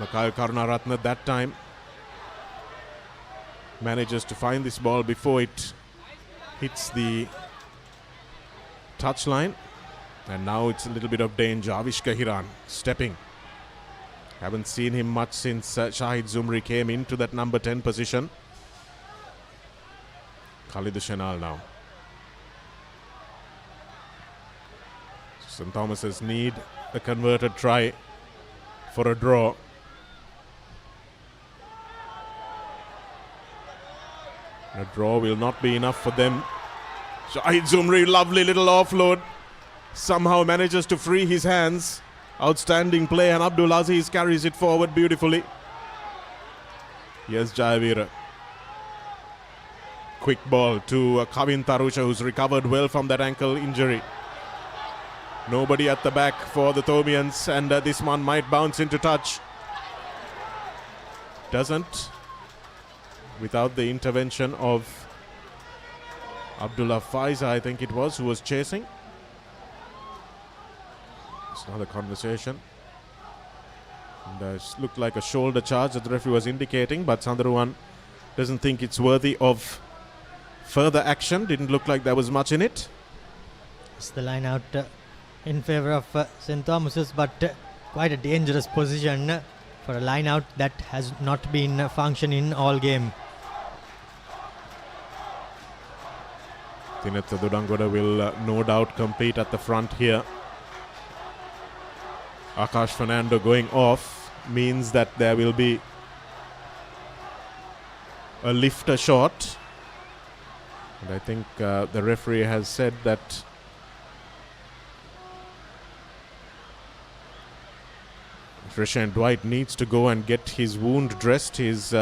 [SPEAKER 24] Mikhail Karunaratne that time manages to find this ball before it hits the touchline. And now it's a little bit of danger. Avishka Hiran stepping. Haven't seen him much since Shahid Zumri came into that number 10 position. Khalid Shenal now. St. Thomas's need a converted try for a draw. A draw will not be enough for them. Shahid Zumri, lovely little offload. Somehow manages to free his hands. Outstanding play, and Abdul Aziz carries it forward beautifully. Yes, Jayavira. Quick ball to Kavin Tarusha, who's recovered well from that ankle injury. Nobody at the back for the Thomians, and this one might bounce into touch. Doesn't. Without the intervention of Abdullah Faiza, I think it was, who was chasing. It's another conversation. And it looked like a shoulder charge that the referee was indicating, but Sandharuwan doesn't think it's worthy of further action. Didn't look like there was much in it.
[SPEAKER 1] It's the line out in favour of St. Thomas's, but quite a dangerous position for a line out that has not been functioning all game.
[SPEAKER 24] Tinetha Dudangoda will no doubt compete at the front here. Akash Fernando going off means that there will be a lifter shot. And I think the referee has said that Rashan Dwight needs to go and get his wound dressed. He's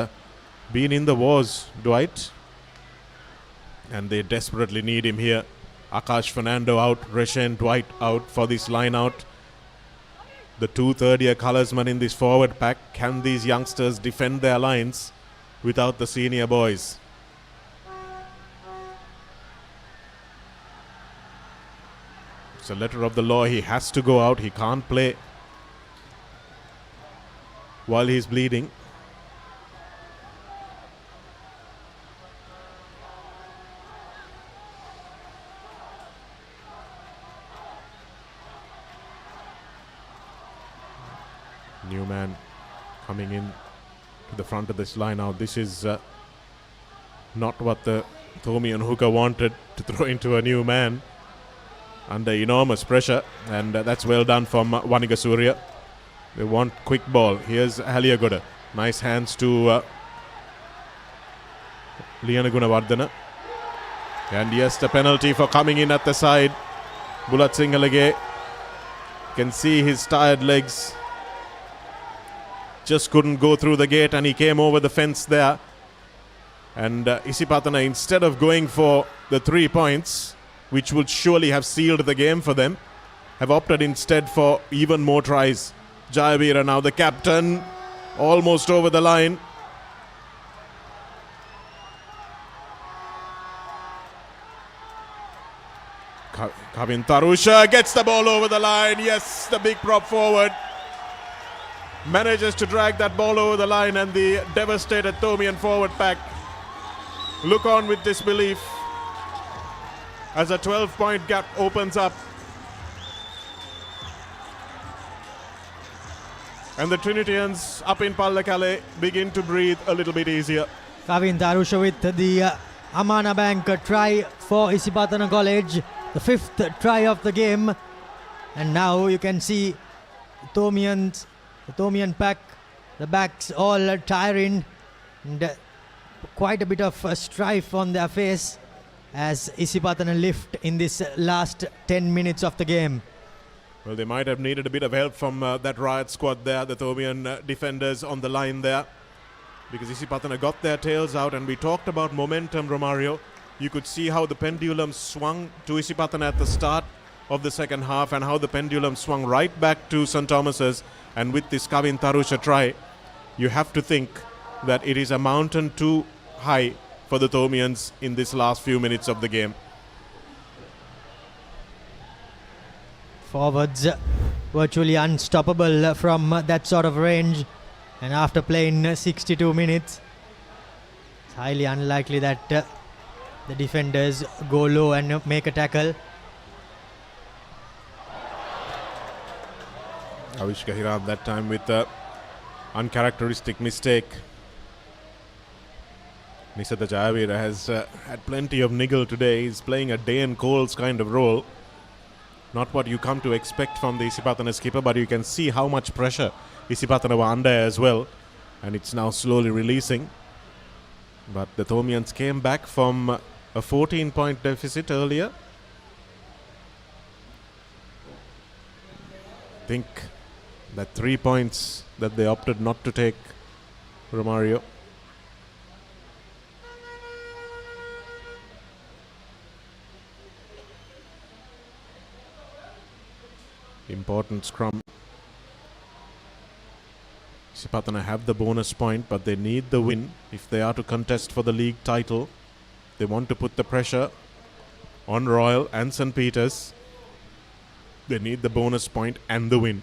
[SPEAKER 24] been in the wars, Dwight. And they desperately need him here. Akash Fernando out, Rashan Dwight out for this line out. The two third-year colorsmen in this forward pack. Can these youngsters defend their lines without the senior boys? It's a letter of the law. He has to go out. He can't play while he's bleeding. New man coming in to the front of this line now. This is not what the Thomian hooker wanted, to throw into a new man under enormous pressure, and that's well done from Vaniga Surya. They want quick ball. Here's Haliagoda. Nice hands to Liana Gunawardena. And yes, the penalty for coming in at the side. Bulat Singalage can see his tired legs. Just couldn't go through the gate, and he came over the fence there. And Isipathana, instead of going for the 3 points, which would surely have sealed the game for them, have opted instead for even more tries. Jayavira now the captain, almost over the line. Kavin Tarusha gets the ball over the line. Yes, the big prop forward manages to drag that ball over the line, and the devastated Thomian forward pack look on with disbelief as a 12-point gap opens up. And the Trinitians up in Pallakale begin to breathe a little bit easier.
[SPEAKER 1] Kavin Tarusha with the Amana Bank try for Isipathana College, the 5th try of the game. And now you can see the Thomian pack, the backs all tiring, and quite a bit of strife on their face as Isipathana lift in this last 10 minutes of the game.
[SPEAKER 24] Well, they might have needed a bit of help from that riot squad there, the Thomian defenders on the line there, because Isipathana got their tails out, and we talked about momentum, Romario. You could see how the pendulum swung to Isipathana at the start of the second half, and how the pendulum swung right back to St. Thomas's. And with this Kavin Tarusha try, you have to think that it is a mountain too high for the Thomians in this last few minutes of the game.
[SPEAKER 1] Forwards virtually unstoppable from that sort of range, and after playing 62 minutes, it's highly unlikely that the defenders go low and make a tackle.
[SPEAKER 24] Avishka Hiram that time with a uncharacteristic mistake. Nisatha Jayavira has had plenty of niggle today. He's playing a Day and Coles kind of role. Not what you come to expect from the Isipathana skipper, but you can see how much pressure Isipathana were under as well. And it's now slowly releasing. But the Thomians came back from a 14-point deficit earlier. I think that 3 points that they opted not to take, Romario. Important scrum. Isipathana have the bonus point, but they need the win if they are to contest for the league title. They want to put the pressure on Royal and St. Peter's. They need the bonus point and the win.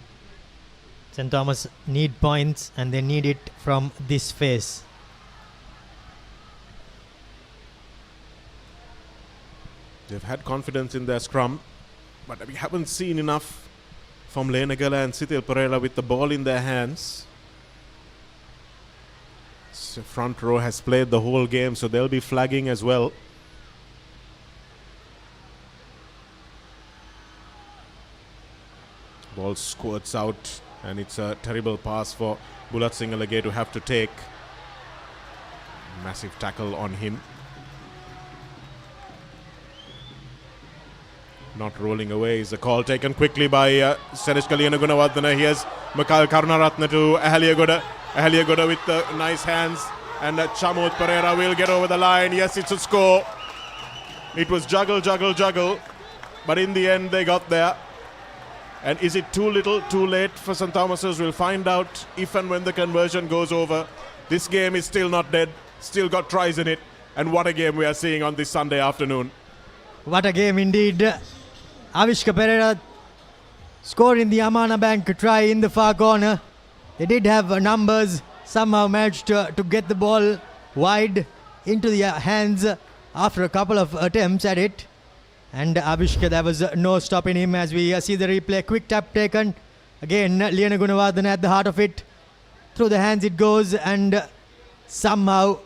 [SPEAKER 1] St. Thomas need points, and they need it from this phase.
[SPEAKER 24] They've had confidence in their scrum, but we haven't seen enough from Lenagala and Sithil Pereira with the ball in their hands. So front row has played the whole game, so they'll be flagging as well. Ball squirts out, and it's a terrible pass for Bulat Singalage to have to take. Massive tackle on him. Not rolling away is a call taken quickly by Seresh Kaliyana Gunawardana. Here's Makal Karunaratne to Ahaliagoda. Ahaliagoda with the nice hands, and Chamut Pereira will get over the line. Yes, it's a score. It was juggle, but in the end they got there. And is it too little, too late for St. Thomas's? We'll find out if and when the conversion goes over. This game is still not dead, still got tries in it. And what a game we are seeing on this Sunday afternoon.
[SPEAKER 1] What a game indeed. Avishka Pereira scoring the Amana Bank try in the far corner. They did have numbers, somehow managed to get the ball wide into the hands after a couple of attempts at it. And Avishka, there was no stopping him as we see the replay. Quick tap taken. Again, Liana Gunawardana at the heart of it. Through the hands it goes, and somehow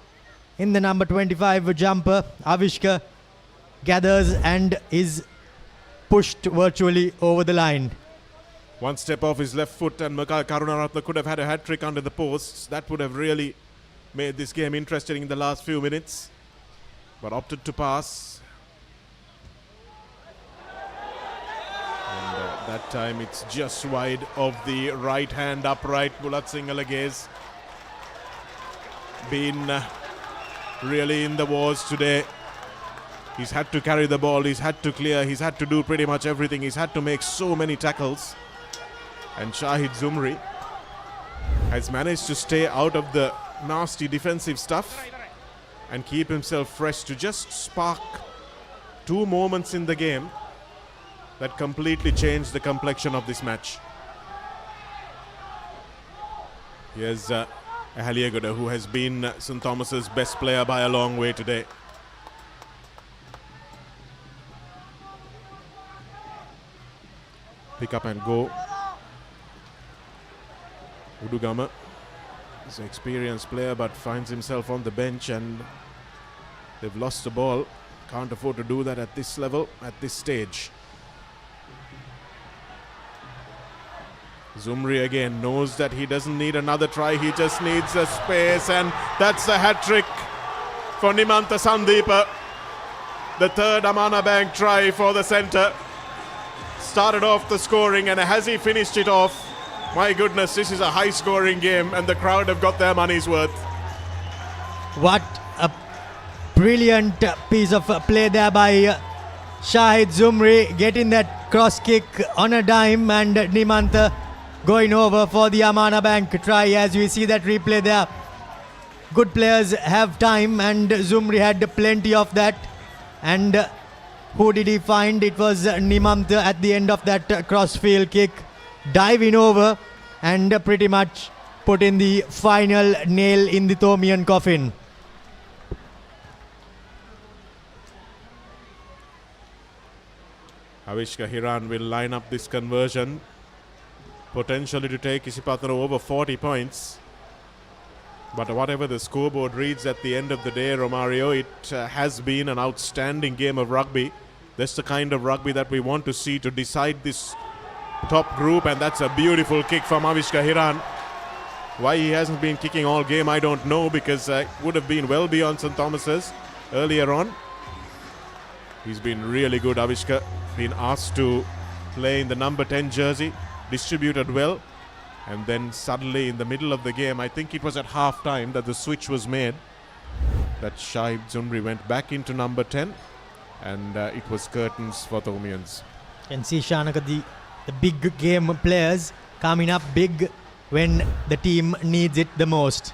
[SPEAKER 1] in the number 25 jumper, Avishka gathers and is pushed virtually over the line.
[SPEAKER 24] One step off his left foot, and Makal Karunaratne could have had a hat-trick under the posts. That would have really made this game interesting in the last few minutes, but opted to pass. And that time it's just wide of the right hand upright. Bulat Singalage's been really in the wars today. He's had to carry the ball, he's had to clear, he's had to do pretty much everything. He's had to make so many tackles. And Shahid Zumri has managed to stay out of the nasty defensive stuff and keep himself fresh to just spark two moments in the game that completely changed the complexion of this match. Here's Ahaliagoda, who has been St. Thomas's best player by a long way today. Pick up and go. Udugama is an experienced player but finds himself on the bench, and they've lost the ball. Can't afford to do that at this level, at this stage. Zumri again knows that he doesn't need another try, he just needs a space, and that's a hat-trick for Nimantha Sandeepa. The third Amana Bank try for the centre. Started off the scoring, and has he finished it off? My goodness, this is a high-scoring game, and the crowd have got their money's worth.
[SPEAKER 1] What a brilliant piece of play there by Shahid Zumri, getting that cross kick on a dime, and Nimantha going over for the Amana Bank try. As we see that replay there, good players have time, and Zumri had plenty of that, and Who did he find? It was Nimantha at the end of that crossfield kick, diving over and pretty much put in the final nail in the Thomian coffin.
[SPEAKER 24] Avishka Hiran will line up this conversion, potentially to take Isipathana over 40 points. But whatever the scoreboard reads at the end of the day, Romario, it has been an outstanding game of rugby. That's the kind of rugby that we want to see to decide this top group, and that's a beautiful kick from Avishka Hiran. Why he hasn't been kicking all game, I don't know, because it would have been well beyond St. Thomas's earlier on. He's been really good, Avishka. Been asked to play in the number 10 jersey, distributed well, and then suddenly in the middle of the game, I think it was at half time that the switch was made, that Shahid Zumri went back into number 10, and it was curtains for Thomians.
[SPEAKER 1] You can see, Shanaka, the big game players coming up big when the team needs it the most.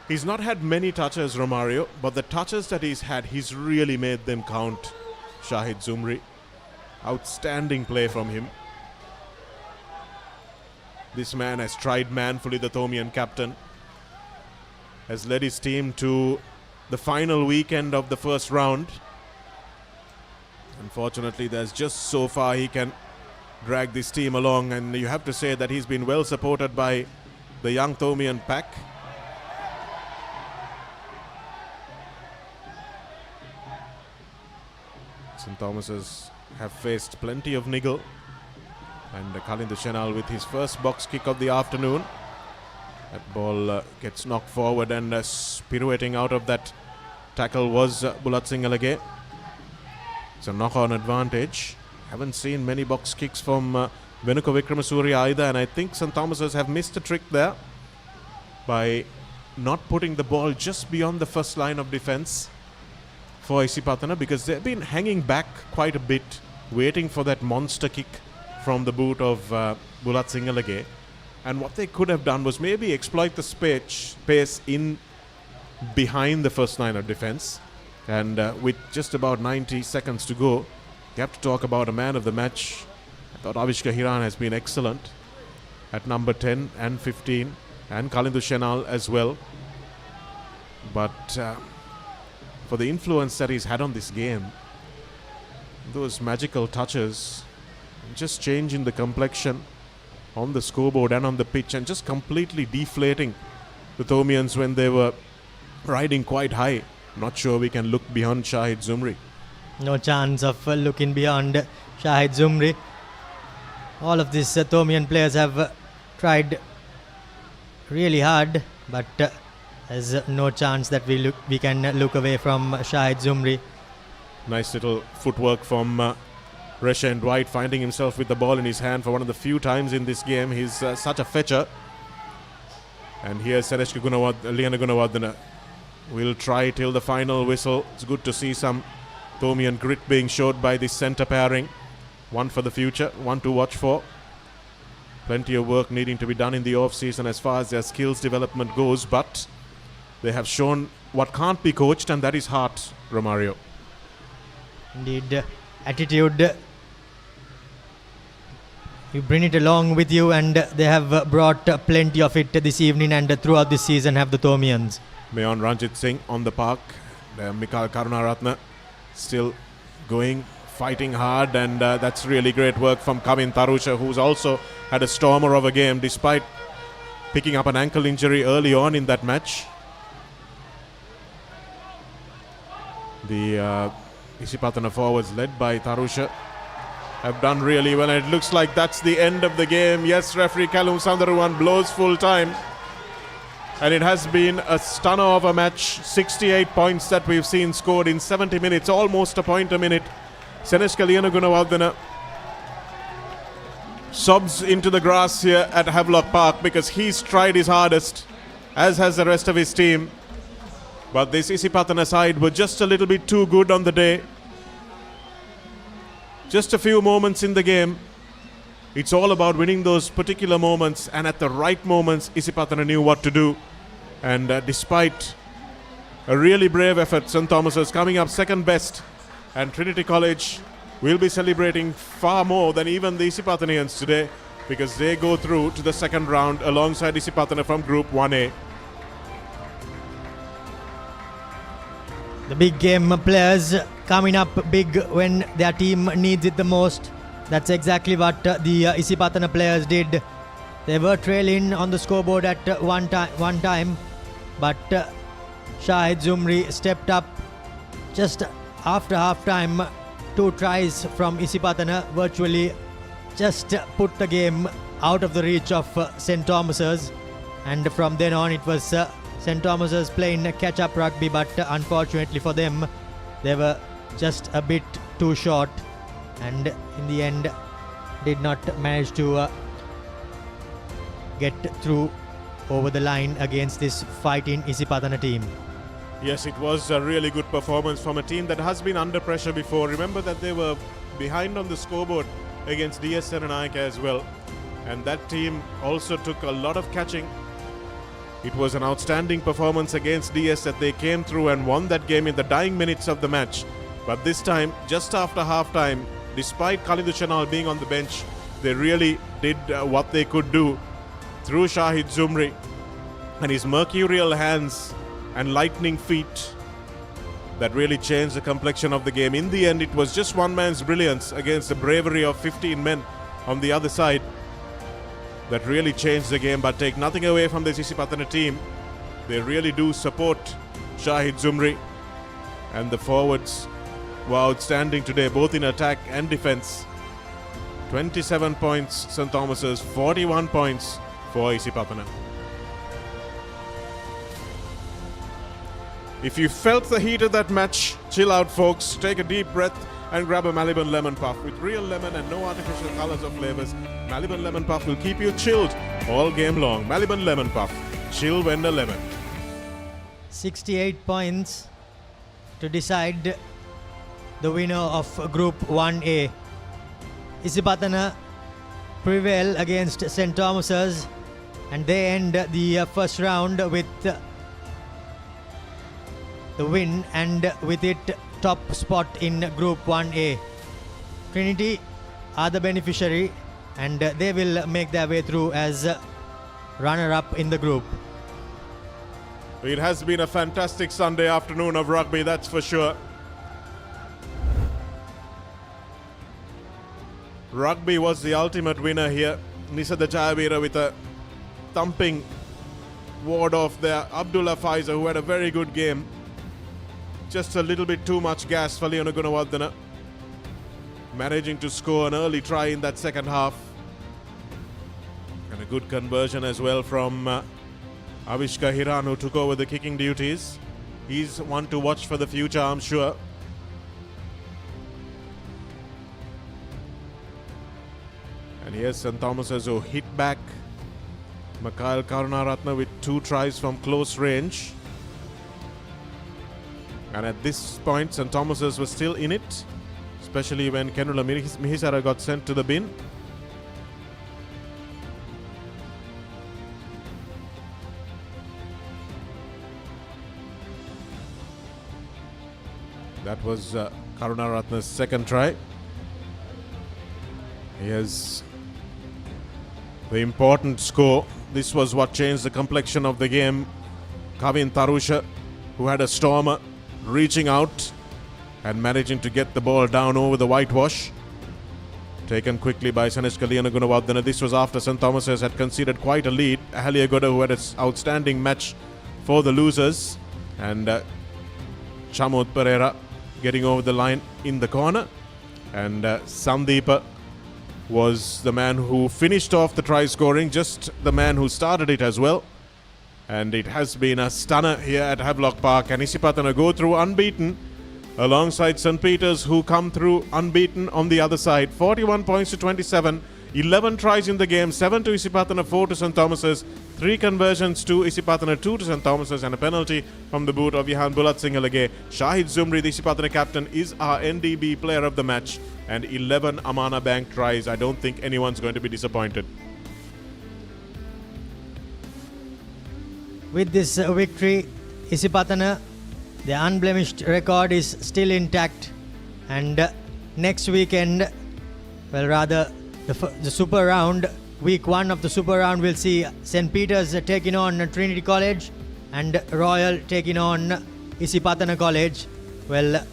[SPEAKER 24] He's not had many touches, Romario, but the touches that he's had, he's really made them count. Shahid Zumri, outstanding play from him. This man has tried manfully, the Thomian captain. Has led his team to the final weekend of the first round. Unfortunately, there's just so far he can drag this team along, and you have to say that he's been well supported by the young Thomian pack. St. Thomas's have faced plenty of niggle, and Kalind Chenal with his first box kick of the afternoon. That ball gets knocked forward, and pirouetting out of that tackle was Bulat Singalage. It's a knock-on advantage. Haven't seen many box kicks from Venuka Vikramasuriya either, and I think St. Thomas's have missed a trick there by not putting the ball just beyond the first line of defense for Isipathana, because they've been hanging back quite a bit, waiting for that monster kick from the boot of Bulat Singalage. And what they could have done was maybe exploit the space in behind the first line of defense. And with just about 90 seconds to go, you have to talk about a man of the match. I thought Avishka Hiran has been excellent at number 10 and 15, and Kalindu Chenal as well. But for the influence that he's had on this game, those magical touches, just changing the complexion on the scoreboard and on the pitch, and just completely deflating the Thomians when they were riding quite high. Not sure we can look beyond Shahid Zumri.
[SPEAKER 1] No chance of looking beyond Shahid Zumri. All of these Thomian players have tried really hard, but there's no chance that we can look away from Shahid Zumri.
[SPEAKER 24] Nice little footwork from Reshan Dwight, finding himself with the ball in his hand for one of the few times in this game. He's such a fetcher. And here's Sareshka Liana Gunawardena. We'll try till the final whistle. It's good to see some Thomian grit being showed by this centre pairing. One for the future, one to watch for. Plenty of work needing to be done in the off-season as far as their skills development goes, but they have shown what can't be coached, and that is heart, Romario.
[SPEAKER 1] Indeed, attitude. You bring it along with you, and they have brought plenty of it this evening and throughout this season have the Thomians.
[SPEAKER 24] Mayon Ranjit Singh on the park. Mikal Karunaratne still going, fighting hard, and that's really great work from Kavin Tarusha, who's also had a stormer of a game despite picking up an ankle injury early on in that match. The Isipathana forwards led by Tarusha have done really well, and it looks like that's the end of the game. Yes, referee Kalum Sandaruwan blows full time, and it has been a stunner of a match. 68 points that we've seen scored in 70 minutes, almost a point a minute. Seneshka Liana Gunawardena sobs into the grass here at Havelock Park because he's tried his hardest, as has the rest of his team. But this Isipathana side were just a little bit too good on the day. Just a few moments in the game. It's all about winning those particular moments, and at the right moments, Isipathana knew what to do. And despite A really brave effort. St. Thomas's coming up second best. And Trinity College will be celebrating far more than even the Isipathanians today, because they go through to the second round alongside Isipathana from Group 1A.
[SPEAKER 1] The big game players coming up big when their team needs it the most. That's exactly what the Isipathana players did. They were trailing on the scoreboard at one time, but Shahid Zumri stepped up just after half time. 2 tries from Isipathana virtually just put the game out of the reach of St. Thomas's, and from then on it was St. Thomas's playing catch-up rugby, but unfortunately for them they were just a bit too short and in the end did not manage to get through over the line against this fighting Isipathana team.
[SPEAKER 24] Yes, it was a really good performance from a team that has been under pressure before. Remember that they were behind on the scoreboard against DSN and ICA as well, and that team also took a lot of catching. It was an outstanding performance against DS that they came through and won that game in the dying minutes of the match. But this time, just after half-time, despite Khalid Chanal being on the bench, they really did what they could do through Shahid Zumri and his mercurial hands and lightning feet that really changed the complexion of the game. In the end, it was just one man's brilliance against the bravery of 15 men on the other side that really changed the game. But take nothing away from this Isipathana team. They really do support Shahid Zumri, and the forwards were outstanding today, both in attack and defense. 27 points St. Thomas's, 41 points for Isipathana. If you felt the heat of that match, chill out folks, take a deep breath and grab a Maliban Lemon Puff. With real lemon and no artificial colors or flavors, Maliban Lemon Puff will keep you chilled all game long. Maliban Lemon Puff, chill when the lemon.
[SPEAKER 1] 68 points to decide the winner of Group 1A. Isipathana prevail against St. Thomas's and they end the first round with the win, and with it top spot in Group 1A. Trinity are the beneficiary and they will make their way through as runner-up in the group.
[SPEAKER 24] It has been a fantastic Sunday afternoon of rugby, that's for sure. Rugby was the ultimate winner here. Nisada Jayavira with a thumping ward off there. Abdullah Faiza, who had a very good game. Just a little bit too much gas for Leona Gunawardena, managing to score an early try in that second half. And a good conversion as well from Avishka Hiran, who took over the kicking duties. He's one to watch for the future, I'm sure. And here's St. Thomas's who hit back Mikhail Karunaratne with 2 tries from close range. And at this point, St. Thomas's was still in it, especially when Kenula Mihisara got sent to the bin. That was Karunaratne's second try. Here's the important score. This was what changed the complexion of the game. Kavin Tarusha, who had a stormer, reaching out and managing to get the ball down over the whitewash. Taken quickly by Sanishka Leona Gunawardena. This was after St. Thomas's had conceded quite a lead. Ahaliagoda, who had an outstanding match for the losers. And Chamod Pereira getting over the line in the corner. And Sandeepa was the man who finished off the try scoring, just the man who started it as well. And it has been a stunner here at Havelock Park, and Isipathana go through unbeaten alongside St. Peter's, who come through unbeaten on the other side. 41 points to 27, 11 tries in the game, 7 to Isipathana, 4 to St. Thomas's, 3 conversions to Isipathana, 2 to St. Thomas's, and a penalty from the boot of Yahan Bulat Singalage. Shahid Zumri, the Isipathana captain, is our NDB player of the match, and 11 Amana Bank tries. I don't think anyone's going to be disappointed.
[SPEAKER 1] With this victory, Isipathana The unblemished record is still intact, and next weekend, well, rather the Super Round, week 1 of the Super Round, will see St. Peter's taking on Trinity College and Royal taking on Isipathana College. Well,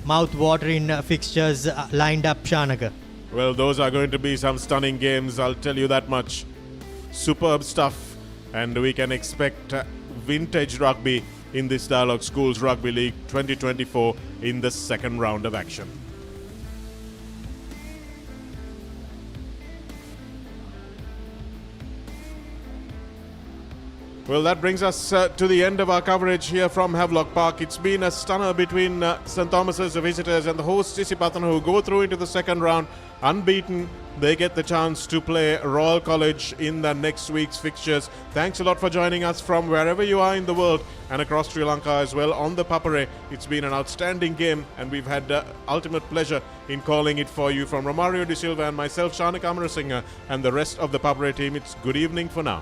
[SPEAKER 1] mouth-watering fixtures lined up, Shanaka.
[SPEAKER 24] Well, those are going to be some stunning games, I'll tell you that much. Superb stuff, and we can expect vintage rugby in this Dialog Schools Rugby League 2024 in the second round of action. Well, that brings us to the end of our coverage here from Havelock Park. It's been a stunner between St. Thomas's, the visitors, and the host Isipathana, who go through into the second round unbeaten. They get the chance to play Royal College in the next week's fixtures. Thanks a lot for joining us from wherever you are in the world and across Sri Lanka as well on the Papare. It's been an outstanding game, and we've had ultimate pleasure in calling it for you. From Romario De Silva and myself, Shanak Amarasinghe, and the rest of the Papare team, it's good evening for now.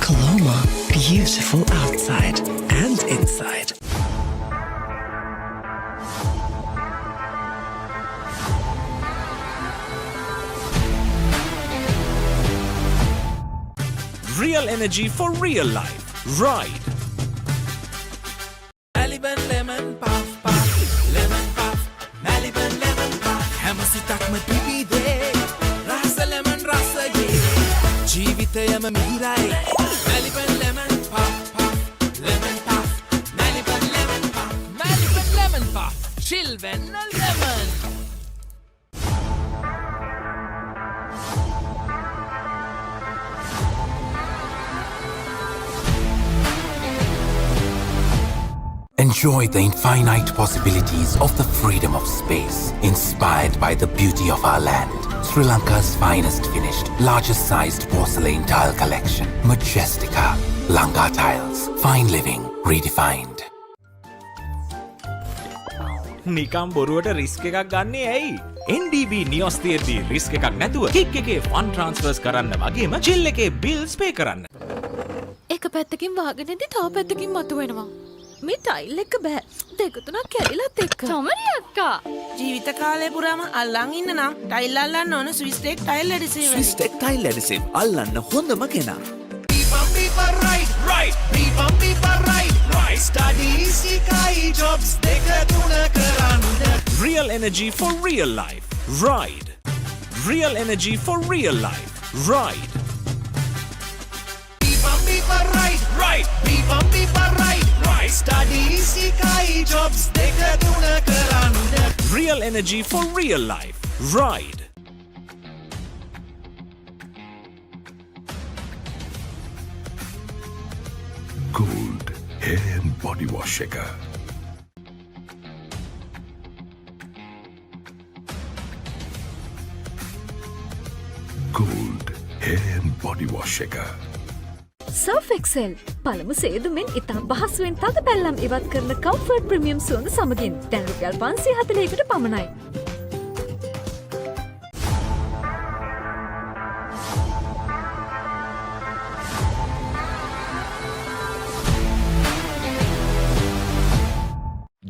[SPEAKER 2] Colombo, beautiful outside and inside.
[SPEAKER 4] Real energy for real life. Ride.
[SPEAKER 10] Maliban lemon puff puff, lemon puff, Maliban lemon puff. Hamasitakma pipide, rasa lemon rasa ye. Jeevithayama mihirai, Maliban lemon puff puff, lemon puff, Maliban lemon puff, Maliban lemon puff, chilvenna lemon.
[SPEAKER 8] Enjoy the infinite possibilities of the freedom of space, inspired by the beauty of our land. Sri Lanka's finest finished, largest sized porcelain tile collection. Majestica. Lanka Tiles. Fine living redefined.
[SPEAKER 4] නිකම් බොරුවට risk එකක් ගන්නේ ඇයි? NDB Neos තියද්දී risk එකක් නැතුව kick එකේ fun ට්‍රාන්ස්ෆර්ස් කරන්න වගේම චිල් එකේ බිල්ස් පේ කරන්න.
[SPEAKER 15] එක පැත්තකින් වාගෙනදී තව පැත්තකින් මතුවෙනවා. මේ ටයිල් එක බෑ. දෙක තුනක් කැඩිලත් එක්ක. සමරි අක්කා.
[SPEAKER 3] ජීවිත කාලය පුරාම අල්ලන් ඉන්න නම් ටයිල් අල්ලන්න ඕන ස්විස්ටෙක් ටයිල් ඇඩිසිව්.
[SPEAKER 6] ස්විස්ටෙක් ටයිල් ඇඩිසිව් අල්ලන්න හොඳම කෙනා.
[SPEAKER 4] Real energy for real life. Ride. Real energy for real life. Ride. Real energy for real life. Ride.
[SPEAKER 13] Gold hair and body wash එක. Gold hair and body wash එක.
[SPEAKER 15] Surf Excel පළමු සේදුමෙන් ඉතා පහසුවෙන් තද පැල්ලම් ඉවත් කරන කම්ෆර්ට් ප්‍රීමියම් සුවඳ සමගින් දැන් රුපියල් 540කට පමණයි.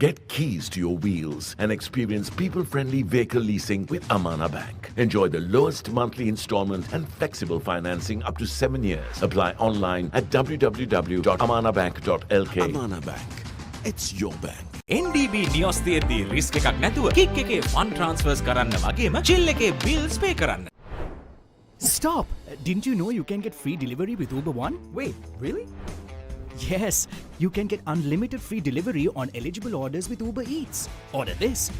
[SPEAKER 11] Get keys to your wheels and experience people-friendly vehicle leasing with Amana Bank. Enjoy the lowest monthly installment and flexible financing up to 7 years. Apply online at www.amanabank.lk.
[SPEAKER 22] Amana Bank. It's your bank.
[SPEAKER 4] NDB Neos තියද්දී risk එකක් නැතුව kick එකේ fun ට්‍රාන්ස්ෆර්ස් කරන්න වගේම chill එකේ bills පේ කරන්න.
[SPEAKER 12] Stop! Didn't you know you can get free delivery with Uber One? Wait, really? Yes, you can get unlimited free delivery on eligible orders with Uber Eats. Order this,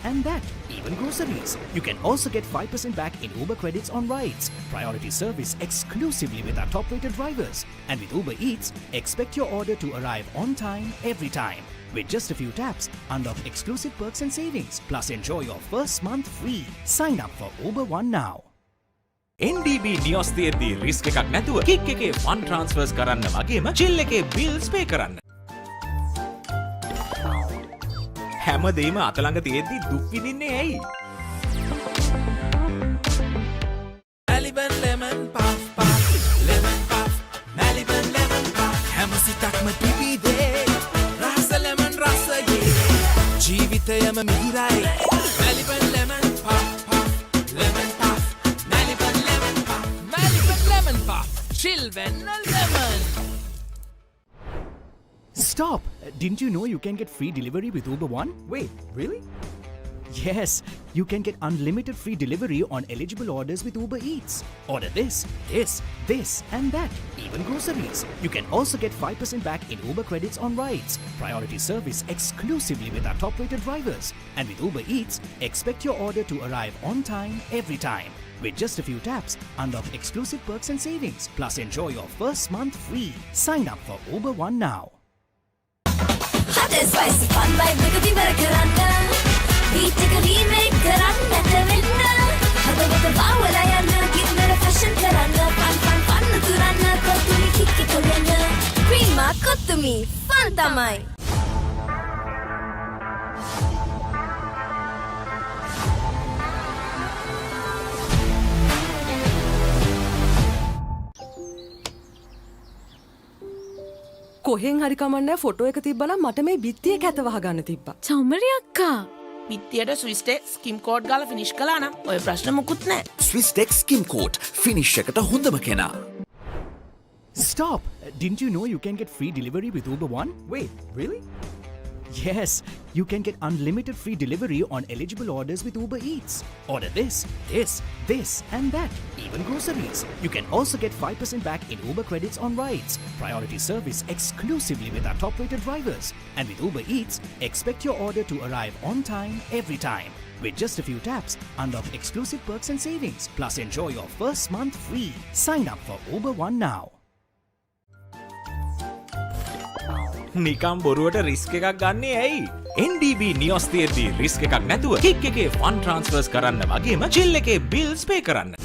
[SPEAKER 12] and that, even groceries. You can also get 5% back in Uber credits on rides. Priority service exclusively with our top-rated drivers. And with Uber Eats, expect your order to arrive on time, every time. With just a few taps, unlock exclusive perks and savings. Plus enjoy your first month free. Sign up for Uber One now.
[SPEAKER 4] NDB Neos තියද්දී risk එකක් නැතුව kick එකේ fun ට්‍රාන්ස්ෆර්ස් කරන්න වගේම chill එකේ bills පේ කරන්න. හැමදේම අතළඟ තියෙද්දී දුක් විඳින්නේ ඇයි?
[SPEAKER 10] Maliban lemon puff puff, lemon puff, Maliban lemon puff. හැම සිතක්ම පිපිදේ, රස lemon රසයේ. ජීවිතයම මිහිරයි. Maliban lemon puff puff, lemon puff, Maliban lemon puff, Maliban lemon puff. Chill when lemon.
[SPEAKER 12] Stop! Didn't you know you can get free delivery with Uber One? Wait, really? Yes, you can get unlimited free delivery on eligible orders with Uber Eats. Order this, and that, even groceries. You can also get 5% back in Uber credits on rides. Priority service exclusively with our top-rated drivers. And with Uber Eats, expect your order to arrive on time, every time. With just a few taps, unlock exclusive perks and savings. Plus enjoy your first month free. Sign up for Uber One now.
[SPEAKER 14] Hot and spicy fun vibe nigga better karanga. Beat එක remake කරන්න නැත වෙන්න. හදවත බාවල යන්න ගින්නර fashion කරන්න. fun තුරන්න කොතුමි kick එක වෙන්න. Cream කොතුමි fun තමයි.
[SPEAKER 16] කොහෙන් හරි කමන්නේ ෆොටෝ එක තිබ්බනම් මට මේ බිත්තිය කැත වහගන්න තිබ්බා.
[SPEAKER 15] චමරි අක්කා.
[SPEAKER 3] පිත්තියට ස්විස්ටෙක් ස්කිම් කෝඩ් ගාලා ෆිනිෂ් කළා නම් ඔය ප්‍රශ්න මුකුත් නැහැ.
[SPEAKER 6] ස්විස්ටෙක් ස්කිම් කෝට් ෆිනිෂ් එකට හොඳම කෙනා.
[SPEAKER 12] Stop! Didn't you know you can get free delivery with Uber One? Wait, really? Yes, you can get unlimited free delivery on eligible orders with Uber Eats. Order this, and that, even groceries. You can also get 5% back in Uber credits on rides. Priority service exclusively with our top-rated drivers. And with Uber Eats, expect your order to arrive on time, every time. With just a few taps, unlock exclusive perks and savings. Plus enjoy your first month free. Sign up for Uber One now.
[SPEAKER 4] නිකම් බොරුවට risk එකක් ගන්නේ ඇයි? NDB Neos තියෙද්දි risk එකක් නැතුව kick එකේ fun ට්‍රාන්ස්ෆර්ස් කරන්න වගේම චිල් එකේ බිල්ස් පේ කරන්න.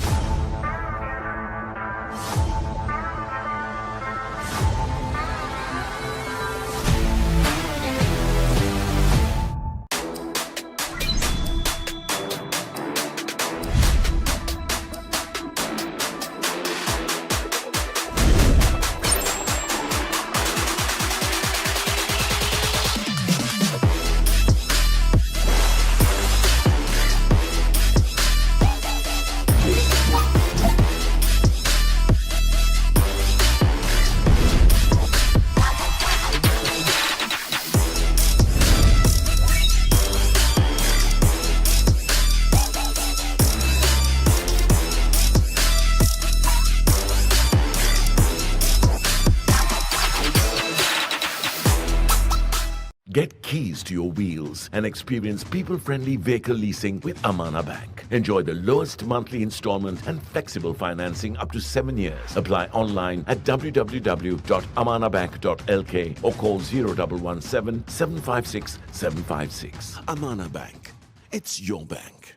[SPEAKER 11] Get keys to your wheels and experience people-friendly vehicle leasing with Amana Bank. Enjoy the lowest monthly installment and flexible financing up to 7 years. Apply online at www.amanabank.lk or call 0117 756 756.
[SPEAKER 22] Amana Bank. It's your bank.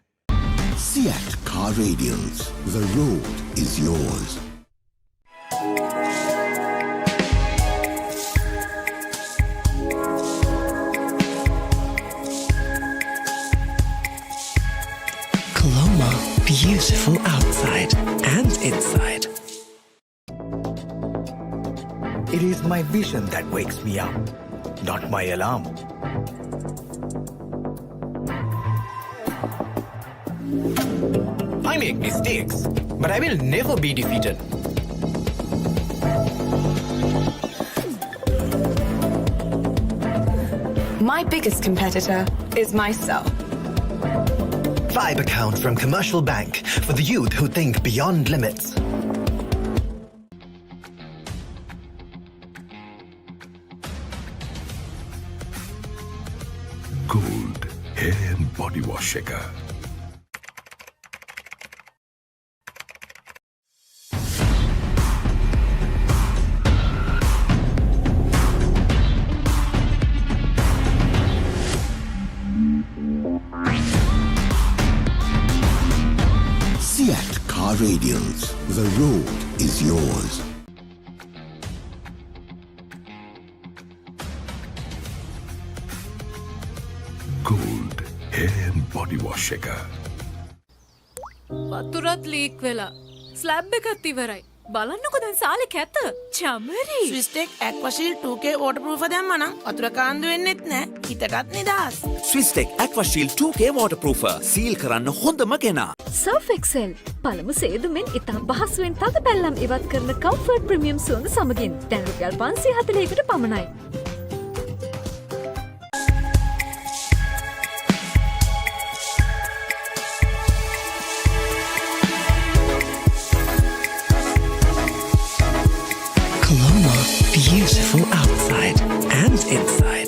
[SPEAKER 22] Seat Car Radials. The road is yours.
[SPEAKER 2] Colombo, beautiful outside and inside.
[SPEAKER 5] It is my vision that wakes me up, not my alarm. I make mistakes, but I will never be defeated.
[SPEAKER 7] My biggest competitor is myself.
[SPEAKER 5] 5 accounts from Commercial Bank for the youth who think beyond limits.
[SPEAKER 13] Gold hair and body wash shaker.
[SPEAKER 22] Seat Car Radials. The road is yours.
[SPEAKER 13] Gold hair and body wash shaker.
[SPEAKER 15] වතුරත් leak වෙලා slab එකත් ඉවරයි. බලන්නකො දැන් සාලේ කැත. Chamari.
[SPEAKER 3] ස්විස්ටෙක් ඇක්වාෂීල් 2K waterproof දැම්මනම් වතුර කාන්දු වෙන්නෙත් නෑ. හිතටත් නිදහස්.
[SPEAKER 6] ස්විස්ටෙක් ඇක්වාෂීල් 2K waterproofer. සීල් කරන්න හොඳම කෙනා.
[SPEAKER 15] Surf Excel පළමු සේදුමෙන් ඉතා පහසුවෙන් තද පැල්ලම් ඉවත් කරන කම්ෆර්ට් ප්‍රීමියම් සුවඳ සමගින් දැන් රුපියල් 540කට පමණයි.
[SPEAKER 2] Colombo, beautiful outside and inside.